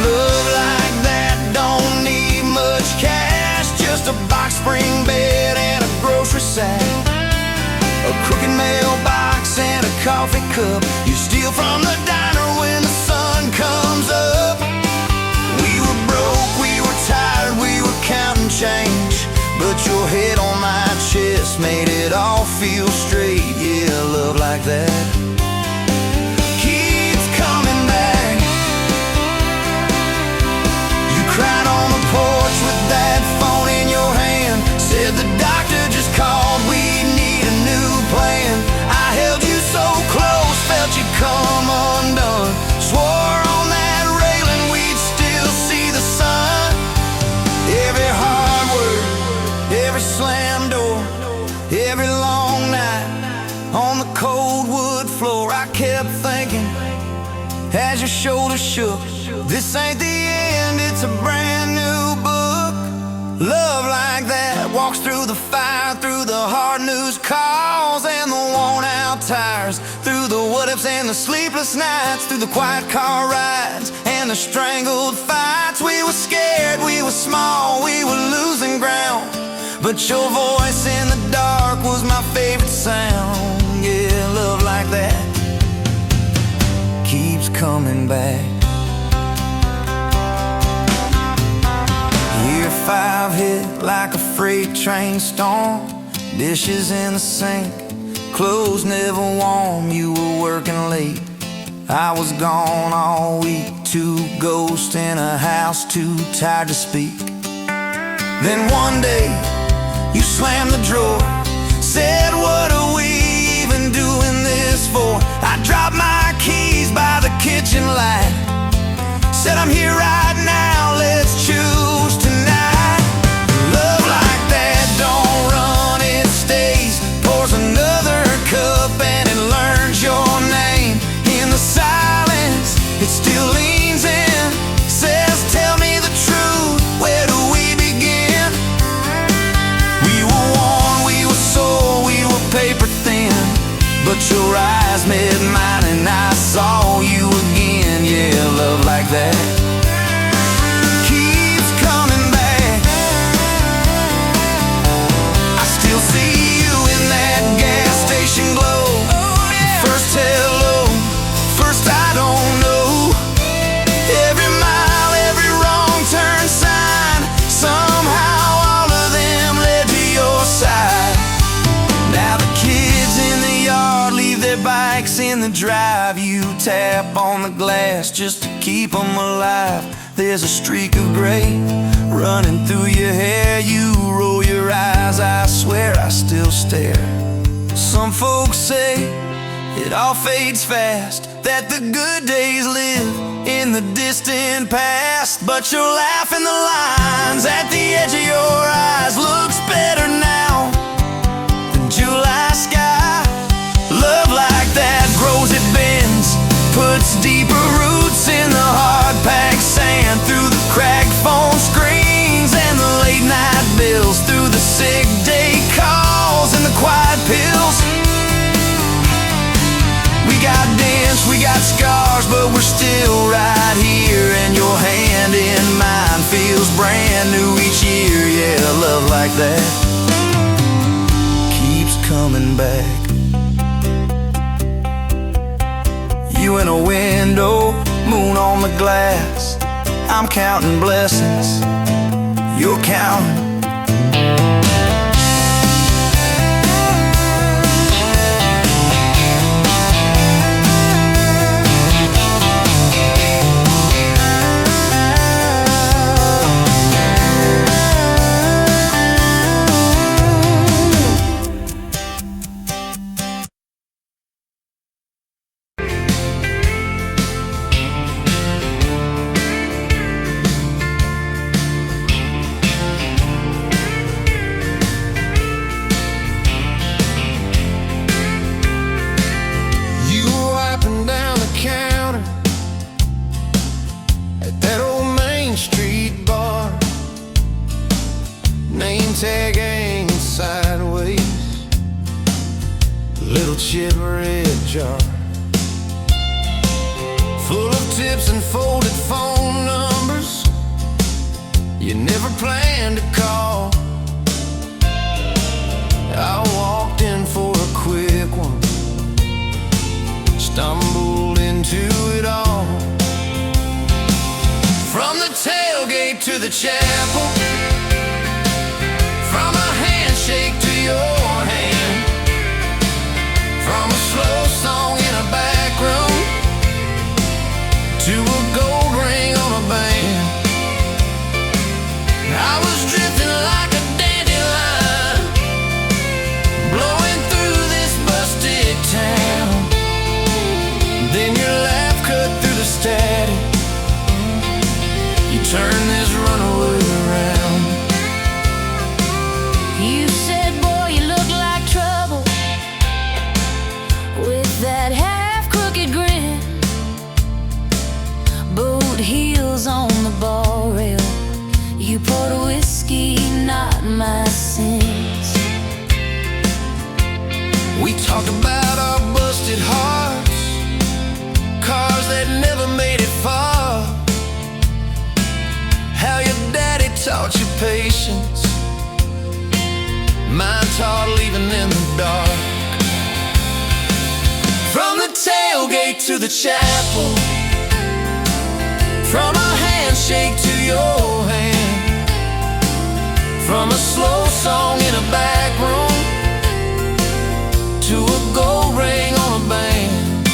B: Love like that don't need much cash, just a box spring bed and a grocery sack, a crooked mailbox and a coffee cup. You steal from the diner when the sun comes up. We were broke, we were tired, we were counting change, but your head on my chest made it all feel straight. Yeah, love like that keeps coming back. You cried on the porch with that phone in your hand. Said the doctor just called, we need a new plan. I held you so close, felt you come undone. Swore on that railing we'd still see the sun. Every hard word, every slam door, every long night on the cold wood floor, I kept thinking as your shoulders shook, this ain't the end, it's a brand new book. Love like that walks through the fire, through the hard news calls and the worn out tires, through the what ifs and the sleepless nights, through the quiet car rides and the strangled fights. We were scared, we were small, we were losing ground, but your voice in the dark was my favorite sound. Yeah, love like that keeps coming back. Year 5 hit like a freight train storm. Dishes in the sink, clothes never warm. You were working late, I was gone all week. 2 ghosts in a house, too tired to speak. Then one day you slammed the drawer, said what are we even doing this for? I dropped my keys by the kitchen light, said I'm here right now, let's choose tonight. Love like that don't run, it stays. Pours another cup and it learns your name. In the silence it still leans in, says tell me the truth, where do we begin? We were worn, we were sore, we were paper thin, but your eyes met mine and I saw you again. Yeah, love like that keeps coming back. I still see you in that gas station glow. First hello, first I don't know. Every mile, every wrong turn sign, somehow all of them led to your side. Now the kids in the yard leave their bikes in the drive. You tap on the glass just to keep them alive. There's a streak of gray running through your hair. You roll your eyes, I swear I still stare. Some folks say it all fades fast, that the good days live in the distant past, but your laugh in the lines at the edge of your eyes looks better now than July sky. Love like that grows, it bends, puts deeper roots in the hard-packed sand, through the cracked phone screens and the late-night bills, through the sick day calls and the quiet pills. We got dents, we got scars, but we're still right here, and your hand in mine feels brand new each year. Yeah, love like that keeps coming back. You in a window on the glass. I'm counting blessings, you're counting.
A: Tag hanging sideways, little chip red jar full of tips and folded phone numbers you never planned to call. I walked in for a quick one, stumbled into it all. From the tailgate to the chapel, from a handshake to your hand, from a slow song in a back room to a gold ring on a band. I was drifting like a dandelion, blowing through this busted town. Then your laugh cut through the static, you turned this runaway around.
C: You said, boy, you look like trouble, with that half-crooked grin, boot heels on the ball rail. You poured whiskey, not my sins.
A: We talked about our busted hearts, cars that never made it far, how your daddy taught you patience, mine taught leaving in the dark. From the tailgate to the chapel, from a handshake to your hand, from a slow song in a back room to a gold ring on a band.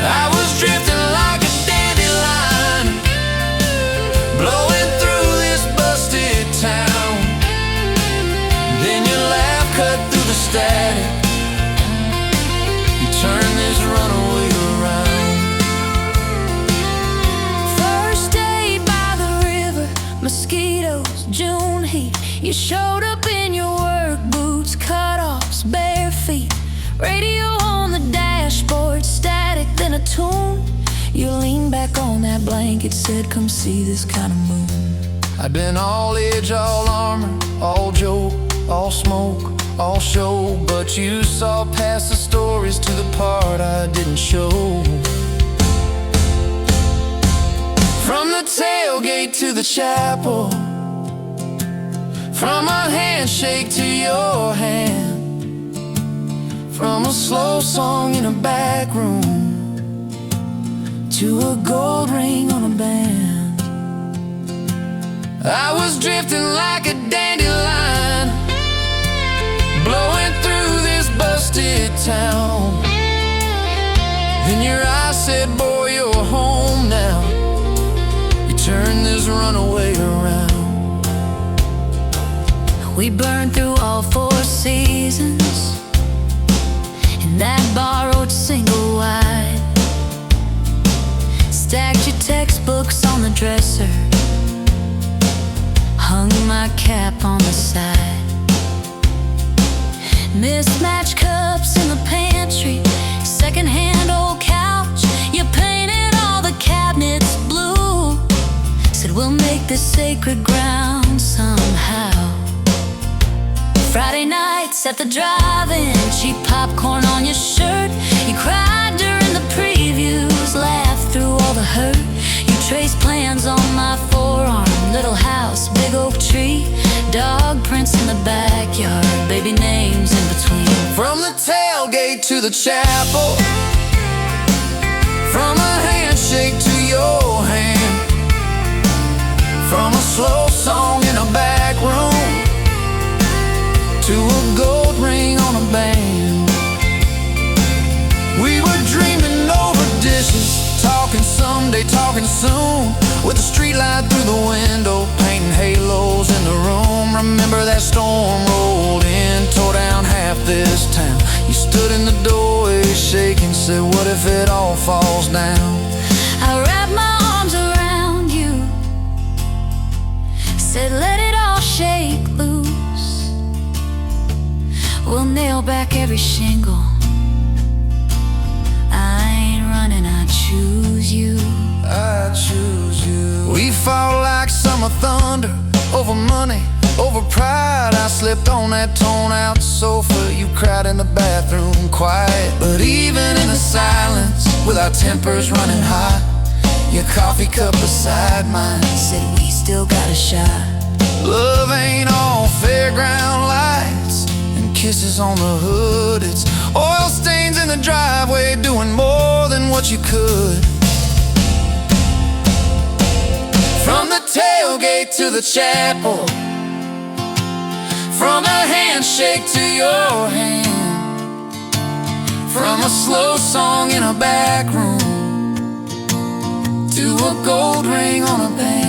A: I was drifting like a dandelion, blowing through this busted town. Then your laugh cut through the static, you turned this runaway around.
C: First day by the river, mosquitoes, June heat. You showed up in your work boots, cut-offs, bare feet. Radio on the dashboard, static, then a tune. You leaned back on that blanket, said, come see this kind of moon.
A: I'd been all edge, all armor, all joke, all smoke, all show, but you saw past the stories to the part I didn't show. From the tailgate to the chapel, from a handshake to your hand, from a slow song in a back room to a gold ring on a band. I was drifting like a dandelion, blowing through this busted town. Then your eyes said, boy, you're home now. You turned this runaway around.
C: We burned through all 4 seasons in that borrowed single wide. Stacked your textbooks on the dresser, hung my cap on the side. Mismatched cups in the pantry, secondhand old couch. You painted all the cabinets blue, said we'll make this sacred ground somehow. Friday nights at the drive-in, cheap popcorn on your shirt. You cried during the previews, laughed through all the hurt. You traced plans on my forearm, little house, big oak tree, dog prints in the backyard, baby names in between.
A: From the tailgate to the chapel, from a handshake slow song in a back room, to a gold ring on a band. We were dreaming over dishes, talking someday, talking soon, with a street light through the window, painting halos in the room. Remember that storm rolled in, tore down half this town. You stood in the doorway shaking, said, what if it all falls down?
C: I wrapped my arms around you, said let it all shake loose. We'll nail back every shingle. I ain't running, I choose you.
A: I choose you. We fought like summer thunder, over money, over pride. I slipped on that torn-out sofa, you cried in the bathroom quiet. But even in the silence, with our tempers running hot, your coffee cup beside mine
C: Said we still got a shot.
A: love ain't all fairground lights and kisses on the hood. It's oil stains in the driveway, doing more than what you could. From the tailgate to the chapel, from a handshake to your hand, from a slow song in a back room, to a gold ring on a band.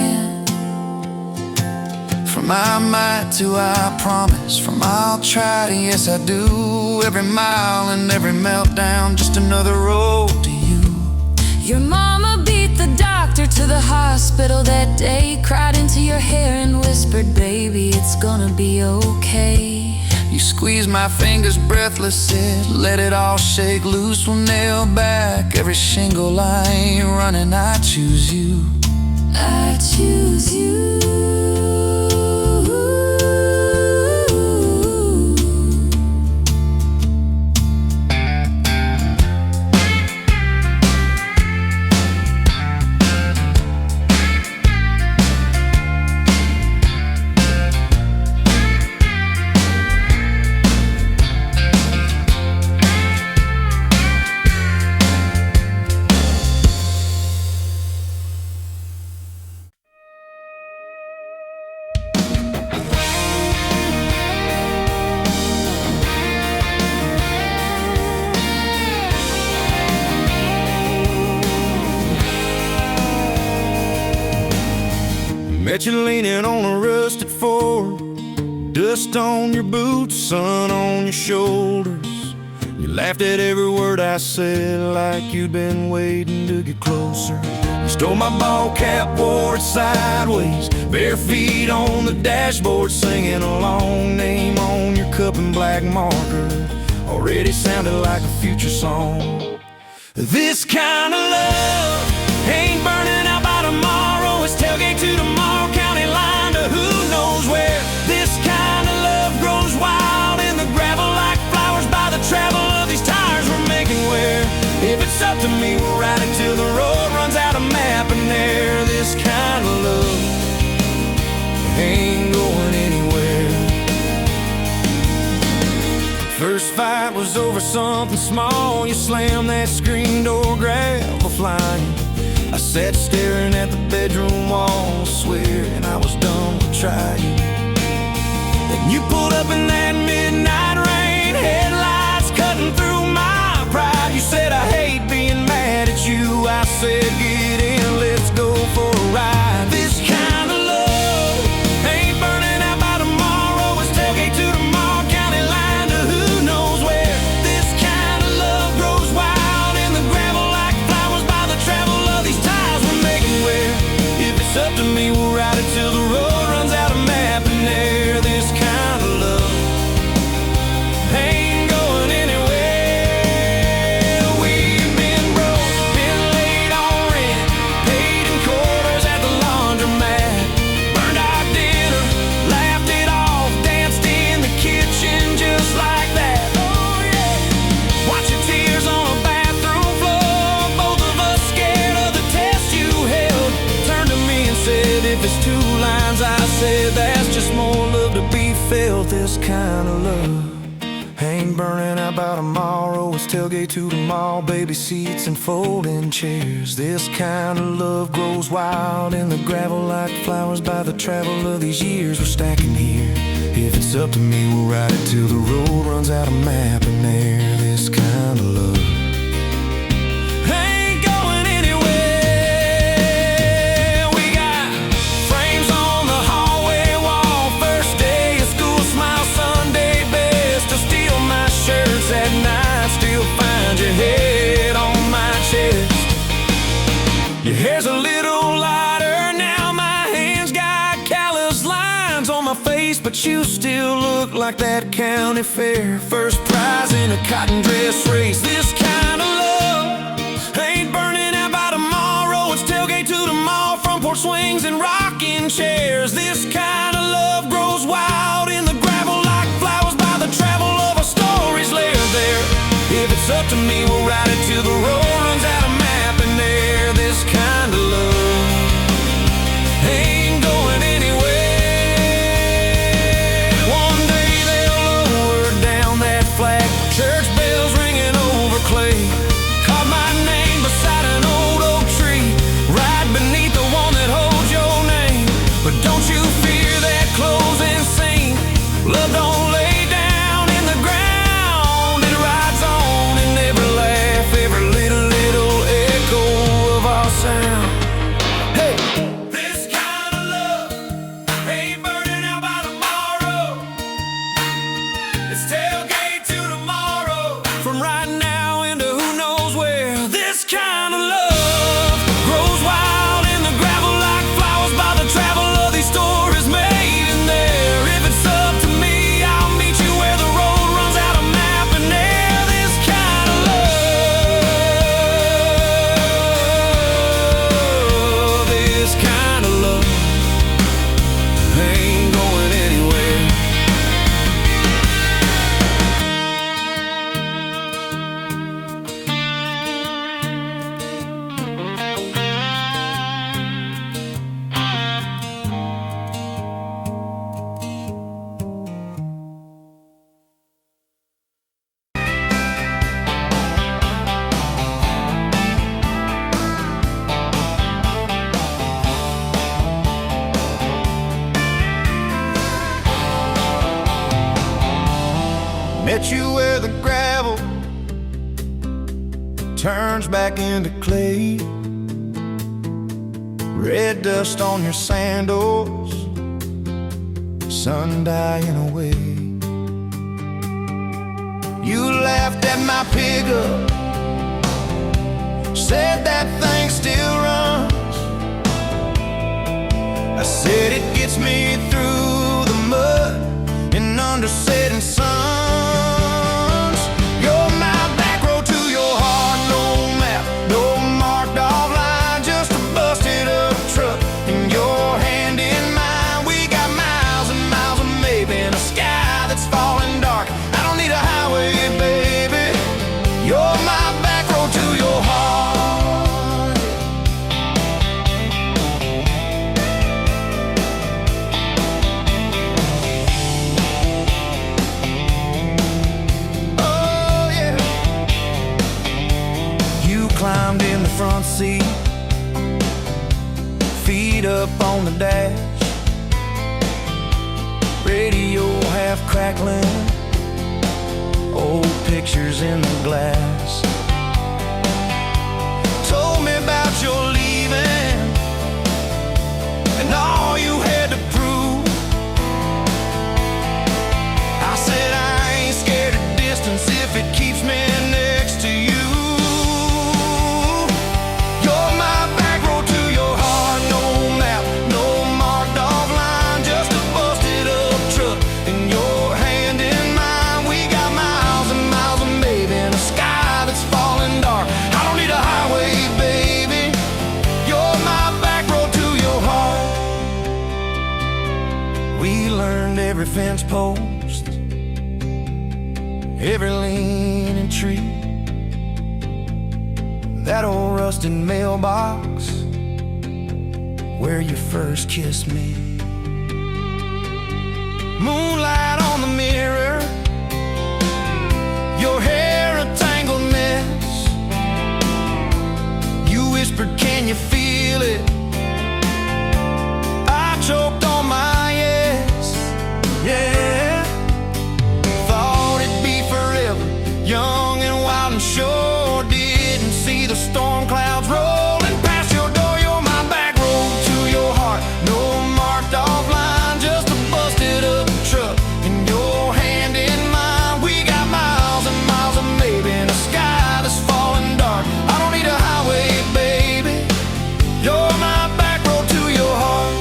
A: From I might to I promise, from I'll try to yes I do, every mile and every meltdown, just another road to you.
C: Your mama beat the doctor to the hospital that day, cried into your hair and whispered, baby, it's gonna be okay.
A: You squeezed my fingers breathless, said, let it all shake loose. We'll nail back every shingle. I ain't running, I choose you.
C: I choose you.
B: Met you leaning on a rusted Ford, dust on your boots, sun on your shoulders. You laughed at every word I said, like you'd been waiting to get closer. You stole my ball cap, wore it sideways, bare feet on the dashboard, singing a long name on your cup in black marker. Already sounded like a future song. This kind of love ain't burning out by tomorrow. It's tailgate to tomorrow, county line to who knows where. This kind of love grows wild in the gravel like flowers by the travel of these tires we're making wear. If it's up to me, we'll ride it till the road runs out of map and air. This kind of love ain't going anywhere. First fight was over something small. You slammed that screen door, gravel flying. I sat staring at the bedroom wall, swearing I was done with trying. Then you pulled up in that midnight rain, headlights cutting through my pride. You said, I hate being mad at you. I said, get in, let's go for a ride. This kind of love ain't burning out by tomorrow. It's tailgate to tomorrow, county line to who knows where. This kind of love grows wild in the gravel like flowers by the travel of these tires we're making wear. If it's up to me, we'll ride it till the road runs out of map and air. This kind of love
A: tomorrow. It's tailgate to the mall, baby seats and folding chairs. This kind of love grows wild in the gravel like flowers by the travel of these years we're stacking here. If it's up to me, we'll ride it till the road runs out of map and air. This kind of love ain't going anywhere. We got frames on the hallway wall, first day of school, smile Sunday best. To steal my shirts at night, still find your head on my chest. Your hair's a little lighter now, my hands got callous lines on my face, but you still look like that county fair first prize in a cotton dress race. This kind of love ain't burning out by tomorrow. It's tailgate to the mall, front porch swings and rocking chairs. This kind of love grows wild in the gravel like flowers by the travel of our stories layered there. If it's up to me, we'll ride it till the road runs out of map and air. This kind of love ain't going anywhere. One day they'll lower down that flag, church bells ringing over clay. Carve my name beside an old oak tree, right beneath the one that holds your name. But don't you fear that closing scene. Love don't lay down in the ground, it rides on in every laugh, every little echo of our sound. Hey, this kind of love ain't burning out by tomorrow. It's tailgate to tomorrow, from right now into who knows where. This kind of love grows wild in the gravel like flowers by the travel of these stories made in there. If it's up to me, I'll meet you where the road runs out of map and air. This kind of love, this kind of love ain't going anywhere. Met you where the gravel turns back into clay. Red dust on your sandals, sun dying away. You laughed at my pickup, said that thing still runs. I said it gets me through the mud and under setting suns. You're my back road to your heart, no map, no marked off line, just a busted up truck and your hand in mine. We got miles and miles of maybe in a sky that's falling dark. I don't need a highway, baby. You're my back road to your heart. Oh yeah. You climbed in the front seat, feet up on the dash, radio half crackling, old pictures in the glass. Told me about your leaving and all you had to prove. I said I ain't scared of distance if it keeps me next to you. You're my back road to your heart, no map, no marked off line, just a busted up truck and your hand in mine. We got miles and miles of maybe in a sky that's falling dark. I don't need a highway, baby. You're my back road to your heart. We learned every fence post, every leaning tree, that old rusted mailbox where you first kissed me. Moonlight on the mirror, your hair
B: out and sure didn't see the storm clouds rolling past your door. You're my back road to your heart, no marked off line, just a busted up truck in your hand in mine. We got miles and miles of maybe in a sky that's falling dark. I don't need a highway, baby, you're my back road to your heart.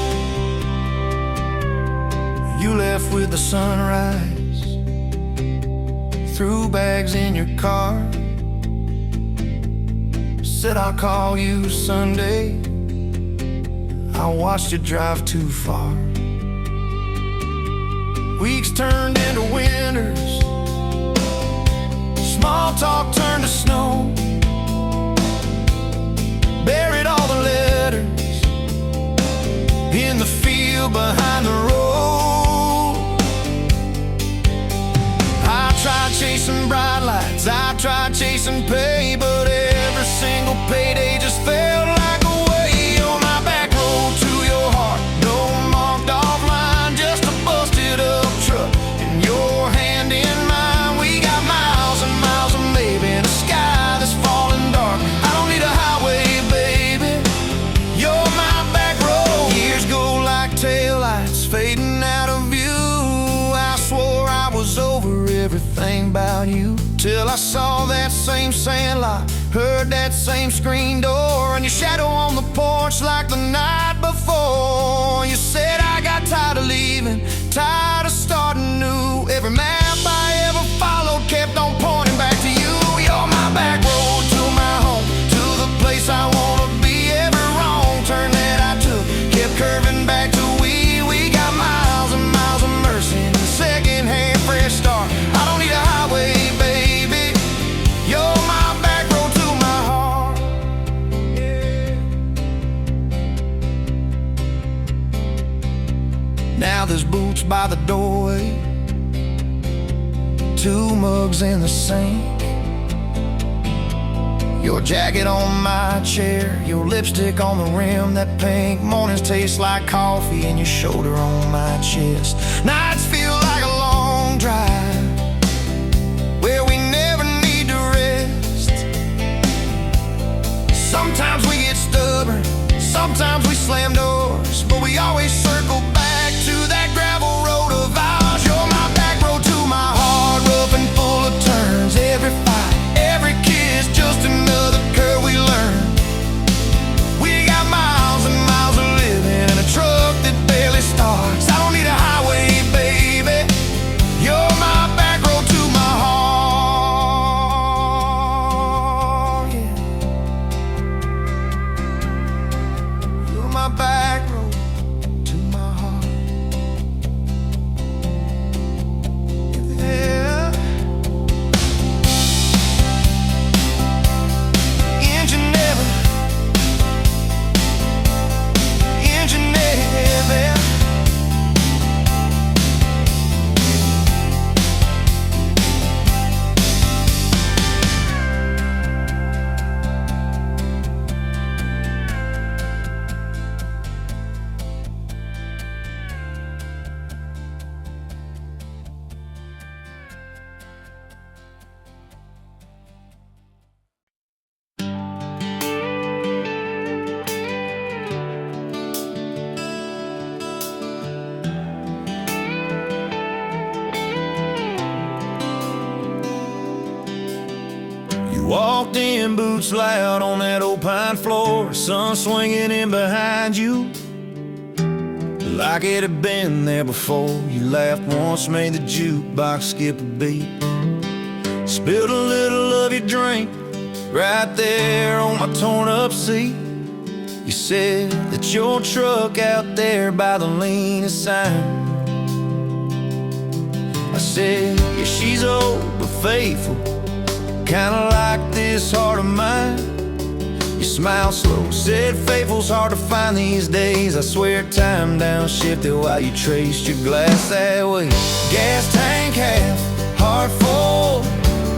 B: You left with the sunrise, threw bags in your car, said I'll call you Sunday. I watched you drive too far. Weeks turned into winters, small talk turned to snow. Buried all the letters in the field behind the road. I tried chasing bright lights, I tried chasing pay, but every single payday just felt like a way. You're my back road to your heart, no marked off line, just a busted up truck in your hand in mine. We got miles and miles of maybe in a sky that's falling dark. I don't need a highway, baby, you're my back road. Years go like taillights fading out of view. I swore I was over everything about you, till I saw that same sandlot, heard that same screen door, and your shadow on the porch like the night before. You said I got tired of leaving, tired of starting new. Every map I ever followed kept on pointing back to you. You're my back road to my home, to the place I wanna be. Every wrong turn that I took kept curving back to we got miles and miles of mercy and a second-hand fresh start. I don't need a highway, baby, you're my back road to my heart. Yeah. Now there's boots by the doorway, two mugs in the sink, your jacket on my chair, your lipstick on the rim, that pink. Mornings taste like coffee and your shoulder on my chest. Nights feel like a long drive where we never need to rest. Sometimes we get stubborn, sometimes we slam doors, but we always circle back to that gravel road of ours. You're my back road to my heart, rough and full of turns. Every fight, every kiss, just another curve we learn. We got miles and miles of living in a truck that barely starts. I don't need a highway, baby, you're my back road to my heart. Yeah. You're my back road to my heart. Yeah. Engine never, engine never. Walked in, boots loud on that old pine floor, sun swinging in behind you like it had been there before. You laughed once, made the jukebox skip a beat, spilled a little of your drink right there on my torn up seat. You said that your truck out there by the leanest sign. I said, yeah, she's old but faithful, kinda like this heart of mine. You smiled slow, said faithful's hard to find these days. I swear time downshifted while you traced your glass that way. Gas tank half, heart full,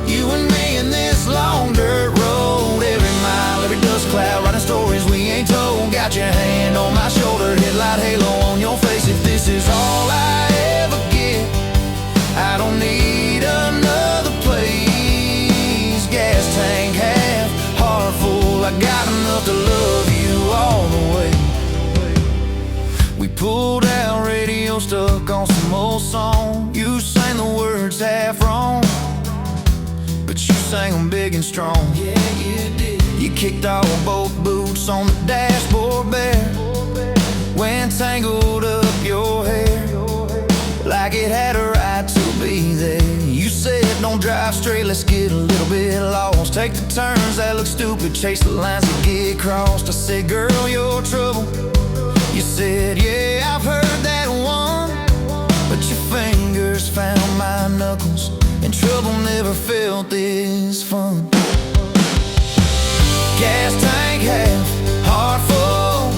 B: you and me in this long dirt road. Every mile, every dust cloud, writing stories we ain't told. Got your hand on my shoulder, headlight halo on your face. If this is all I ever get, I don't need another place. Gas stuck on some old song. You sang the words half wrong, but you sang them big and strong. Yeah, you did. You kicked all both boots on the dashboard bare, went tangled up your hair like it had a right to be there. You said don't drive straight, let's get a little bit lost. Take the turns that look stupid, chase the lines that get crossed. I said, girl, you're trouble. You said, yeah, I've heard that one, but your fingers found my knuckles, and trouble never felt this fun. Gas tank half, heart full,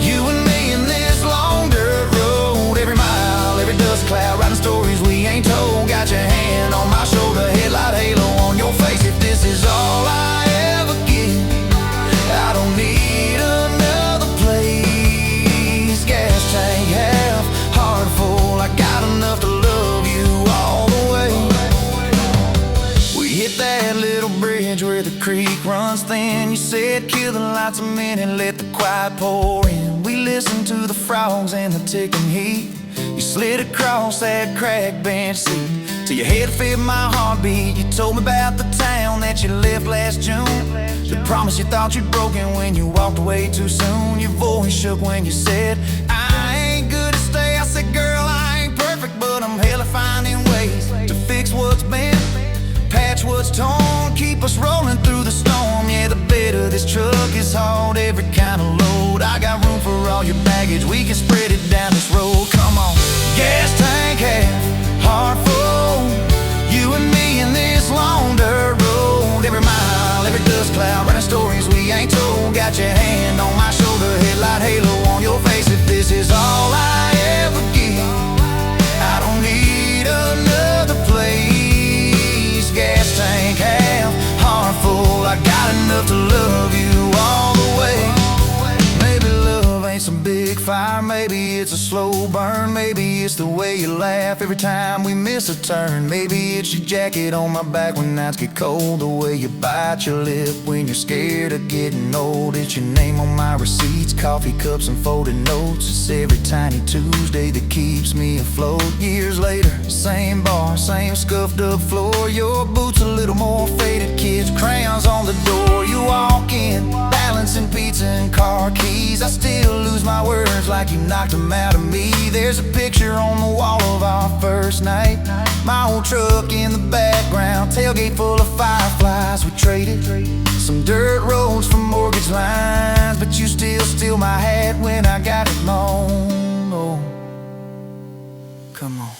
B: you and me in this long dirt road. Every mile, every dust cloud, writing stories we ain't told. Got your hand on my shoulder, headlight halo on your face. If this is all I ever get, I don't need another place. Gas tank half, heart full, I got enough to love you all the way. We hit that little bridge where the creek runs thin. You said kill the lights a minute, let the quiet pour in. We listened to the frogs and the ticking heat. You slid across that cracked bench seat till your head fit my heartbeat. You told me about the town that you left last June, the promise you thought you'd broken when you walked away too soon. Your voice shook when you said, I ain't good to stay. I said, girl, I ain't perfect, but I'm hella finding ways to fix what's bent, patch what's torn, keep us rolling through the storm. Yeah, the bed of this truck is hauled every kind of load. I got room for all your baggage, we can spread it down this road. Come on. Gas tank half, heart full, you and me in this long dirt road. Every mile, every dust cloud, writing stories we ain't told. Got your hand on my shoulder, headlight halo on your face. If this is all I ever get, I don't need another place. Gas tank half, heart full, I got enough to love you all the way. Maybe love ain't some big fire, maybe it's a slow burn. Maybe it's the way you laugh every time we miss a turn. Maybe it's your jacket on my back when nights get cold, the way you bite your lip when you're scared of getting old. It's your name on my receipts, coffee cups and folded notes. It's every tiny Tuesday that keeps me afloat. Years later, same bar, same scuffed up floor. Your boots a little more faded, kids, crayons on the door. You walk in, balancing pizza and car keys. I still lose my words like you knocked them out of me. There's a picture on the wall of our first night, my old truck in the background, tailgate full of fireflies. We traded some dirt roads for mortgage lines, but you still steal my hat when I got it long. Oh, come on.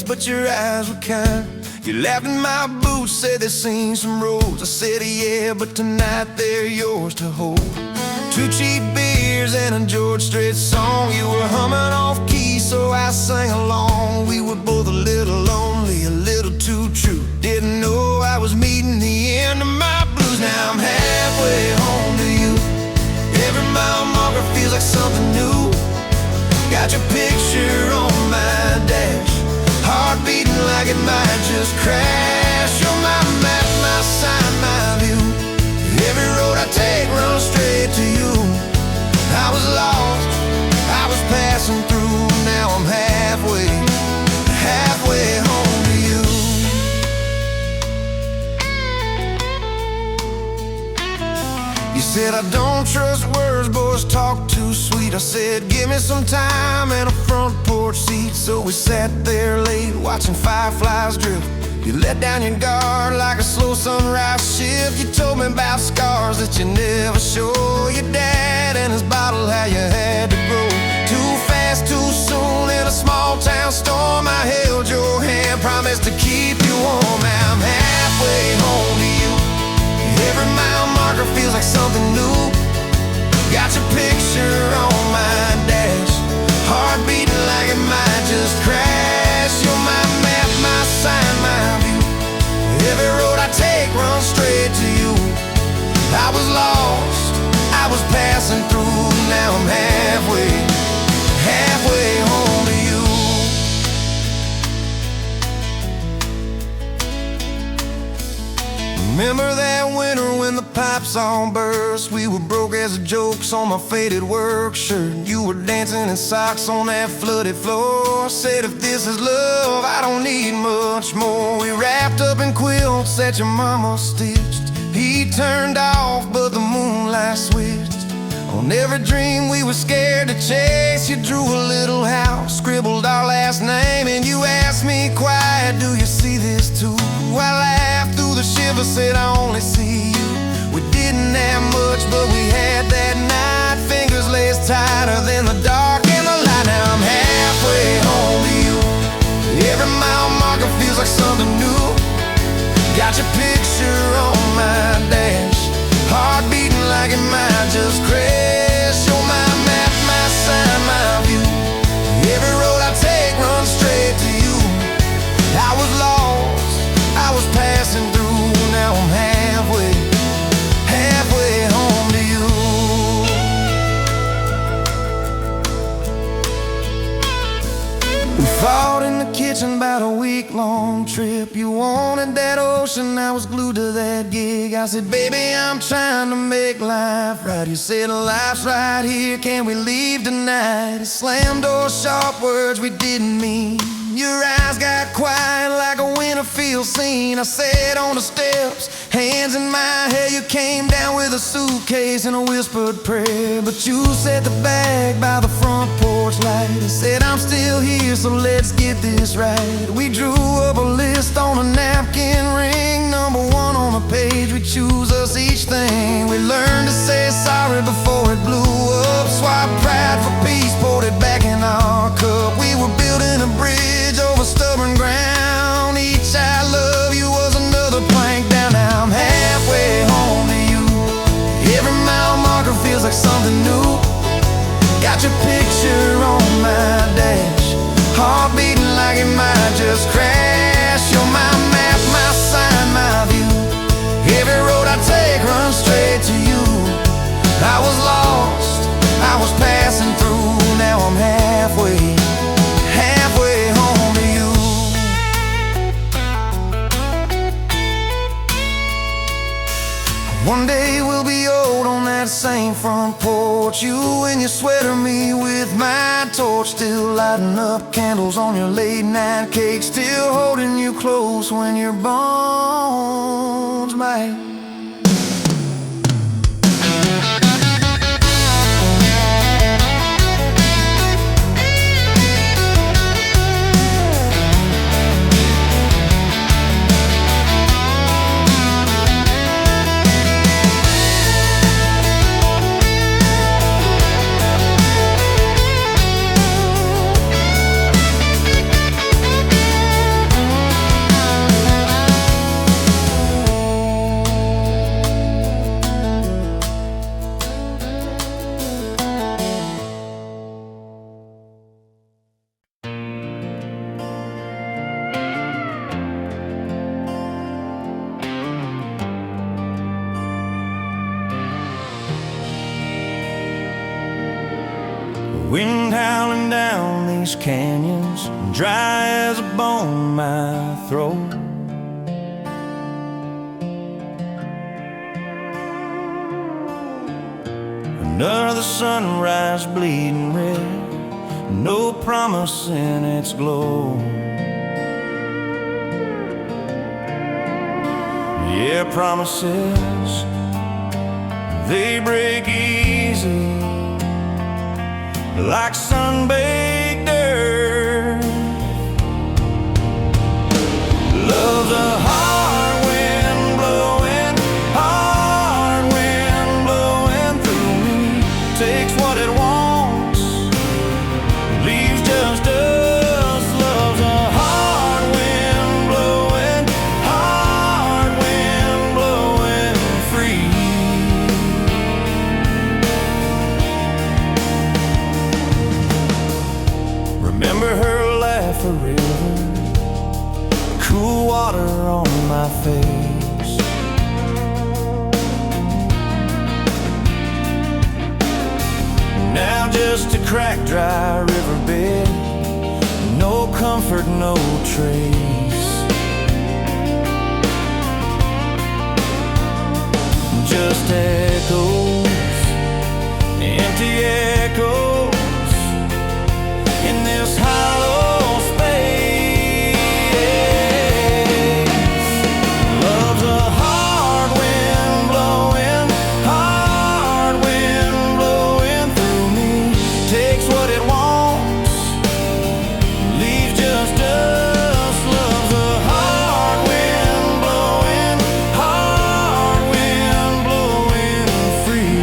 B: But your eyes were kind. You laughed in my boots, said they've seen some roads. I said yeah, but tonight they're yours to hold. 2 cheap beers and a George Strait song. You were humming off key, so I sang along. We were both a little lonely, a little too true. Didn't know I was meeting the end of my blues. Now I'm halfway home to you. Every mile marker feels like something new. Got your picture on my dash, heart beating like it might just crash. You're my map, my sign, my view. Every road I take runs straight to you. I was lost, I was passing through. Now I'm halfway home to you.
A: said, I don't trust words, boys talk too sweet. I said, give me some time and a front porch seat. So we sat there late, watching fireflies drift. You let down your guard like a slow sunrise shift. You told me about scars that you never show. Your dad and his bottle, how you had to grow too fast, too soon in a small town storm. I held your hand, promised to keep you warm. Now I'm halfway home to you. Every mile marker feels like something new. Got your picture on my dash, heart beating like it might just crash. You're my map, my sign, my view. Every road I take runs straight to you. I was lost, I was passing through. Now I'm halfway home to you. Remember that winter when the pipes all burst? We were broke as the jokes on my faded work shirt. You were dancing in socks on that flooded floor. Said, if this is love, I don't need much more. We wrapped up in quilts that your mama stitched. Heat turned off, but the moonlight switched. On every dream we were scared to chase, you drew a little house, scribbled our last name, and you asked me quiet, do you see this too? I laughed through the shiver, said I only see you. We didn't have much, but we had that night. Fingers laced tighter than the dark and the light. Now I'm halfway home to you. Every mile marker feels like something new. Got your picture on my dash, heart beating like it might just crash. You're my map, my sign, my view. Every road I take runs straight to you. I was lost, I was passing through. Now I'm halfway home to you. We fought in the kitchen about a week-long trip. You wanted that ocean, I was glued to that gig. I said, baby, I'm trying to make life right. You said, life's right here, can we leave tonight? It slammed doors, sharp words we didn't mean. Your eyes got quiet like a winter field scene. I sat on the steps, hands in my hair. You came down with a suitcase and a whispered prayer. But you set the bag by the front porch light and said, I'm still here, so let's get this right. We drew up a list on a napkin ring, number one on the page. We choose us each thing. We learned to say sorry before it blew up. Swap pride for peace, poured it back in our cup. We were building a bridge over stubborn ground. Each I love you was another plank down. Now I'm halfway home to you. Every mile marker feels like something new. Got your picture on my dash, heart beating like it might just crash. You're my map, my sign, my view. Every road I take runs straight to you. I was lost, I was passing through. Now I'm halfway home to you. One day we'll be old on that same front porch. You in your sweater, me with my torch. Still lighting up candles on your late night cake. Still holding you close when your bones might. Wind howling down these canyons, dry as a bone my throat. Another sunrise bleeding red, no promise in its glow. Yeah, promises
B: They break easy like sun-baked earth. Love's a hard wind blowing, hard wind blowing through me. Takes what it wants, leaves just us. Love's a hard wind blowing, hard wind blowing free. Remember her laugh forever, cool water on my face. Now just a cracked, dry riverbed, no comfort, no trace. Just echoes, empty echoes in this hollow space. Love's a hard wind blowing, hard wind blowing through me. Takes what it wants, leaves just us. Love's a hard wind blowing, hard wind blowing free.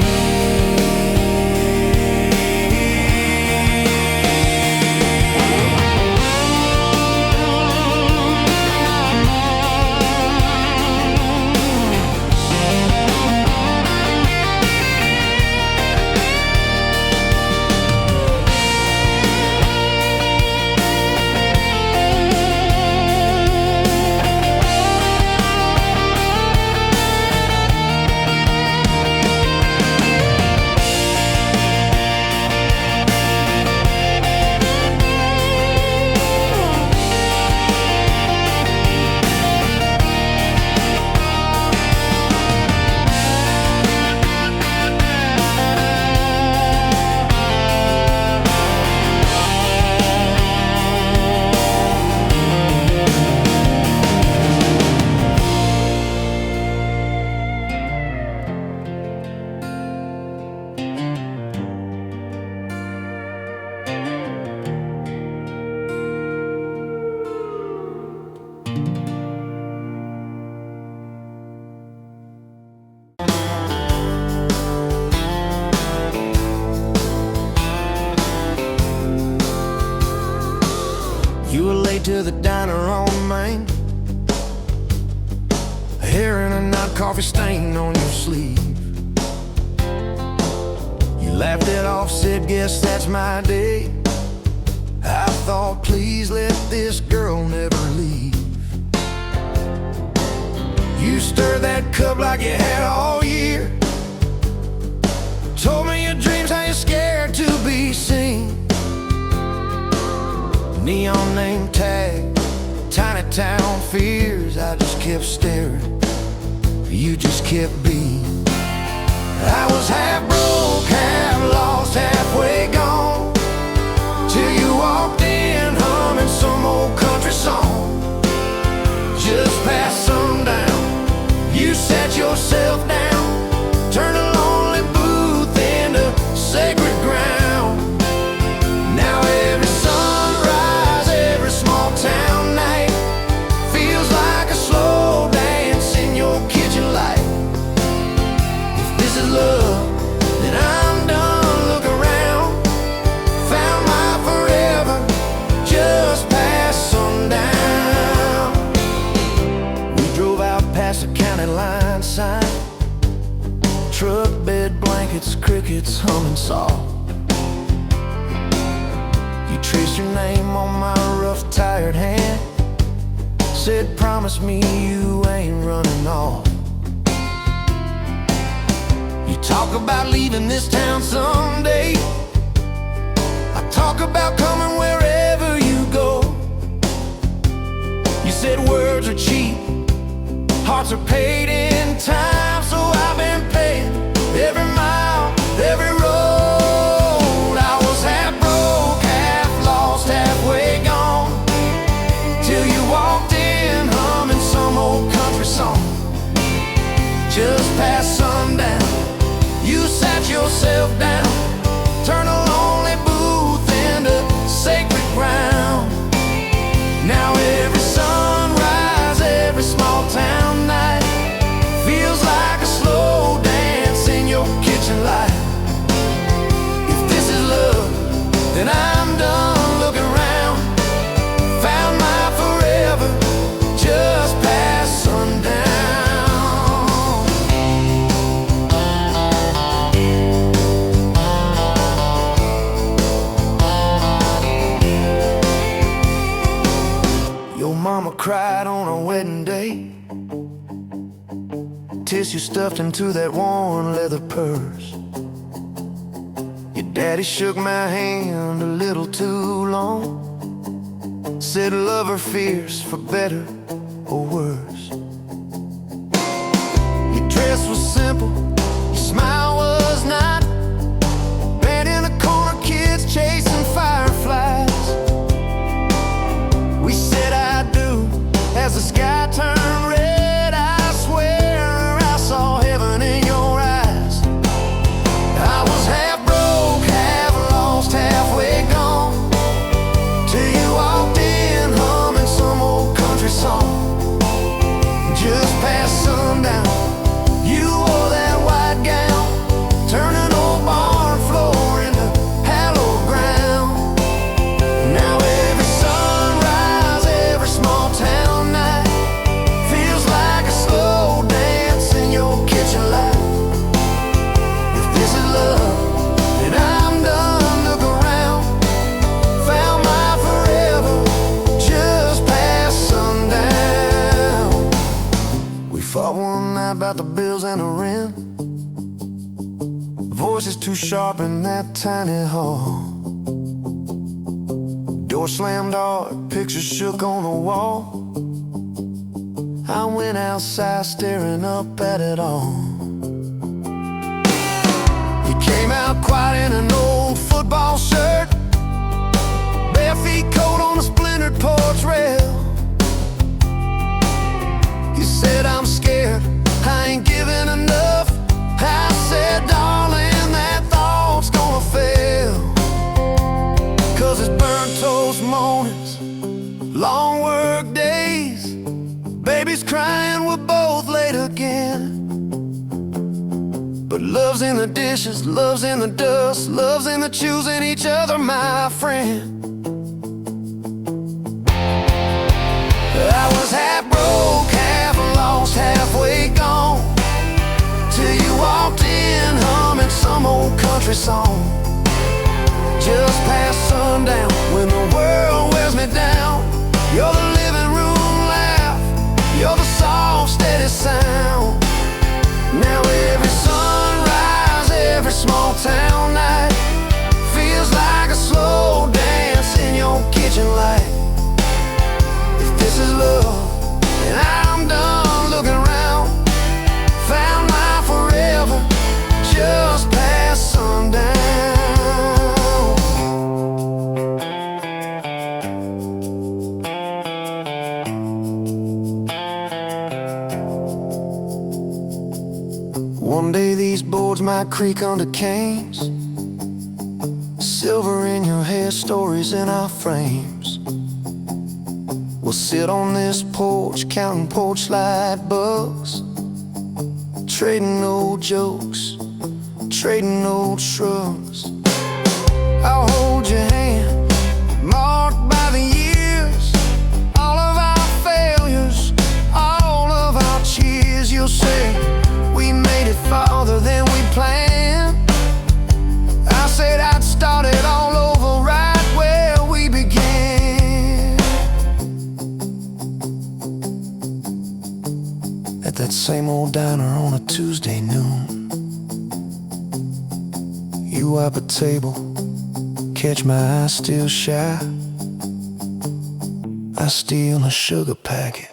B: You were late to the diner on Main, hair in a knot, coffee stain on your sleeve. You laughed it off, said, guess that's my day. I thought, please let this girl never leave. You stirred that cup like you had all year. Told me your dreams, how you're scared to be seen. Neon name tag, tiny town fears. I just kept staring, you just kept being. I was half broke, half lost, halfway gone, till you walked in humming some old country song. Just past sundown, you sat yourself down, turned a lonely booth into sacred ground. Now every sunrise, every small town night feels like a slow dance in your kitchen light. If this is love, then I'm done. Look around, found my forever just past sundown. We drove out past the county line sign, truck bed blankets, crickets humming soft. You traced your name on my rough, tired hand, said, promise me you ain't running off. You talk about leaving this town someday, I talk about coming wherever you go. You said words are cheap, hearts are paid in time, so I've been paying every mile, every road. I was half broke, half lost, halfway gone, till you walked in humming some old country song. Just past sundown,
A: kiss you stuffed into that worn leather purse. Your daddy shook my hand a little too long, said love or fears for better or worse. Your dress was simple, your smile was not. Band in the corner, kids chasing fireflies. We said I do as the sky turned red. I swear I saw heaven in your eyes. I was half broke, half lost, halfway gone, till you walked in humming some old country song. Just past sundown, you wore that white gown, turning old barn floor into hallowed ground. Now every sunrise, every small town night feels like a slow dance in your kitchen light. If this is love, then I'm done. Look around, found my forever just past sundown. We fought one night about the bills and the rent, voices too sharp in that tiny hall. Door slammed hard, pictures shook on the wall. I went outside staring up at it all. You came out quiet in an old football shirt, bare feet cold on a splintered porch rail. You said I'm scared, I ain't giving enough. I said, darling, that thought's gonna fail. 'Cause it's burnt toast mornings, long work days, babies crying, we're both late again. But love's in the dishes, love's in the dust, love's in the choosing each other, my friend. I was half broke, half lost, halfway gone, till you walked in humming some old country song. Just past sundown, when the world wears me down, you're the living room laugh, you're the soft, steady sound. Now every sunrise, every small town night feels like a slow dance in your kitchen light. If this is love, then I'm done looking around, found my forever just past sundown. One day these boards might creak under canes, silver in your hair, stories in our frames. We'll sit on this porch, counting porch light bugs, trading old jokes, trading old shrugs. I'll hold your hand, marked by the years, all of our failures, all of our cheers. You'll say, we made it farther than we planned. I said I'd start it all over right where we began. At that same old diner on a Tuesday noon, you wipe a table, catch my eye still shy. I steal a sugar packet,